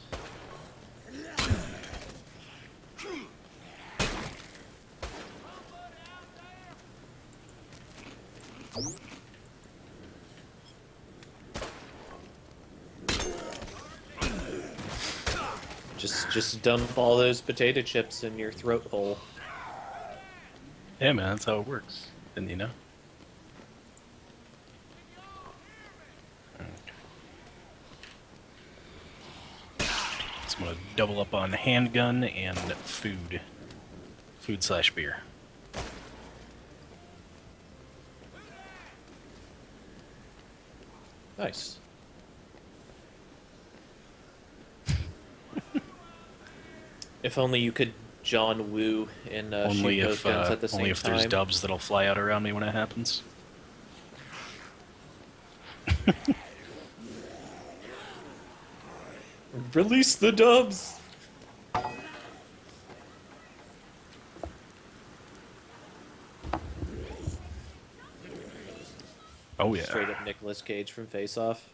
Just dump all those potato chips in your throat hole. Yeah, man, that's how it works. And you know. So I'm gonna double up on handgun and food. Food/beer. Nice. If only you could John Woo and Only shoot both guns at the same only if time. there's dubs that'll fly out around me when it happens. Release the dubs! Oh yeah. Straight up Nicolas Cage from Face Off.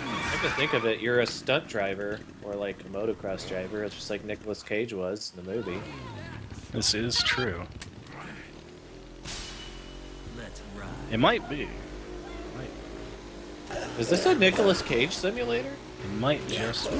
Come to think of it, you're a stunt driver, or like a motocross driver, it's just like Nicolas Cage was in the movie. This is true. Let's ride. It might be. Is this a Nicolas Cage simulator? It might just be.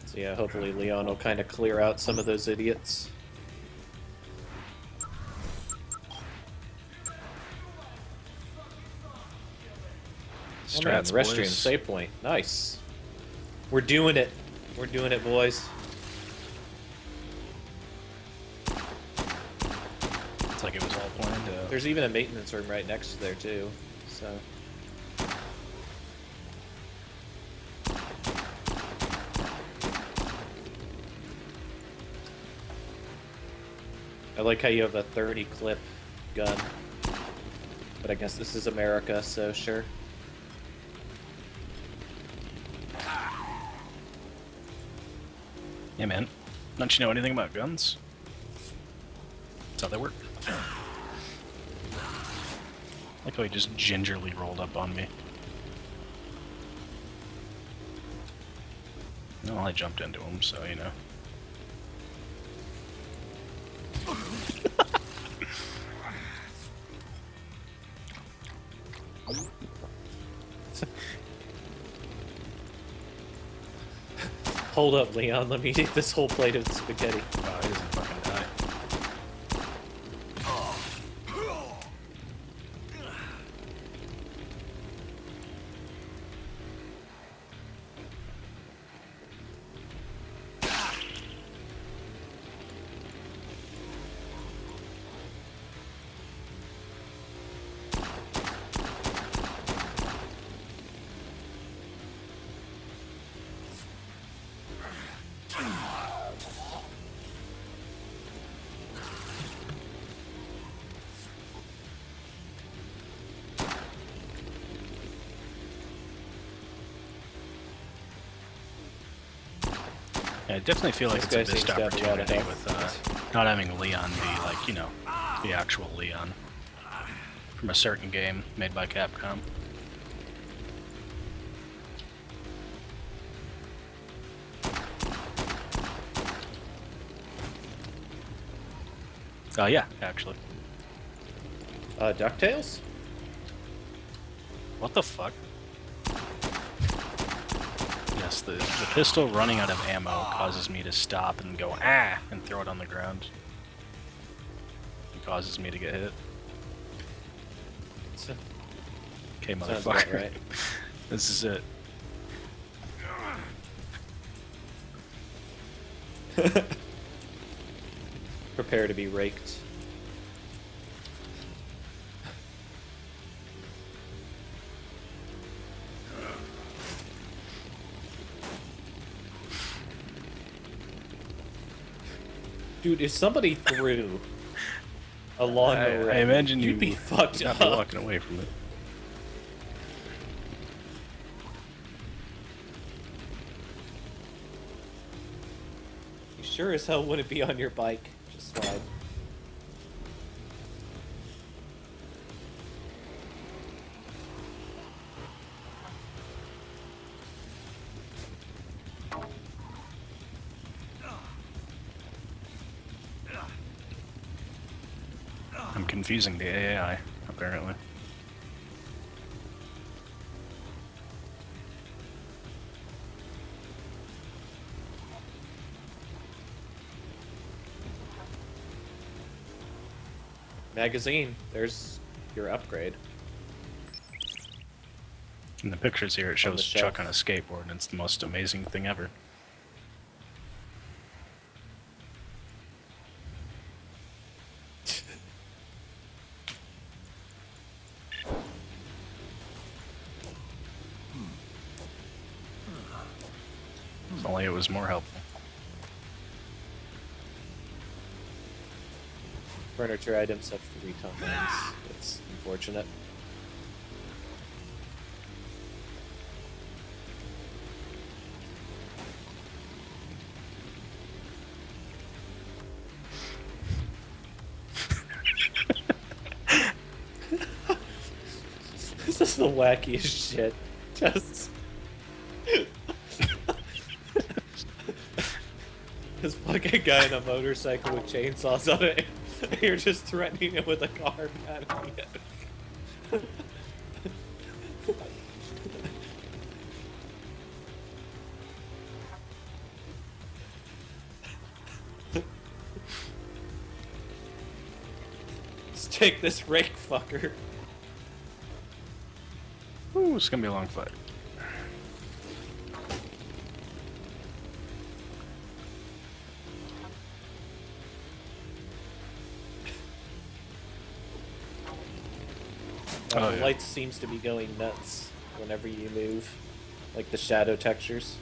So yeah, hopefully Leon will kind of clear out some of those idiots. Oh man, Strats, restroom, boys. save point. Nice. We're doing it. We're doing it, boys. It's like it was all planned out. There's even a maintenance room right next to there too. So I like how you have a 30 clip gun. But I guess this is America, so sure. Yeah, man. Don't you know anything about guns? That's how they work. Like how he just gingerly rolled up on me. No, I jumped into him, so you know. Hold up, Leon. Let me eat this whole plate of spaghetti. Wow, he doesn't fucking die. Yeah, I definitely feel like This it's a guy seems missed to have a lot of opportunity health. with not having Leon be like, you know, the actual Leon from a certain game made by Capcom. Yeah, actually. DuckTales? What the fuck? Yes, the pistol running out of ammo causes me to stop and go, ah, and throw it on the ground. It causes me to get hit. Okay, Sounds about motherfucker. right. This is it. Prepare to be raked. Dude, if somebody threw a lawnmower, I imagine you'd you'd be fucked not up. be walking away from it. You sure as hell wouldn't be on your bike. Just slide. I'm confusing the AI, apparently. Magazine. There's your upgrade. In the pictures here, it the shows shelf. Chuck on a skateboard, and it's the most amazing thing ever. If only it was more helpful. Furniture items have 3 times. It's unfortunate. This is the wackiest shit. Just this fucking guy on a motorcycle with chainsaws on it. You're just threatening him with a car battery. Just take this rake, fucker. Ooh, it's gonna be a long fight. Oh, The yeah. light seems to be going nuts whenever you move, like the shadow textures.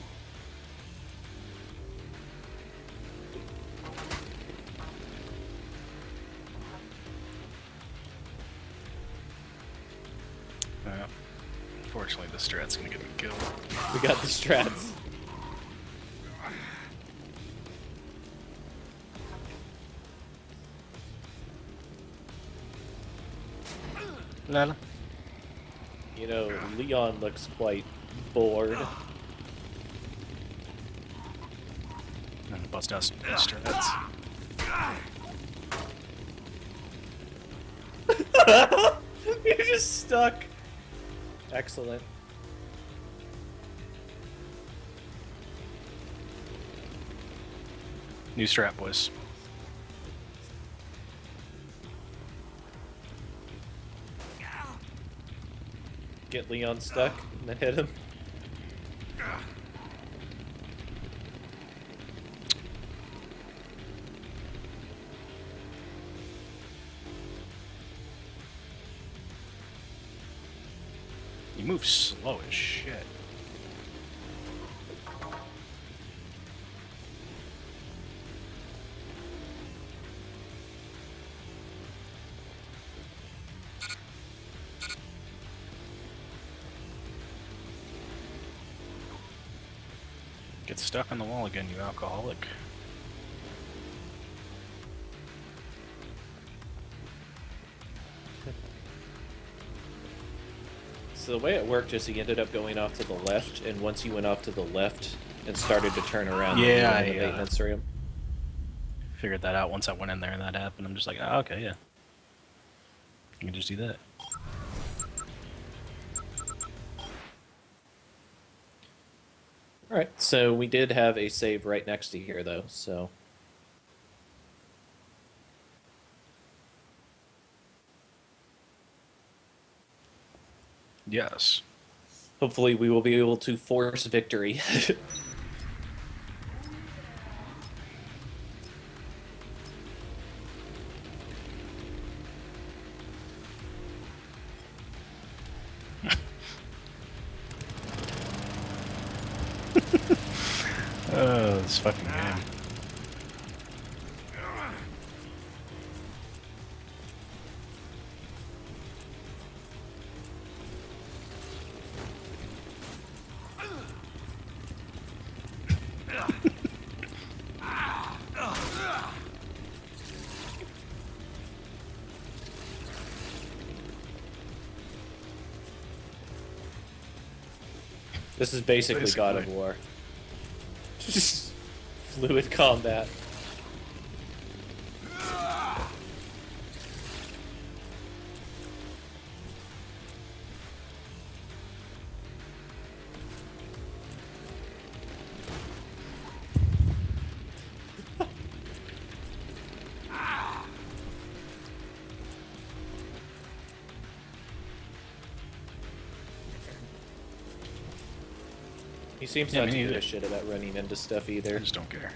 Unfortunately, the strat's gonna get me killed. We got the strats. Lala. You know, Leon looks quite bored. And bust out some strats. You're just stuck. Excellent. New strat, boys. Get Leon stuck and then hit him. You move slow as shit. Get get stuck on the wall again, you alcoholic. So the way it worked is he ended up going off to the left, and once he went off to the left and started to turn around, Yeah, in the maintenance room. Figured that out once I went in there and that happened. I'm just like, oh, okay, yeah. You can just do that. Alright, so we did have a save right next to here, though, so... Yes. Hopefully we will be able to force victory. Oh, this fucking game. This is basically God of War. Fluid combat. He seems not to give a shit about running into stuff either. I just don't care.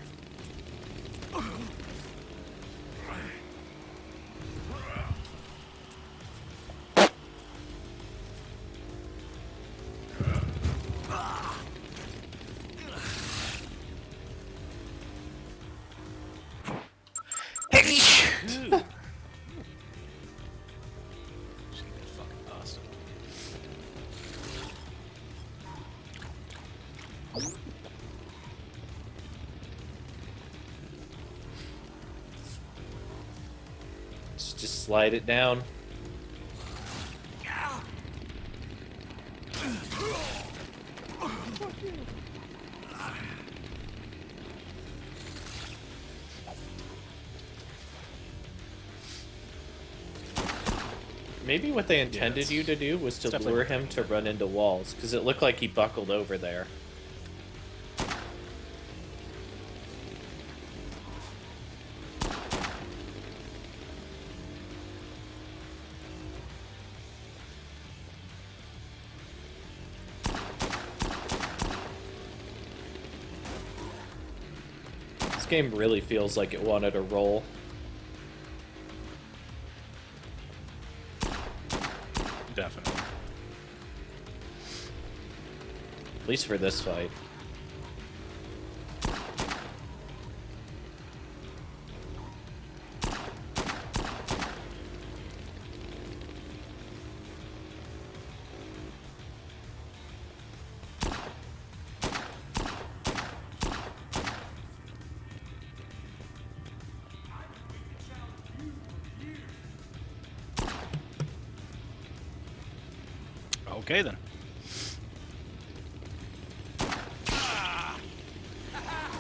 Just slide it down. Maybe what they intended you to do was to lure him to run into walls, because it looked like he buckled over there. This game really feels like it wanted a roll. Definitely. At least for this fight. Okay then.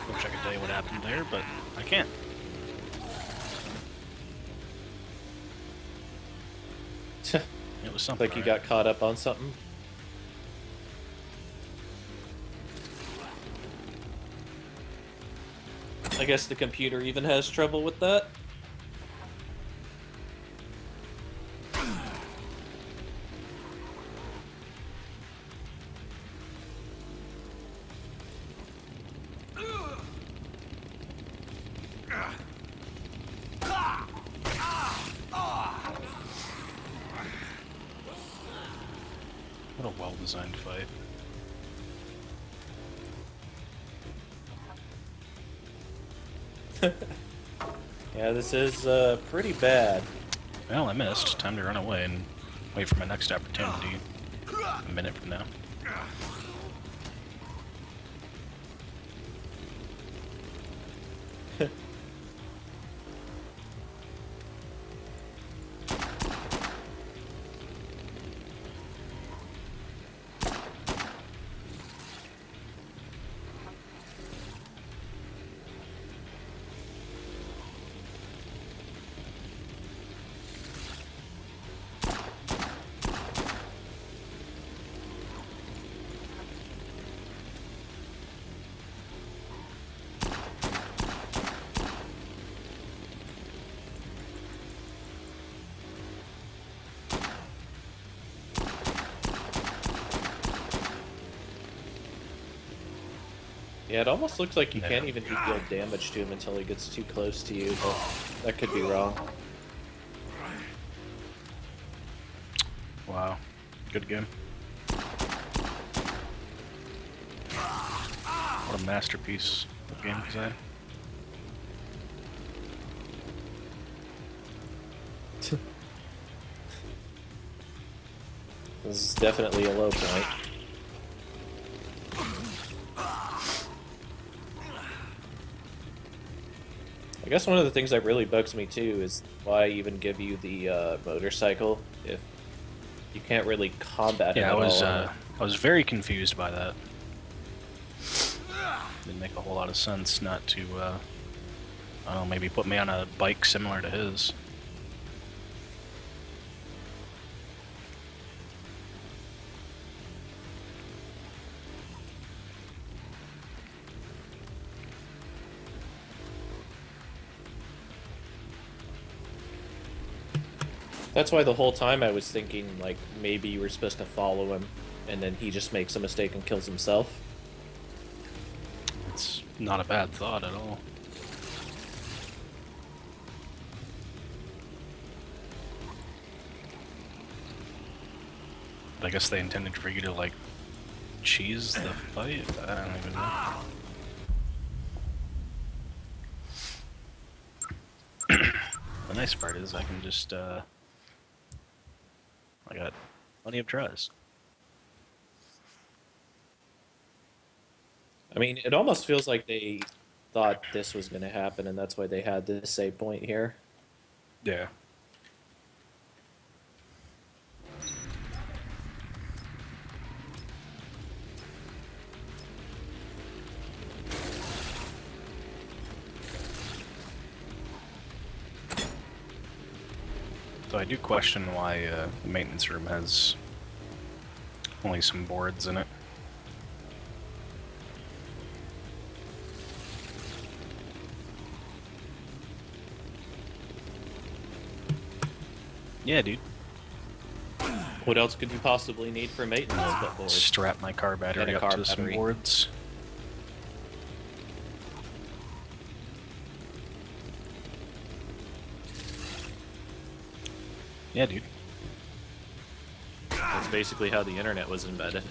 Wish I could tell you what happened there, but I can't. It was something. Like you got caught up on something. I guess the computer even has trouble with that. What a well-designed fight. Yeah, this is pretty bad. Well, I missed. Time to run away and wait for my next opportunity. A minute from now. Yeah, it almost looks like you can't even do deal damage to him until he gets too close to you, but that could be wrong. Wow. Good game. What a masterpiece of game design. This is definitely a low point. I guess one of the things that really bugs me too is why even give you the motorcycle if you can't really combat it Yeah, at all. I was very confused by that. Didn't make a whole lot of sense not to, I don't know, maybe put me on a bike similar to his. That's why the whole time I was thinking, like, maybe you were supposed to follow him, and then he just makes a mistake and kills himself. It's not a bad thought at all. But I guess they intended for you to, like, cheese the fight? I don't even know. The nice part is I can just, I got plenty of tries. I mean, it almost feels like they thought this was going to happen, and that's why they had this save point here. Yeah. So I do question why the maintenance room has only some boards in it. Yeah, dude. What else could you possibly need for maintenance but boards? Strap my car battery And a up car to some battery. boards. Yeah, dude. That's basically how the internet was embedded.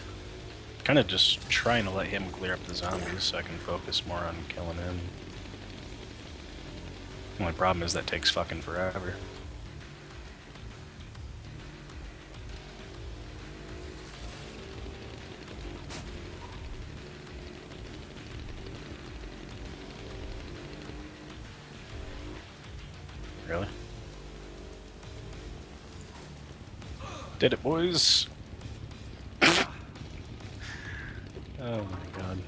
Kind of just trying to let him clear up the zombies so I can focus more on killing him. Only problem is that takes fucking forever. Really? Did it, boys! Oh my god.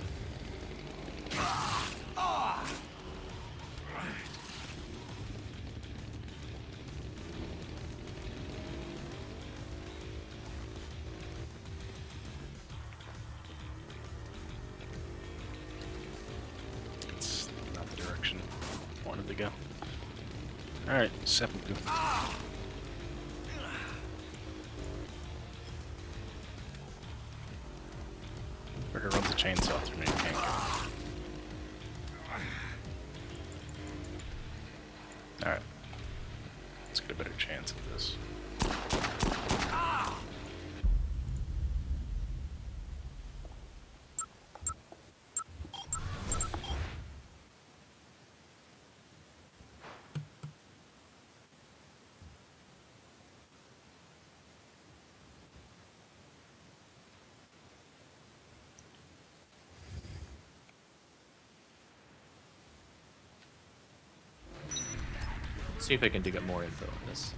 It's not the direction I wanted to go. Alright, seppuku. Whoever runs a chainsaw through me, can't get it. Alright. Let's get a better chance at this. Let's see if I can dig up more info on this.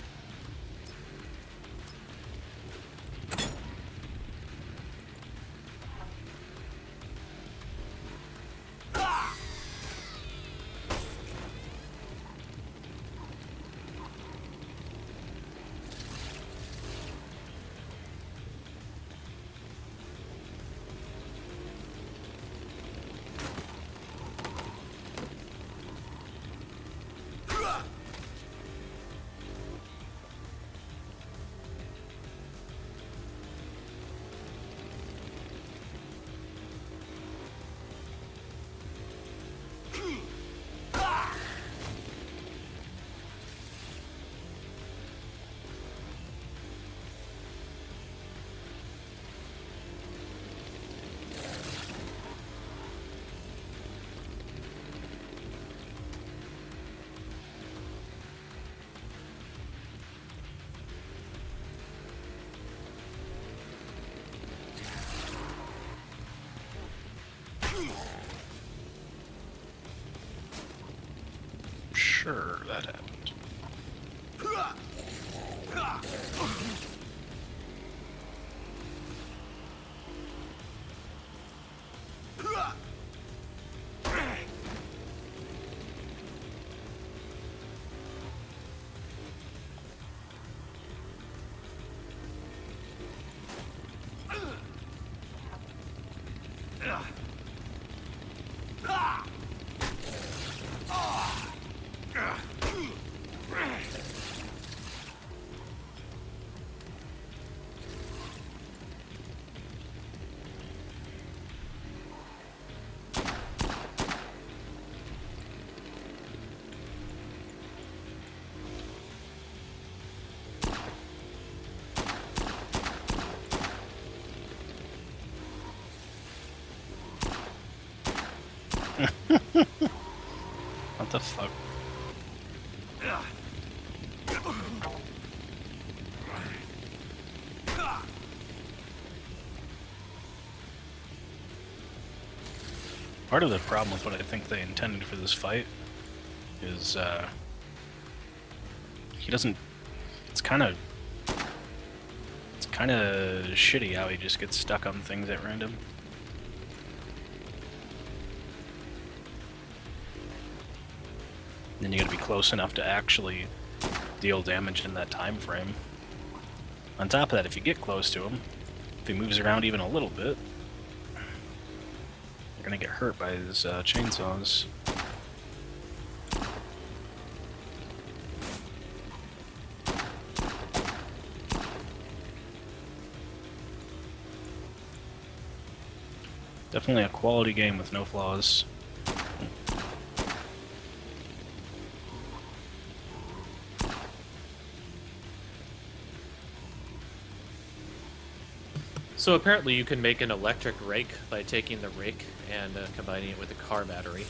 sure that happened. What the fuck? Part of the problem with what I think they intended for this fight is, he doesn't. It's kind of shitty how he just gets stuck on things at random. Then you gotta be close enough to actually deal damage in that time frame. On top of that, if you get close to him, if he moves around even a little bit, you're gonna get hurt by his chainsaws. Definitely a quality game with no flaws. So apparently you can make an electric rake by taking the rake and combining it with a car battery.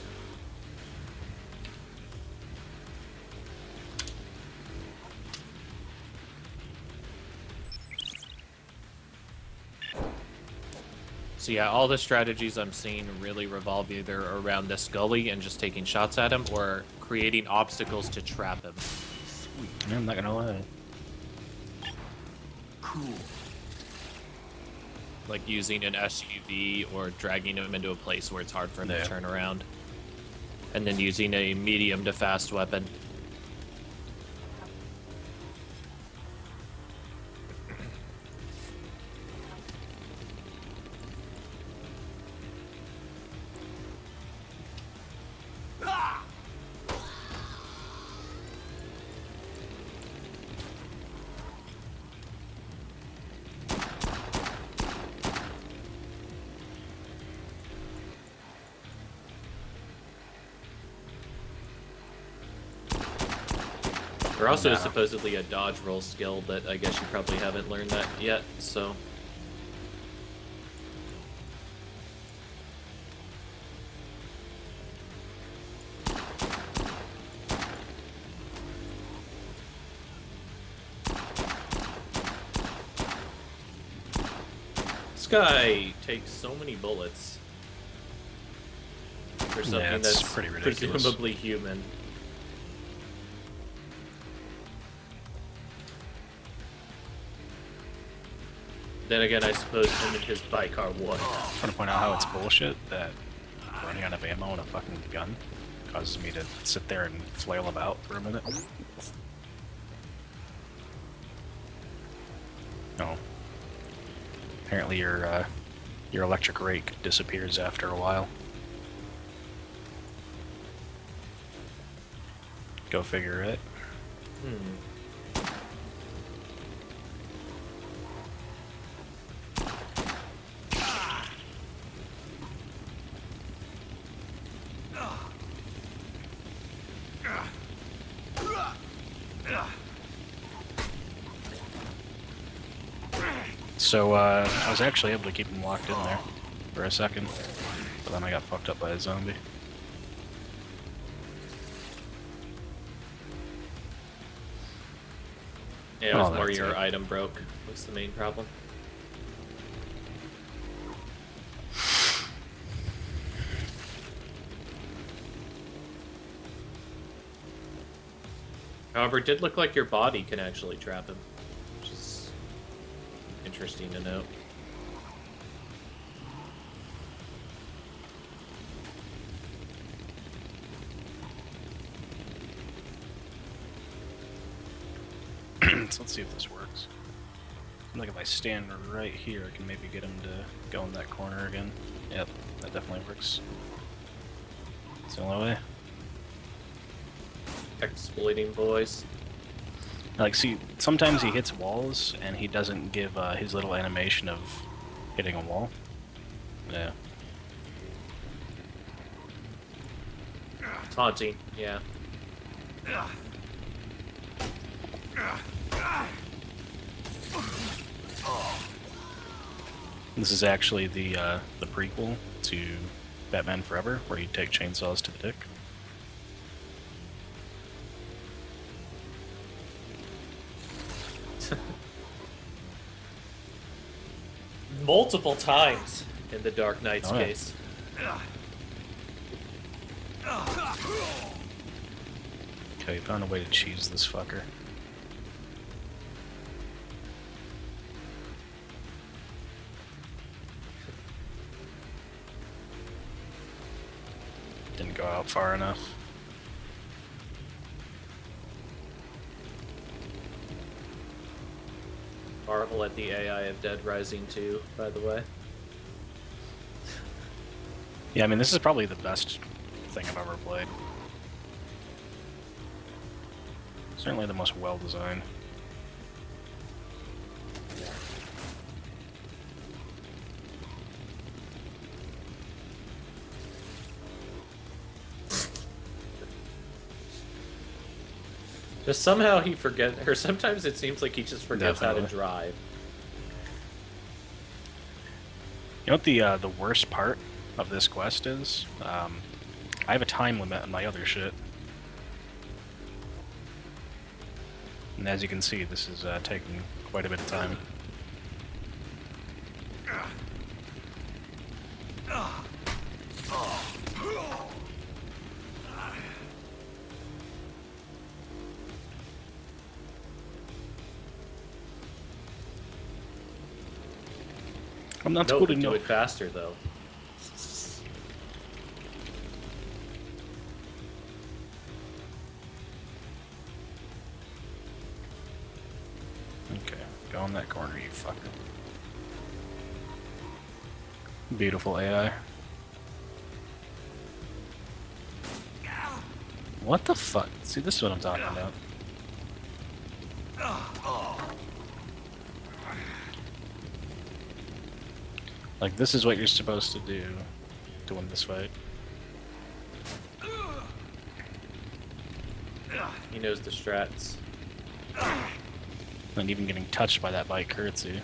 So yeah, all the strategies I'm seeing really revolve either around this gully and just taking shots at him, or creating obstacles to trap him. Sweet. I'm not gonna lie. Cool. Like using an SUV or dragging him into a place where it's hard for him to turn around. And then using a medium to fast weapon. There also is supposedly a dodge roll skill, but I guess you probably haven't learned that yet, so... This guy takes so many bullets for something that's pretty ridiculous. Presumably human. Then again, I suppose him and his bike are one. I'm trying to point out how it's bullshit that running out of ammo and a fucking gun causes me to sit there and flail about for a minute. No. Apparently your electric rake disappears after a while. Go figure it. So, I was actually able to keep him locked in there for a second, but then I got fucked up by a zombie. Yeah, it was more your item broke. Was the main problem. However, it did look like your body can actually trap him, which is interesting to note. So let's see if this works. Like if I stand right here, I can maybe get him to go in that corner again. Yep, that definitely works. It's the only way. Exploiting boys. Like, see, sometimes he hits walls and he doesn't give his little animation of hitting a wall. Yeah. Taunting, yeah. This is actually the prequel to Batman Forever, where you take chainsaws to the dick. Multiple times in the Dark Knight's Oh, yeah. case. Okay, found a way to cheese this fucker. Didn't go out far enough. Marvel at the AI of Dead Rising 2, by the way. Yeah, I mean, this is probably the best thing I've ever played. Certainly the most well-designed. Just somehow he forgets, or sometimes it seems like he just forgets how to Definitely. drive. You know what the worst part of this quest is? I have a time limit on my other shit. And as you can see, this is taking quite a bit of time. I'm not Note good would do enough. it faster, though. Okay, go in that corner, you fucker. Beautiful AI. What the fuck? See, this is what I'm talking about. Like, this is what you're supposed to do to win this fight. He knows the strats. And even getting touched by that bike hurts you.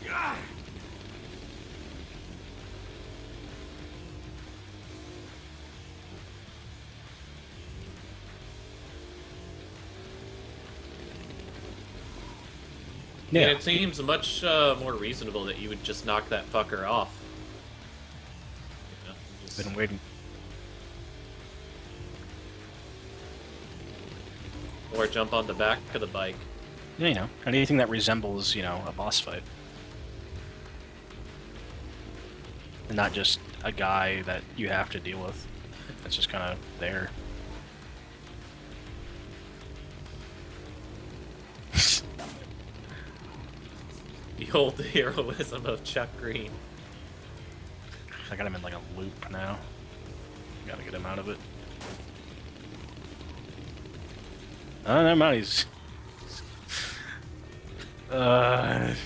Yeah. And it seems much more reasonable that you would just knock that fucker off. You know, just... Been waiting. Or jump on the back of the bike. Yeah, you know, anything that resembles, you know, a boss fight. And not just a guy that you have to deal with. That's just kind of there. The old heroism of Chuck Green. I got him in like a loop now. Gotta get him out of it. Oh, never mind. He's. I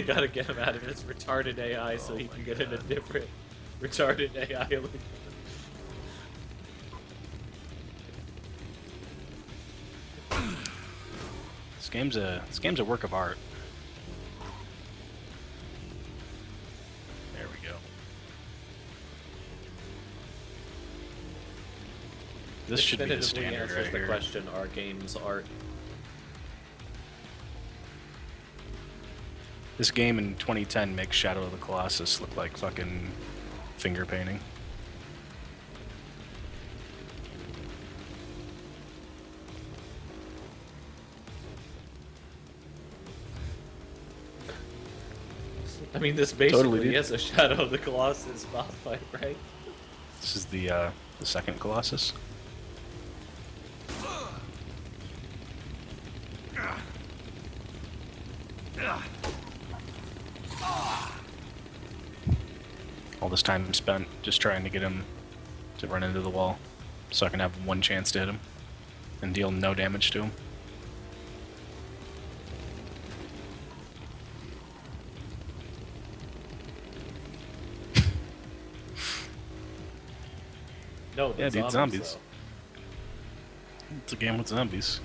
gotta get him out of his retarded AI so he can get in a different retarded AI loop. This game's a work of art. There we go. This should be the definitively standard answers right the here. question: are games art? This game in 2010 makes Shadow of the Colossus look like fucking finger painting. I mean, this basically Totally, dude. is a Shadow of the Colossus boss fight, right? This is the second Colossus. All this time spent just trying to get him to run into the wall, so I can have one chance to hit him and deal no damage to him. No, Yeah, dude, zombies. though. It's a game with zombies.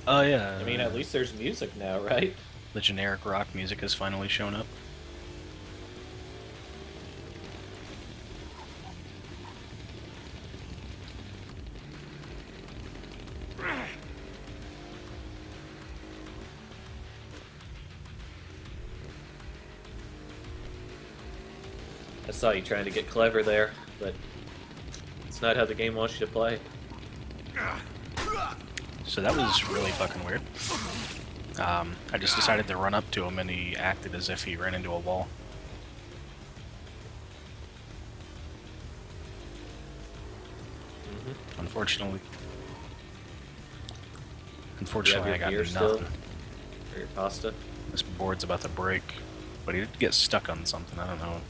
Oh yeah. I mean, at least there's music now, right? The generic rock music has finally shown up. I saw you trying to get clever there, but it's not how the game wants you to play. So that was really fucking weird. I just decided to run up to him and he acted as if he ran into a wall. Unfortunately. Unfortunately, I got gear nothing. still? Or your pasta? This board's about to break. But he did get stuck on something, I don't know.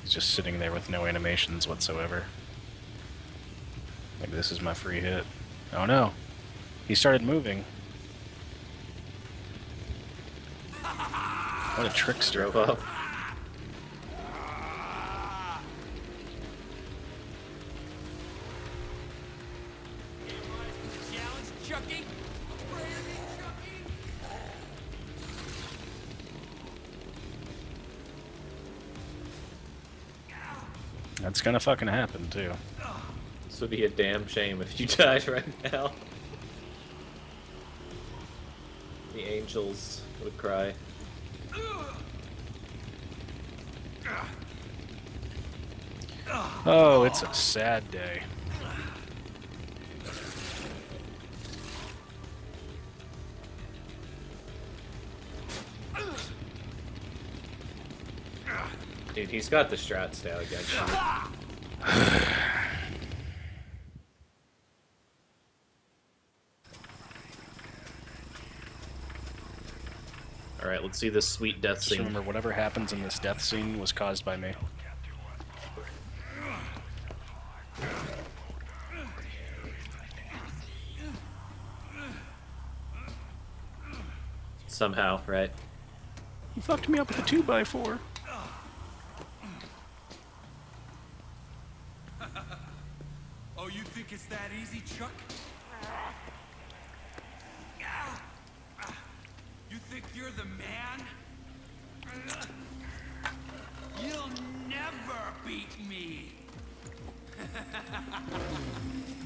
He's just sitting there with no animations whatsoever. Like, this is my free hit. Oh no! He started moving. What a trickster. Drove off. That's gonna fucking happen too. This would be a damn shame if you died right now. The angels would cry. Oh, it's a sad day. Dude, he's got the strats down against you. Alright, let's see this sweet death Just scene. remember, whatever happens in this death scene was caused by me. Somehow, right? He fucked me up with a 2x4. Oh, you think it's that easy, Chuck? You think you're the man? You'll never beat me.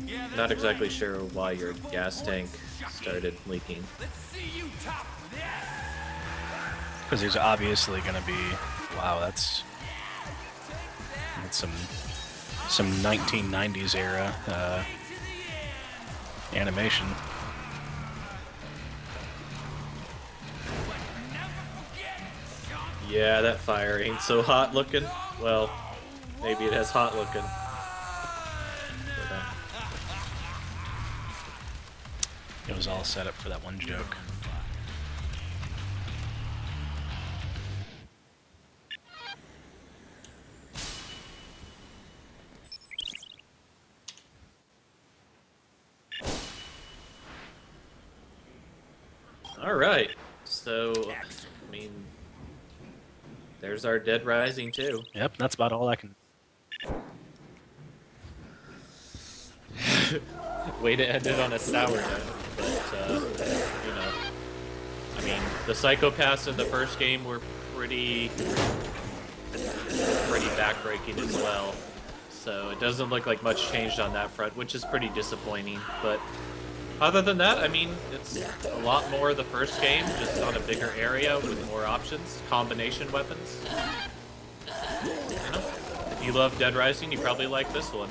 Yeah, Not exactly sure why your gas tank started leaking. Let's see you top this. Because there's obviously gonna be, wow, that's some 1990s era animation. Yeah, that fire ain't so hot looking. Well, maybe it has hot looking. It was all set up for that one joke. Alright, so, I mean, there's our Dead Rising 2. Yep, that's about all I can. Way to end it on a sour note, but, you know, I mean, the psychopaths in the first game were pretty backbreaking as well, So it doesn't look like much changed on that front, which is pretty disappointing. But other than that, I mean, it's a lot more of the first game, just on a bigger area with more options, combination weapons. You know, if you love Dead Rising, you probably like this one.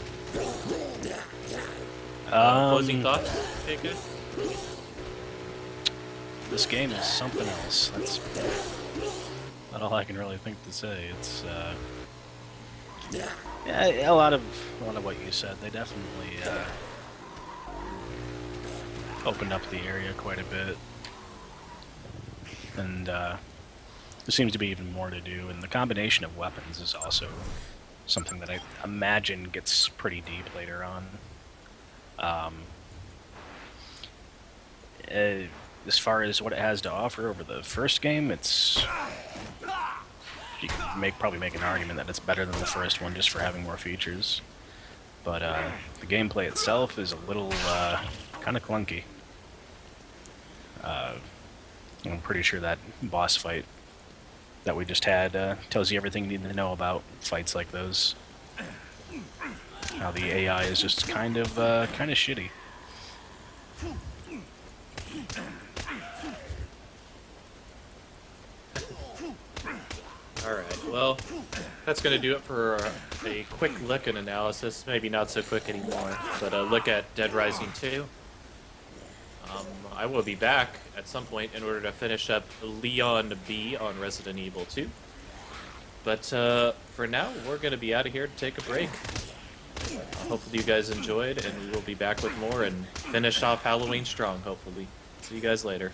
Closing thoughts? Okay, good. This game is something else. That's not all I can really think to say. It's yeah, a lot of what you said. They definitely opened up the area quite a bit, and there seems to be even more to do. And the combination of weapons is also something that I imagine gets pretty deep later on. As far as what it has to offer over the first game, it's you can probably make an argument that it's better than the first one just for having more features. But the gameplay itself is a little kind of clunky. I'm pretty sure that boss fight that we just had tells you everything you need to know about fights like those. How the AI is just kind of shitty. Alright, well, that's going to do it for a quick look and analysis. Maybe not so quick anymore, but a look at Dead Rising 2. I will be back at some point in order to finish up Leon B on Resident Evil 2. But for now, we're going to be out of here to take a break. Hopefully you guys enjoyed, and we will be back with more and finish off Halloween strong, hopefully. See you guys later.